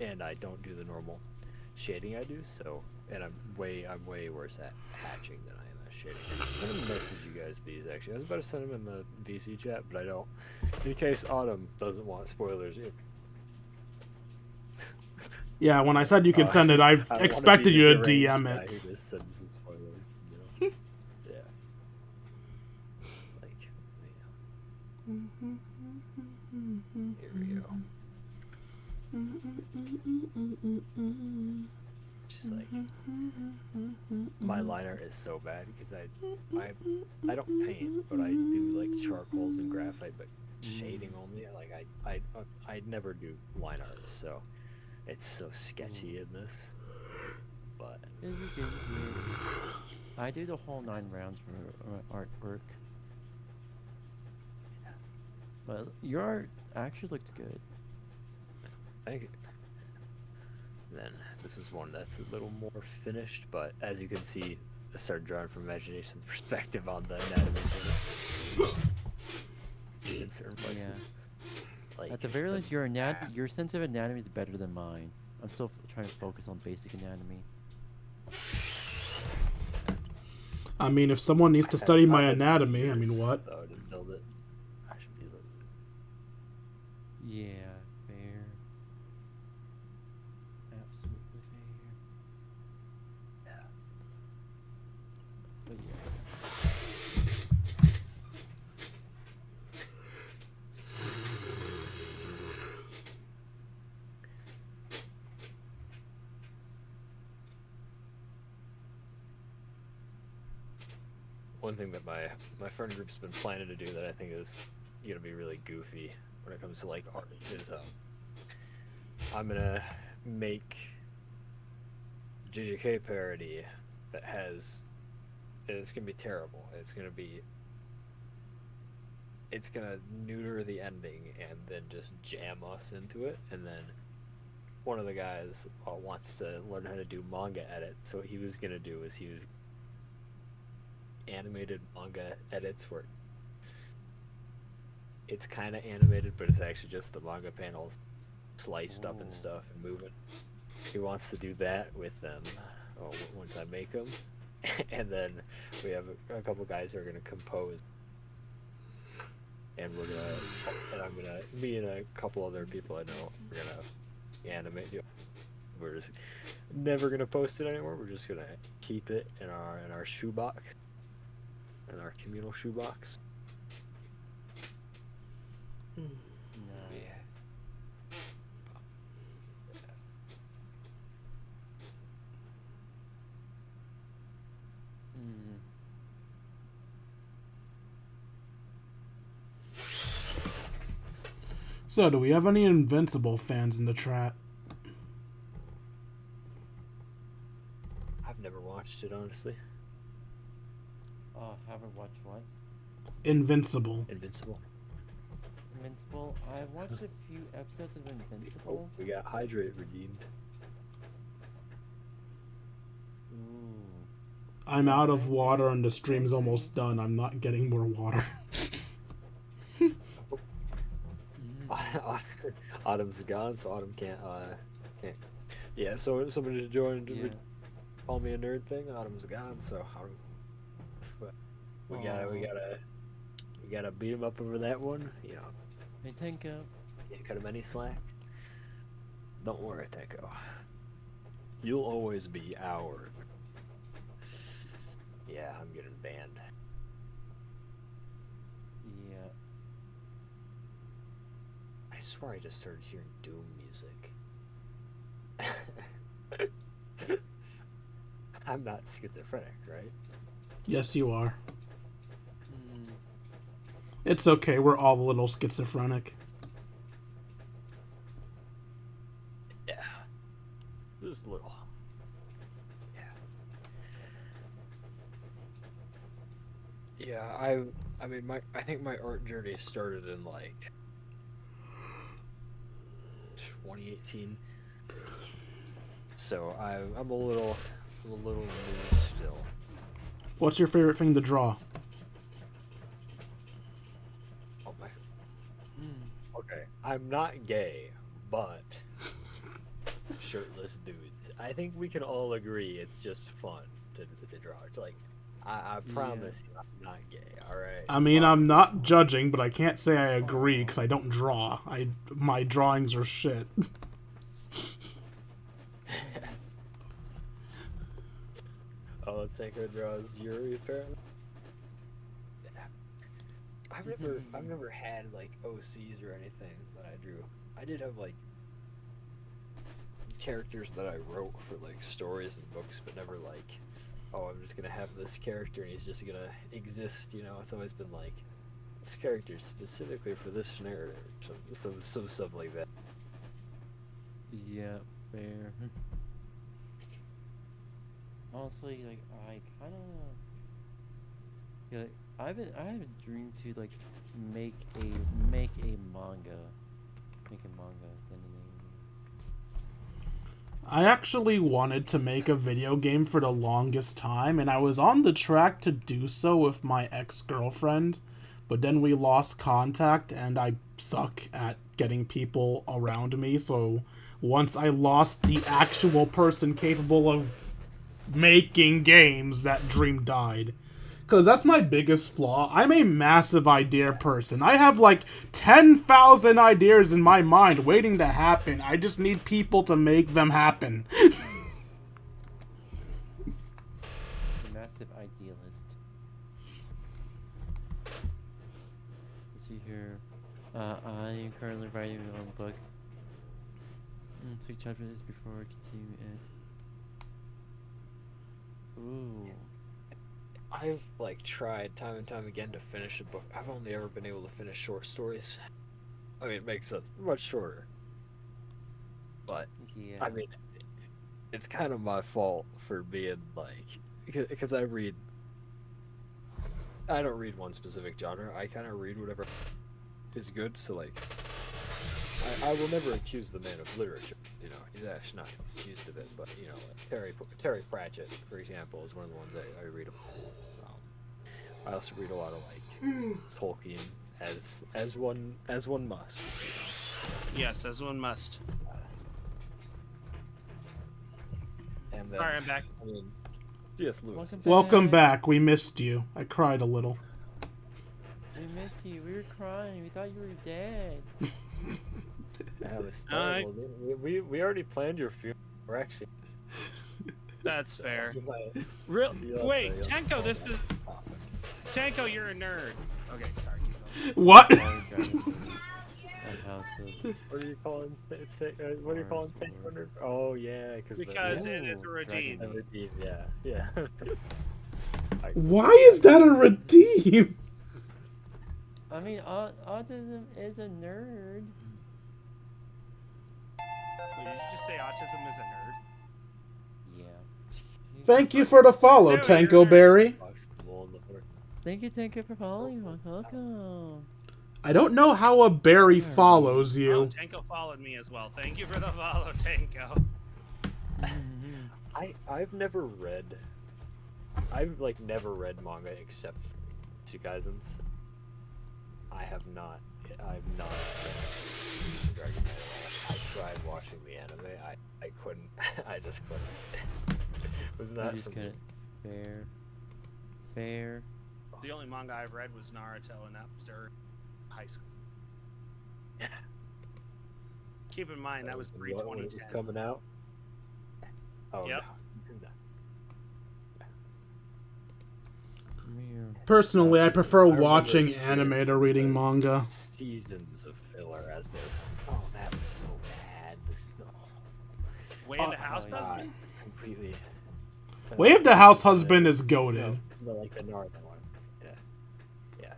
and I don't do the normal shading I do, so, and I'm way worse at hatching than I am at shading. I'm gonna message you guys these, actually. I was about to send them in the VC chat, but I don't. In case Autumn doesn't want spoilers. Yeah, when I said you could send it, I expected you to DM it. Who just sends the spoilers, you know? Yeah. Like, Here we go. Just like my liner is so bad because I don't paint, but I do like charcoals and graphite, but shading only. Like I never do line art, so it's so sketchy in this. But I do the whole 9 rounds for artwork. But your art actually looked good. thank you. Then this is one that's a little more finished, but as you can see, I started drawing from imagination perspective on the anatomy in certain places. Like At the very least, your sense of anatomy is better than mine. I'm still trying to focus on basic anatomy. I mean, if someone needs to study my I've had some anatomy, I mean, years, what? though, to build it. I should be able to- Yeah, fair. Absolutely fair. Yeah. But One thing that my friend group's been planning to do that I think is gonna be really goofy when it comes to like art is I'm gonna make JJK parody that has it's gonna be terrible. It's gonna neuter the ending and then just jam us into it, and then one of the guys wants to learn how to do manga edit, so what he was gonna do is he was animated manga edits where it's kind of animated, but it's actually just the manga panels sliced up and stuff and moving. He wants to do that with them once I make them, and then we have a couple guys who are gonna compose, and me and a couple other people I know, we're gonna animate. We're just never gonna post it anymore. We're just gonna keep it in our shoebox. In our communal shoebox. no. Yeah. So, do we have any Invincible fans in the chat? I've never watched it, honestly. Haven't watched what? Invincible. Invincible. Invincible. I watched a few episodes of Oh, Invincible. we got Hydrate redeemed. Ooh. I'm out of water and the stream's almost done. I'm not getting more water. Autumn's gone, so Autumn can't. Yeah, so somebody joined. Yeah. Call me a nerd thing. Autumn's gone, so we gotta beat him up over that one. You know, Hey, Tenko. can't cut him any slack. Don't worry, Tenko. You'll always be our. Yeah, I'm getting banned. Yeah. I swear I just started hearing Doom music. I'm not schizophrenic, right? Yes, you are. Mm. It's okay. We're all a little schizophrenic. Yeah. Just a little. Yeah. Yeah, I mean I think my art journey started in like 2018. So I'm a little new still. What's your favorite thing to draw? Oh my. Okay, I'm not gay, but shirtless dudes. I think we can all agree it's just fun to draw. Like, I promise you, I'm not gay. All right. I mean, I'm not judging, but I can't say I agree because I don't draw. My drawings are shit. Oh, Tanker draws Yuri apparently. Yeah. I've never had like OCs or anything that I drew. I did have like characters that I wrote for like stories and books, but never like, oh, I'm just gonna have this character and he's just gonna exist. You know, it's always been like this character specifically for this narrative, some stuff like that. Yeah, fair. Honestly, like I kind of, yeah, like, I have a dream to like make a manga, I actually wanted to make a video game for the longest time, and I was on the track to do so with my ex-girlfriend, but then we lost contact, and I suck at getting people around me, so once I lost the actual person capable of making games, that dream died. Because that's my biggest flaw. I'm a massive idea person. I have like 10,000 ideas in my mind waiting to happen. I just need people to make them happen. The massive idealist. Let's see here. I am currently writing my own book. 6 chapters before continuing it. Ooh. I've like tried time and time again to finish a book. I've only ever been able to finish short stories. I mean, it makes sense, much shorter. But Yeah. I mean, it's kind of my fault for being like, because I don't read one specific genre. I kind of read whatever is good. So like, I will never accuse the man of literature. You know, he's actually not accused of it. But you know, like Terry Pratchett, for example, is one of the ones I read. I also read a lot of like Tolkien, as one must. Yes, as one must. And then, All right, I'm back. I mean, C.S. Lewis. Welcome back. We missed you. I cried a little. We missed you. We were crying. We thought you were dead. Yeah, we already planned your funeral. We're actually. That's fair. You might- Real. you Wait, might- Tenko, this is Tenko. You're a nerd. Okay, sorry. keep going. What? What are you calling? What are you calling Tank? Oh yeah, Because it is a Ooh, redeem. Dragon Redeem, yeah. Why is that a redeem? I mean, autism is a nerd. Wait, did you just say autism is a nerd? Yeah. Thank you for the follow, Sarah, Tanko you're- Berry. Thank you for following. Welcome. I don't know how a berry follows Oh, you. Tenko followed me as well. Thank you for the follow, Tenko. I've never read. I've like never read manga except Two Kaizens. I've not seen Dragon Knight at all. I tried watching the anime. I couldn't. I just couldn't. It was You not just for me. couldn't. Fair. The only manga I've read was Naruto, and that was during high school. Yeah. Keep in mind that was When it was pre-2010. coming out. Oh Yep. no. Personally, I prefer remember watching experience anime to reading with manga. Seasons of filler as they're. Oh, that was so bad. This. Way in the house, yeah. husband? Completely. Way of the House Husband is goated. No, like the Naruto one. Yeah.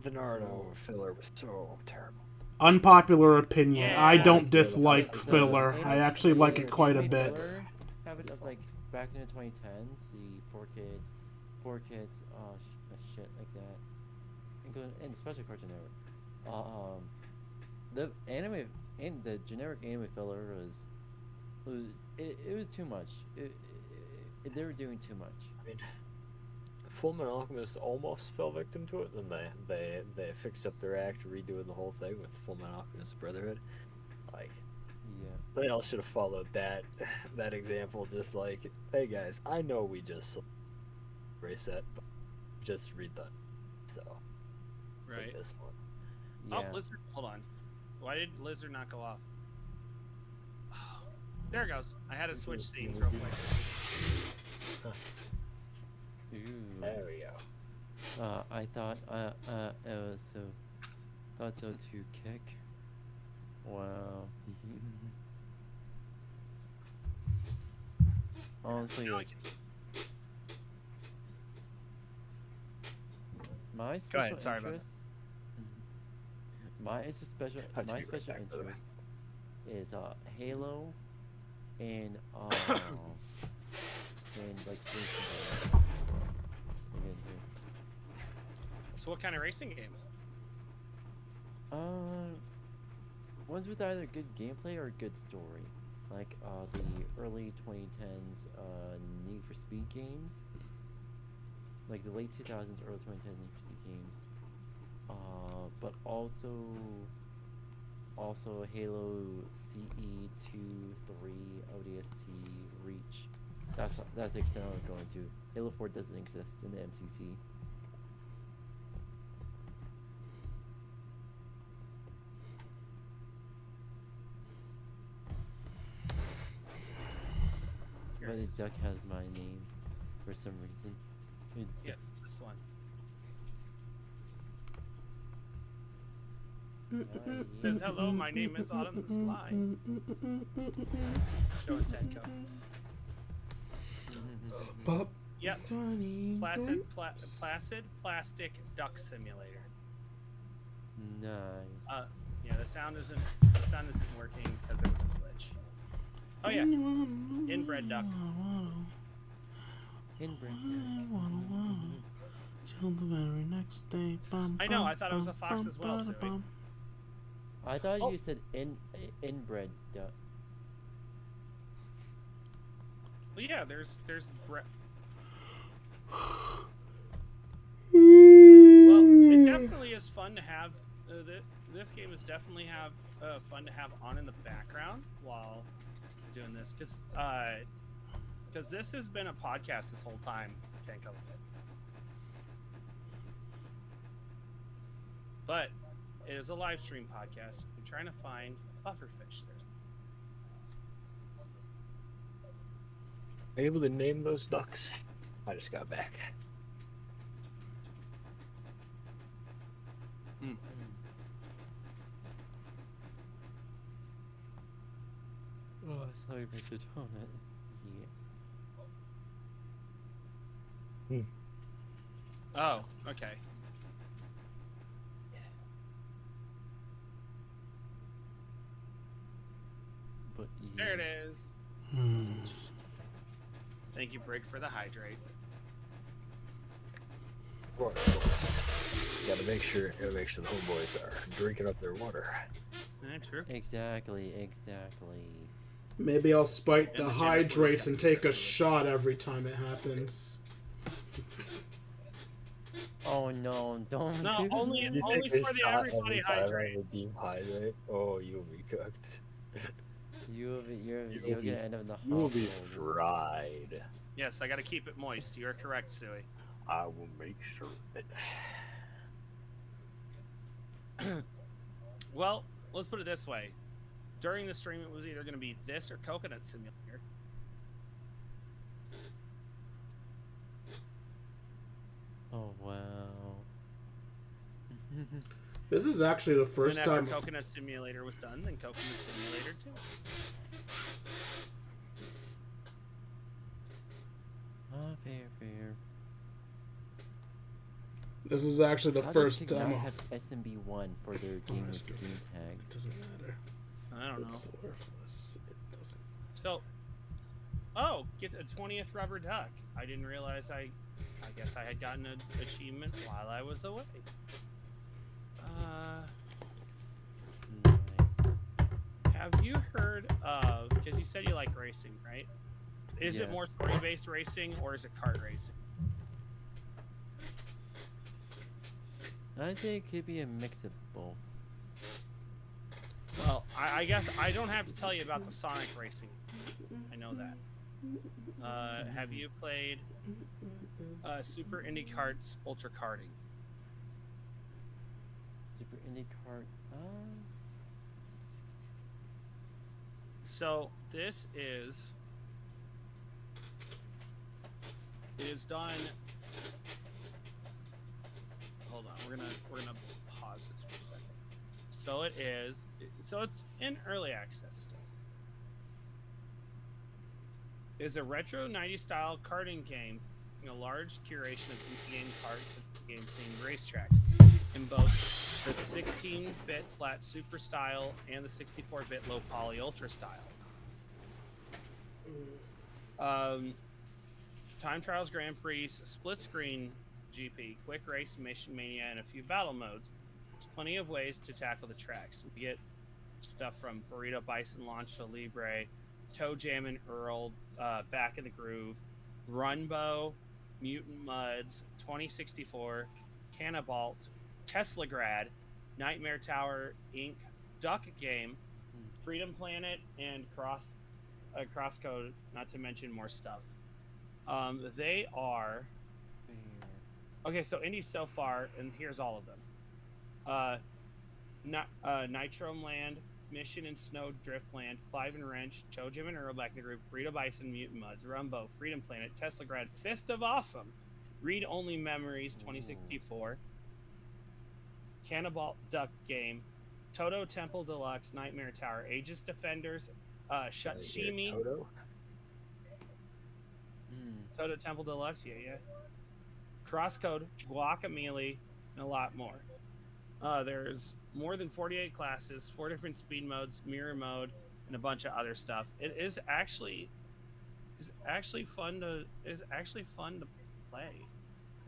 The Naruto filler was so terrible. Unpopular opinion. Yeah. I don't Yeah, dislike the filler. I actually like it quite a bit. Habit of like back in the 2010s, the four kids, shit like that, and especially Cartoon Network. The anime and the generic anime filler was too much. They were doing too much. I mean, Fullmetal Alchemist almost fell victim to it, then they fixed up their act, redoing the whole thing with Fullmetal Alchemist Brotherhood. Like, Yeah. they all should have followed that example. Just like, hey guys, I know we just reset, but just read that. So, Right. this one. Yeah. Oh, Lizard, hold on. Why did Lizard not go off? There it goes. I had to switch scenes real quick. Ooh. There we go. I thought it was so thought so too. Kick. Wow. Honestly, Now I like, can- my Go special ahead, sorry about that. interest. My I'll my take it right special back, by the way. interest is Halo and like racing games. Again, So what kind of racing games? ones with either good gameplay or good story, like the early 2010s Need for Speed games, like the late 2000s, early 2010s Need for Speed games. But also Halo CE 2, 3, ODST, Reach. That's the extent I'm going to. Halo 4 doesn't exist in the MCC. Here But it the is. duck has my name for some reason. Yes, it's this one. It says, hello, my name is Autumn the Sly. Show it, Tenko. Pop. Yep. Johnny. Placid Plastic Duck Simulator. Nice. Yeah, the sound isn't working because there was a glitch. Oh yeah, inbred duck. Inbred. Till the very next day. I know, I thought it was a fox as well, Suey. I thought Oh. you said inbred duck. Well, yeah, there's Well, it definitely is fun to have. This game is definitely fun to have on in the background while doing this, because this has been a podcast this whole time. Can't go with it. But it is a live stream podcast. I'm trying to find pufferfish. There's Are you able to name those ducks? I just got back. Oh, sorry, Mr. Donut. Yeah. Oh, okay. But yeah. There it is. Thank you, Brig, for the hydrate. Of course. Gotta make sure the homeboys are drinking up their water. True. Exactly. Maybe I'll spike And the the hydrates Jennifer's and got take a the- shot every time it happens. Oh no, don't No, do only- that. only for the everybody hydrate. Dehydrate. Oh, you'll be cooked. You're You'll gonna end up in the You will be hospital. fried. Yes, I gotta keep it moist. You are correct, Suey. I will make sure of it. Well, let's put it this way. During the stream, it was either going to be this or Coconut Simulator. Oh wow. This is actually the first and after time. Coconut Simulator was done, then Coconut Simulator 2. Fair. This is actually the How first does Ignite time. have SMB1 for their gamer's game tag? It doesn't matter. I don't know. It's worthless. It doesn't. So, oh, get a 20th rubber duck. I didn't realize I guess I had gotten an achievement while I was away. Nice. Have you heard of, because you said you like racing, right? Is it more Yes. story-based racing or is it kart racing? I think it could be a mix of both. Well, I guess I don't have to tell you about the Sonic racing. I know that. Have you played Super Indy Kart's Ultra Karting? Super Indy Kart. So this is it is done hold on. We're gonna pause this for a second. So it is. So it's in early access still. Is a retro 90s style karting game, a large curation of in-game karts and game-themed racetracks in both the 16-bit flat super style and the 64-bit low poly ultra style. Time trials, Grand Prix, split screen GP, quick race, mission mania, and a few battle modes. There's plenty of ways to tackle the tracks. We get stuff from Burrito Bison Launch to Libre, Toe Jam and Earl, Back in the Groove, Runbow, Mutant Muds, 2064, Cannabalt, Tesla Grad, Nightmare Tower Inc., Duck Game, Freedom Planet, and Crosscode, not to mention more stuff. They are okay. So indies so far, and here's all of them. Nitro Land, Mission and Snow Driftland, Clive and Wrench, Joe Jim and Earl Back in the Group, Burrito Bison, Mutant Muds, Rumbo, Freedom Planet, Tesla Grad, Fist of Awesome, Read Only Memories 2064, Cannibal Duck Game, Toto Temple Deluxe, Nightmare Tower, Aegis Defenders, Shutshimi, Toto Temple Deluxe, yeah. Crosscode, Guacamole, and a lot more. There's more than 48 classes, 4 different speed modes, mirror mode, and a bunch of other stuff. It is actually fun to play.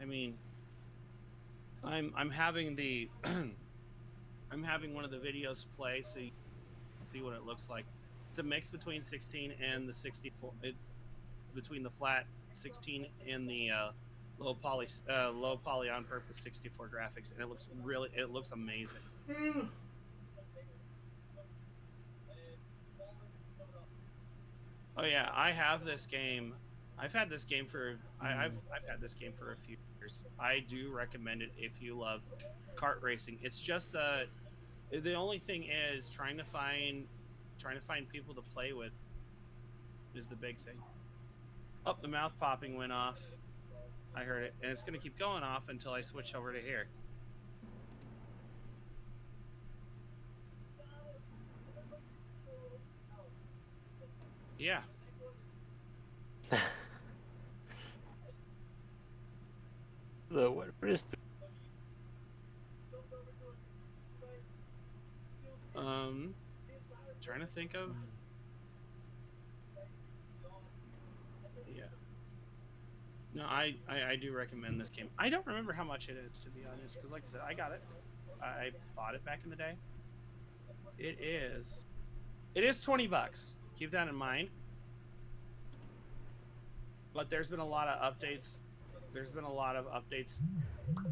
I mean, I'm having the I'm having one of the videos play so you can see what it looks like. It's a mix between 16 and the 64. It's between the flat 16 and the low poly on purpose 64 graphics, and it looks amazing. Oh yeah, I have this game. I've had this game for I've had this game for a few years. I do recommend it if you love kart racing. It's just the only thing is trying to find people to play with is the big thing. Oh, the mouth popping went off. I heard it, and it's going to keep going off until I switch over to here. Yeah. What is Trying to think of. Yeah. No, I do recommend this game. I don't remember how much it is, to be honest, because like I said, I got it. I bought it back in the day. It is $20. Keep that in mind. But there's been a lot of updates. There's been a lot of updates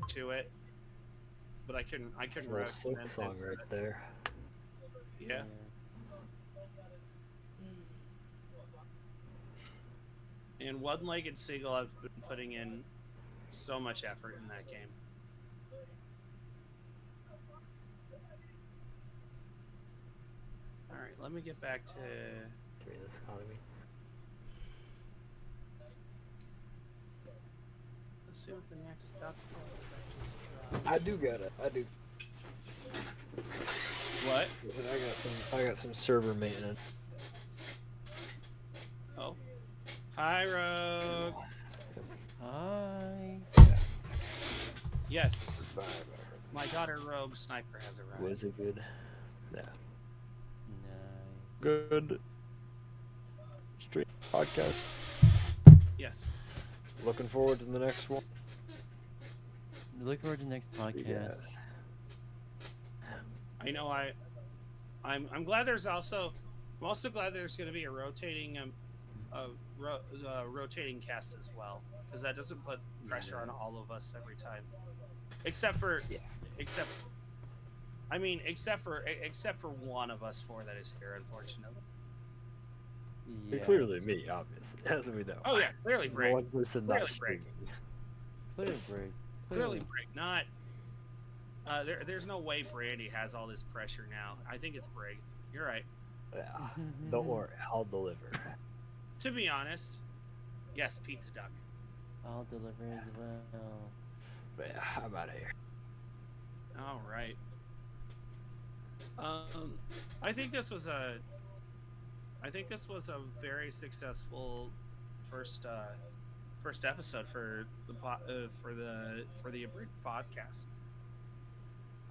to it. But I couldn't recommend Silk song right there. Yeah. And One-Legged Seagull have been putting in so much effort in that game. All right, let me get back to this economy. Let's see what the next stuff was that just dropped. I do got it. I do. What? Listen, I got some server maintenance. Oh. Hi, Rogue. Hi. Yes. My daughter Rogue Sniper has arrived. Was it good? Yeah. Nice. Good. Stream podcast. Yes. Looking forward to the next one. Look forward to the next podcast. Yes. I know. I'm glad there's also. I'm also glad there's going to be a rotating rotating cast as well, because that doesn't put pressure on all of us every time. Except for one of us four that is here, unfortunately. Yeah. Clearly me, obviously, as we know. Oh yeah, clearly break. One person not Clearly break. streaming. Clearly break. Clearly break. Not. There's no way Brandy has all this pressure now. I think it's Brig. You're right. Yeah. Don't worry, I'll deliver. To be honest, yes, Pizza Duck. I'll deliver as well. But yeah, I'm out of here. All right. Um, I think this was a very successful first first episode for for the Abridged podcast.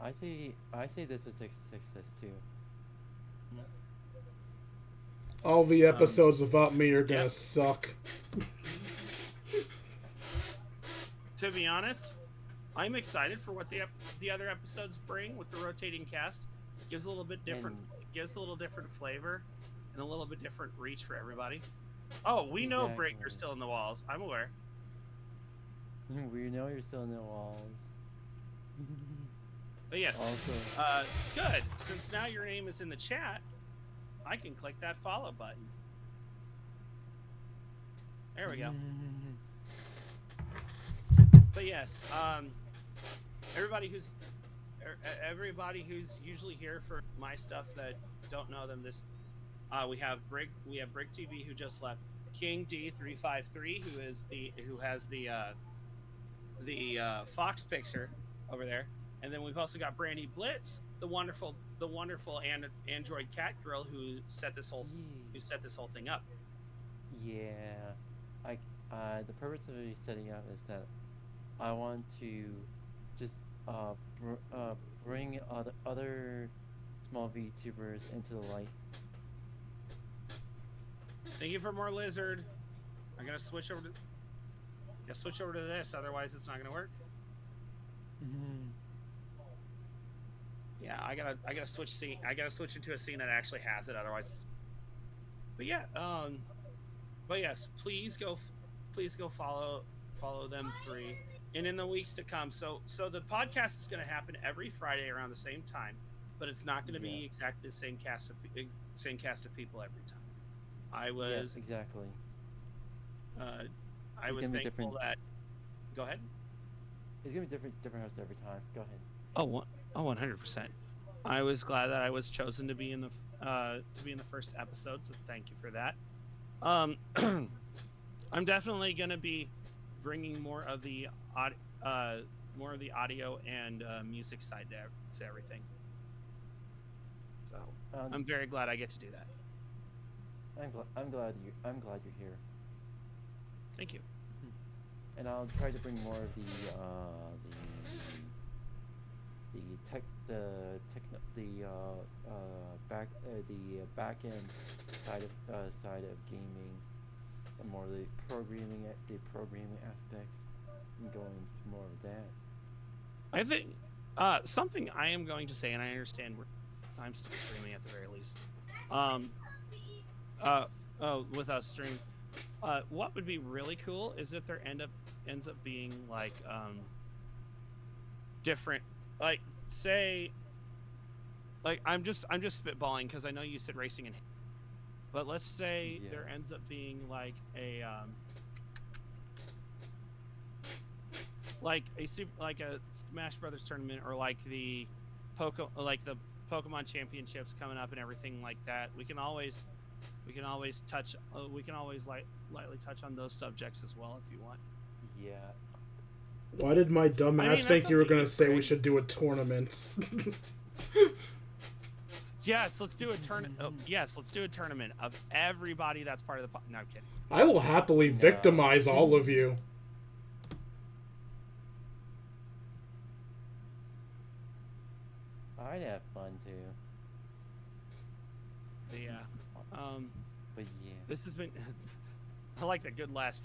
I say this was a success too. All the episodes without me are gonna Yep. suck. To be honest, I'm excited for what the other episodes bring with the rotating cast. Gives a little bit different, gives a little different flavor, and a little bit different reach for everybody. Oh, we know Exactly. Breaker's still in the walls. I'm aware. We know you're still in the walls. But yes, Also, good. Since now your name is in the chat, I can click that follow button. There we go. But yes, everybody who's usually here for my stuff that don't know them, this we have Brick TV who just left, King D353 who has the Fox picture over there, and then we've also got Brandy Blitz, the wonderful android cat girl who set this whole thing up. yeah, the purpose of me setting up is that I want to just bring other small VTubers into the light. Thank you for more lizard. I'm gonna switch over to this, otherwise it's not gonna work. Yeah, I gotta switch scene. I gotta switch into a scene that actually has it, otherwise. But yeah, but yes, please go follow them three, and in the weeks to come. So the podcast is gonna happen every Friday around the same time, but it's not gonna be exactly the same cast of people every time. Yes, exactly. I was thankful that. Go ahead. It's gonna be different hosts every time. Go ahead. Oh, 100%. I was glad that I was chosen to be in the first episode, so thank you for that. I'm definitely gonna be bringing more of the audio and music side to everything. So I'm very glad I get to do that. I'm glad you're here. Thank you. And I'll try to bring more of the back end side of gaming, and more of the programming aspects, and go into more of that. I think something I am going to say, and I understand I'm still streaming at the very least. With us streaming, what would be really cool is if there ends up being like different, like say, like I'm just spitballing because I know you said racing and, but let's say there ends up being like a Smash Brothers tournament, or like the Pokemon Championships coming up and everything like that. We can always lightly touch on those subjects as well if you want. Yeah. Why did my dumb ass think you were gonna say we Greg. should do a tournament? Yes, let's do a let's do a tournament of everybody that's part of the. No, I'm kidding. I will happily victimize all of you. I'd have fun too. But yeah. But yeah. This has been. I like the good last,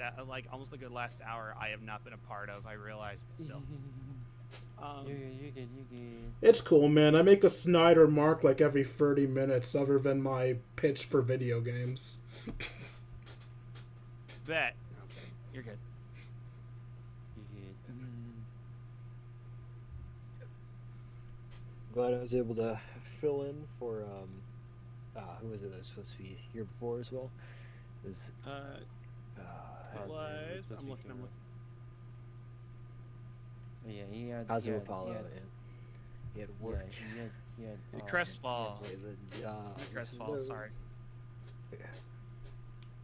almost the good last hour. I have not been a part of. I realize, but still. You good. It's cool, man. I make a Snyder mark like every 30 minutes, other than my pitch for video games. Bet. Okay, you're good. Glad I was able to fill in for who was it that was supposed to be here before as well? It was It was. I'm looking. Yeah, he had. Hazu Apollo, and he had work. He had Crestball. Crestball, Sorry.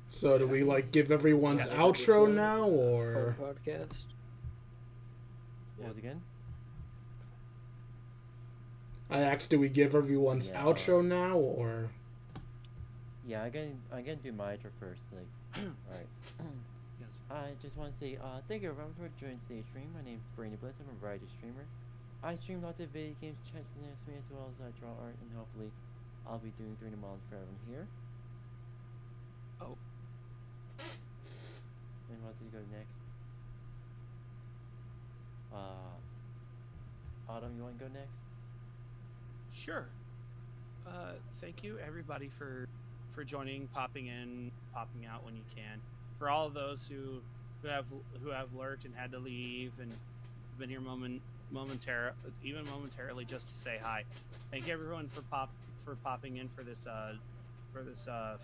So do we give everyone's outro now, or podcast? What was it again? I asked, do we give everyone's Yeah, outro now, or? Yeah, I'm gonna do my intro first. Like, all right. Yes. I just want to say, thank you everyone for joining today's stream. My name is Brandon Bliss. I'm a variety streamer. I stream lots of video games, chess, and anime, as well as I draw art, and hopefully, I'll be doing 3D models for everyone here. Oh. And what's you go next? Autumn, you want to go next? Sure. Thank you everybody for joining, popping in, popping out when you can. For all of those who have lurked and had to leave and been here momentarily just to say hi. Thank you everyone for popping in for this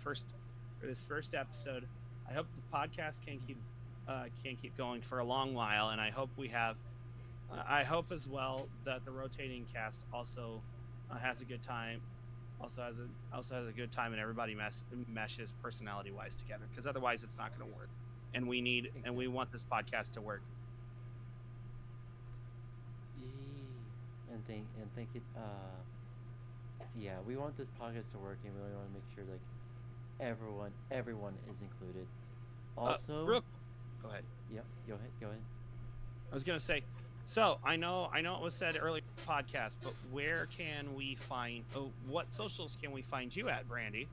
first episode. I hope the podcast can keep going for a long while, and I hope we have. I hope as well that the rotating cast also has a good time. Also has a good time, and everybody meshes personality wise together. Because otherwise, it's not going to work. And we want this podcast to work. And thank you. Yeah, we want this podcast to work, and we really want to make sure like everyone is included. Also, go ahead. Yep, go ahead. I was gonna say, so I know it was said earlier in the podcast, but where can we find? What socials can we find you at, Brandy?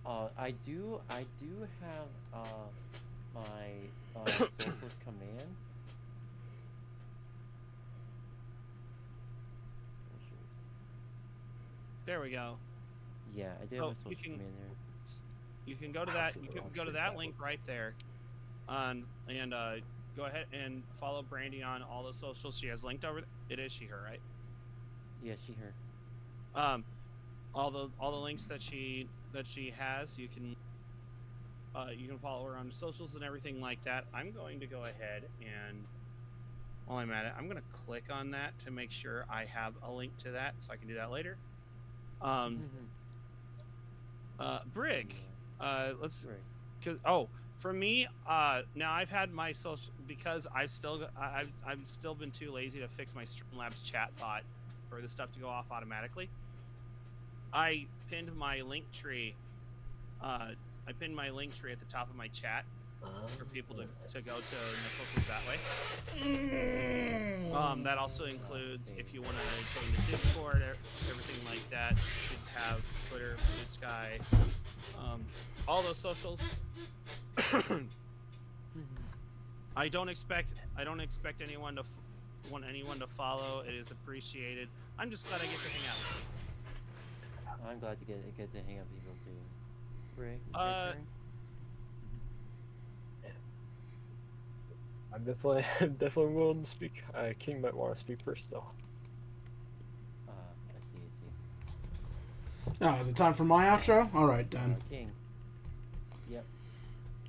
I do have my socials command. There we go. Yeah, I do have a social command there. You can go to that. You can go to that link right there, and go ahead and follow Brandy on all the socials. She has linked over. It is she her, right? Yeah, she her. All the links that she has, you can follow her on socials and everything like that. I'm going to go ahead and while I'm at it, I'm going to click on that to make sure I have a link to that, so I can do that later. Brig, let's. For me, now I've had my social because I've still been too lazy to fix my Streamlabs chat bot for the stuff to go off automatically. I pinned my link tree. I pinned my link tree at the top of my chat for people to go to my socials that way. That also includes if you want to join the Discord, everything like that. You should have Twitter, Blue Sky, all those socials. I don't expect anyone to follow. It is appreciated. I'm just glad I get to hang out with you. I'm glad to get to hang out with people too. Rick, I'm definitely willing to speak. King might want to speak first though. I see. Oh, is it time for my outro? All right, then. King. Yep.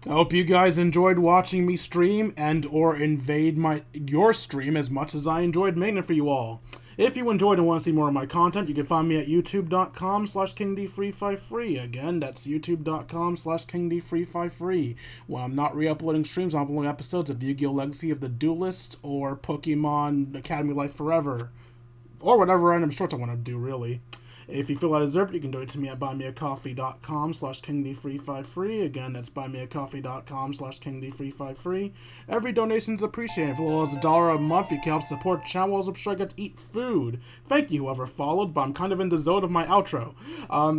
I hope you guys enjoyed watching me stream and or invade your stream as much as I enjoyed making it for you all. If you enjoyed and want to see more of my content, you can find me at youtube.com/KingD353. Again, that's youtube.com/KingD353. When I'm not re-uploading streams, I'm uploading episodes of Yu-Gi-Oh! Legacy of the Duelist or Pokemon Academy Life Forever. Or whatever random shorts I want to do, really. If you feel I deserve it, you can donate to me at buymeacoffee.com/KingD353. Again, that's buymeacoffee.com/KingD353. Every donation is appreciated. For as little as $1 a month, you can help support channel while I'm sure I get to eat food. Thank you, whoever followed, but I'm kind of in the zone of my outro.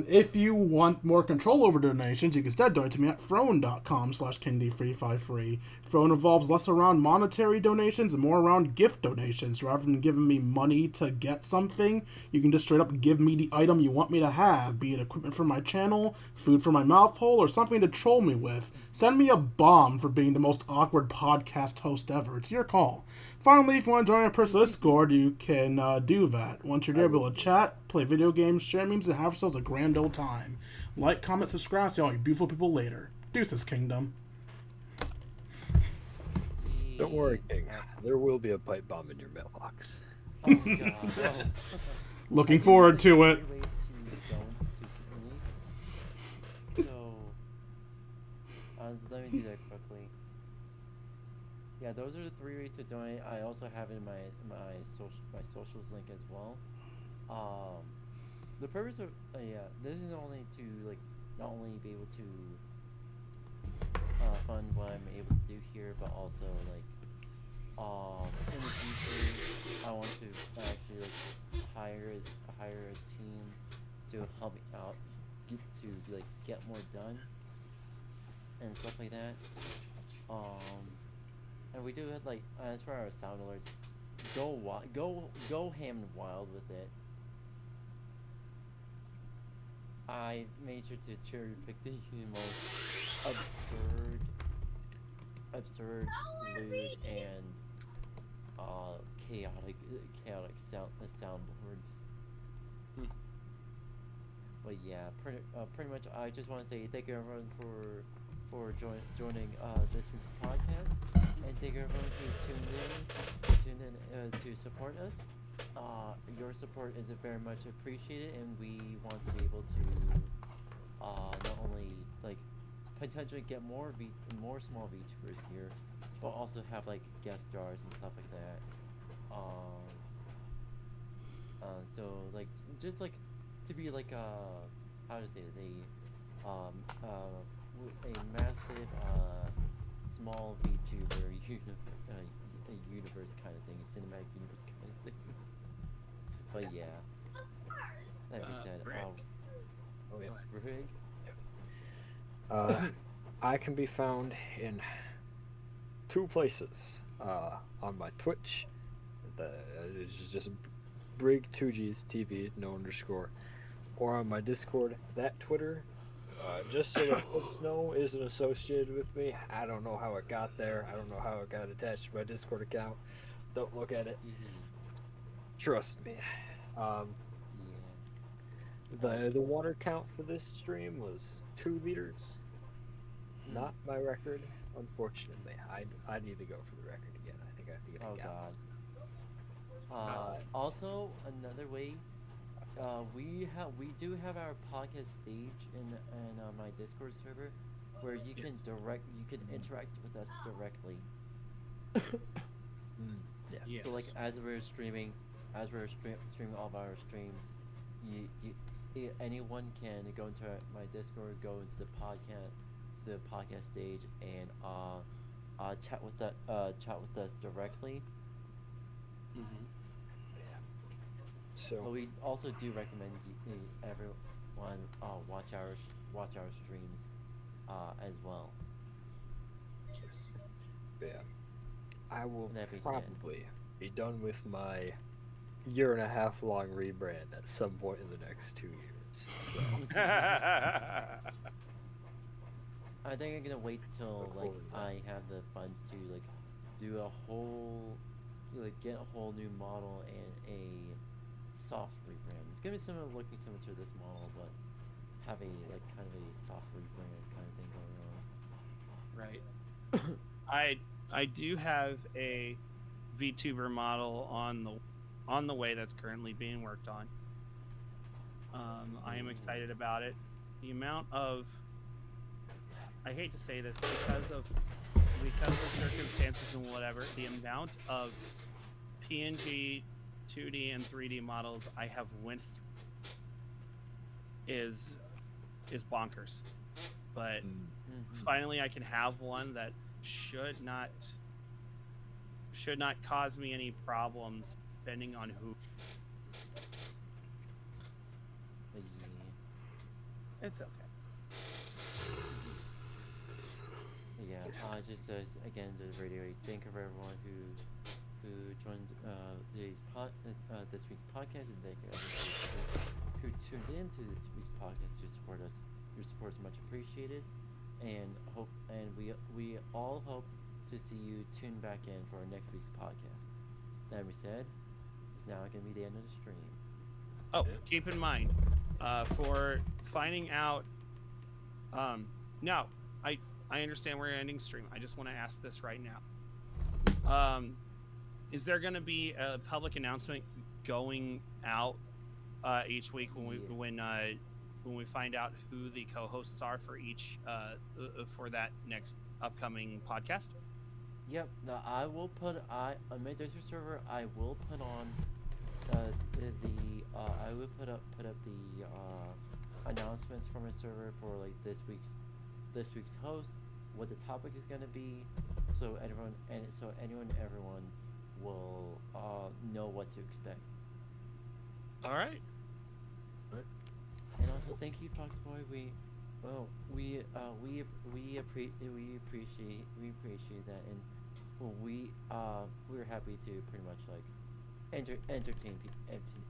If you want more control over donations, you can instead donate to me at Throne.com/KingD353. Throne involves less around monetary donations and more around gift donations. Rather than giving me money to get something, you can just straight up give me the item you want me to have, be it equipment for my channel, food for my mouth hole, or something to troll me with. Send me a bomb for being the most awkward podcast host ever. It's your call. Finally, if you want to join our personal Discord, you can do that. Once you're there, be able to chat, play video games, share memes, and have yourselves a grand old time. Like, comment, subscribe, see all you beautiful people later. Deuces, Kingdom. Don't worry, King. There will be a pipe bomb in your mailbox. Oh god. Oh. Looking forward to it. Let me do that quickly. Yeah, those are the 3 ways to donate. I also have it in my socials link as well. um, the purpose of yeah, this is only to like not only be able to fund what I'm able to do here, but also like in the future I want to actually like hire a team to help me out, get more done and stuff like that. And we do have like as for our sound alerts, go ham and wild with it. I made sure to cherry pick the most absurd, lewd, and chaotic soundboards. But yeah, pretty much. I just want to say thank you everyone for joining this week's podcast, and thank you everyone who tuned in to support us. Your support is very much appreciated, and we want to be able to not only like potentially get more small VTubers here, but also have like guest stars and stuff like that. So like just like to be like how to say this, a massive small VTuber universe kind of thing, cinematic universe kind of thing. But yeah, that being said, Rick. Oh yeah. Rig, I can be found in 2 places. On my Twitch, it's just Brig2Gs TV, no underscore, or on my Discord. That Twitter, just so that folks know, isn't associated with me. I don't know how it got there. I don't know how it got attached to my Discord account. Don't look at it. Trust me. yeah. The water count for this stream was 2 liters. Not my record, unfortunately. I need to go for the record again. I think I have to get a Oh gallon. god. Also, another way, we do have our podcast stage in my Discord server, where you can interact with us directly. Yeah. Yes. So like as we're streaming all of our streams, anyone can go into my Discord, go into the podcast stage, and chat with us directly. So But we also do recommend everyone watch our streams as well. Yes. yeah, I will That being said. probably be done with my 1.5 year long rebrand at some point in the next 2 years. So. I think I'm gonna wait till like Recording that. I have the funds to like do a whole get a whole new model and a soft rebrand. It's gonna be looking similar to this model, but have a like kind of a soft rebrand kind of thing going on. Right. I do have a VTuber model on the way that's currently being worked on. I am excited about it. The amount of, I hate to say this, because of circumstances and whatever, the amount of PNG, 2D, and 3D models I have went through is bonkers. But finally, I can have one that should not cause me any problems, depending on who. But It's okay. yeah, just again to reiterate, thank you for everyone who joined this week's podcast, and thank you everyone who tuned in to this week's podcast to support us. Your support is much appreciated, and we all hope to see you tune back in for our next week's podcast. That being said, it's now going to be the end of the stream. Oh, keep in mind, for finding out. Now, I understand we're ending stream. I just want to ask this right now. Is there going to be a public announcement going out each week when we find out who the co-hosts are for each for that next upcoming podcast? Yep. Now I will put on my Discord server. I will put on I will put up the announcements for my server for like this week's host, what the topic is gonna be, so everyone everyone will know what to expect. All right. And also thank you, Foxboy. We appreciate that, and we're happy to pretty much like entertain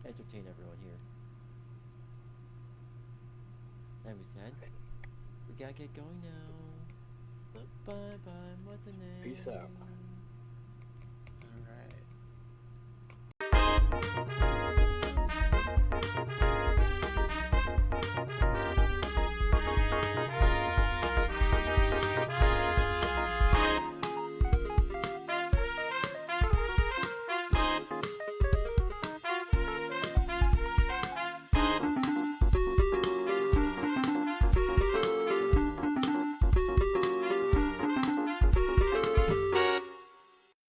everyone here. That being said, we gotta get going now. Bye bye. What's the name? Peace out.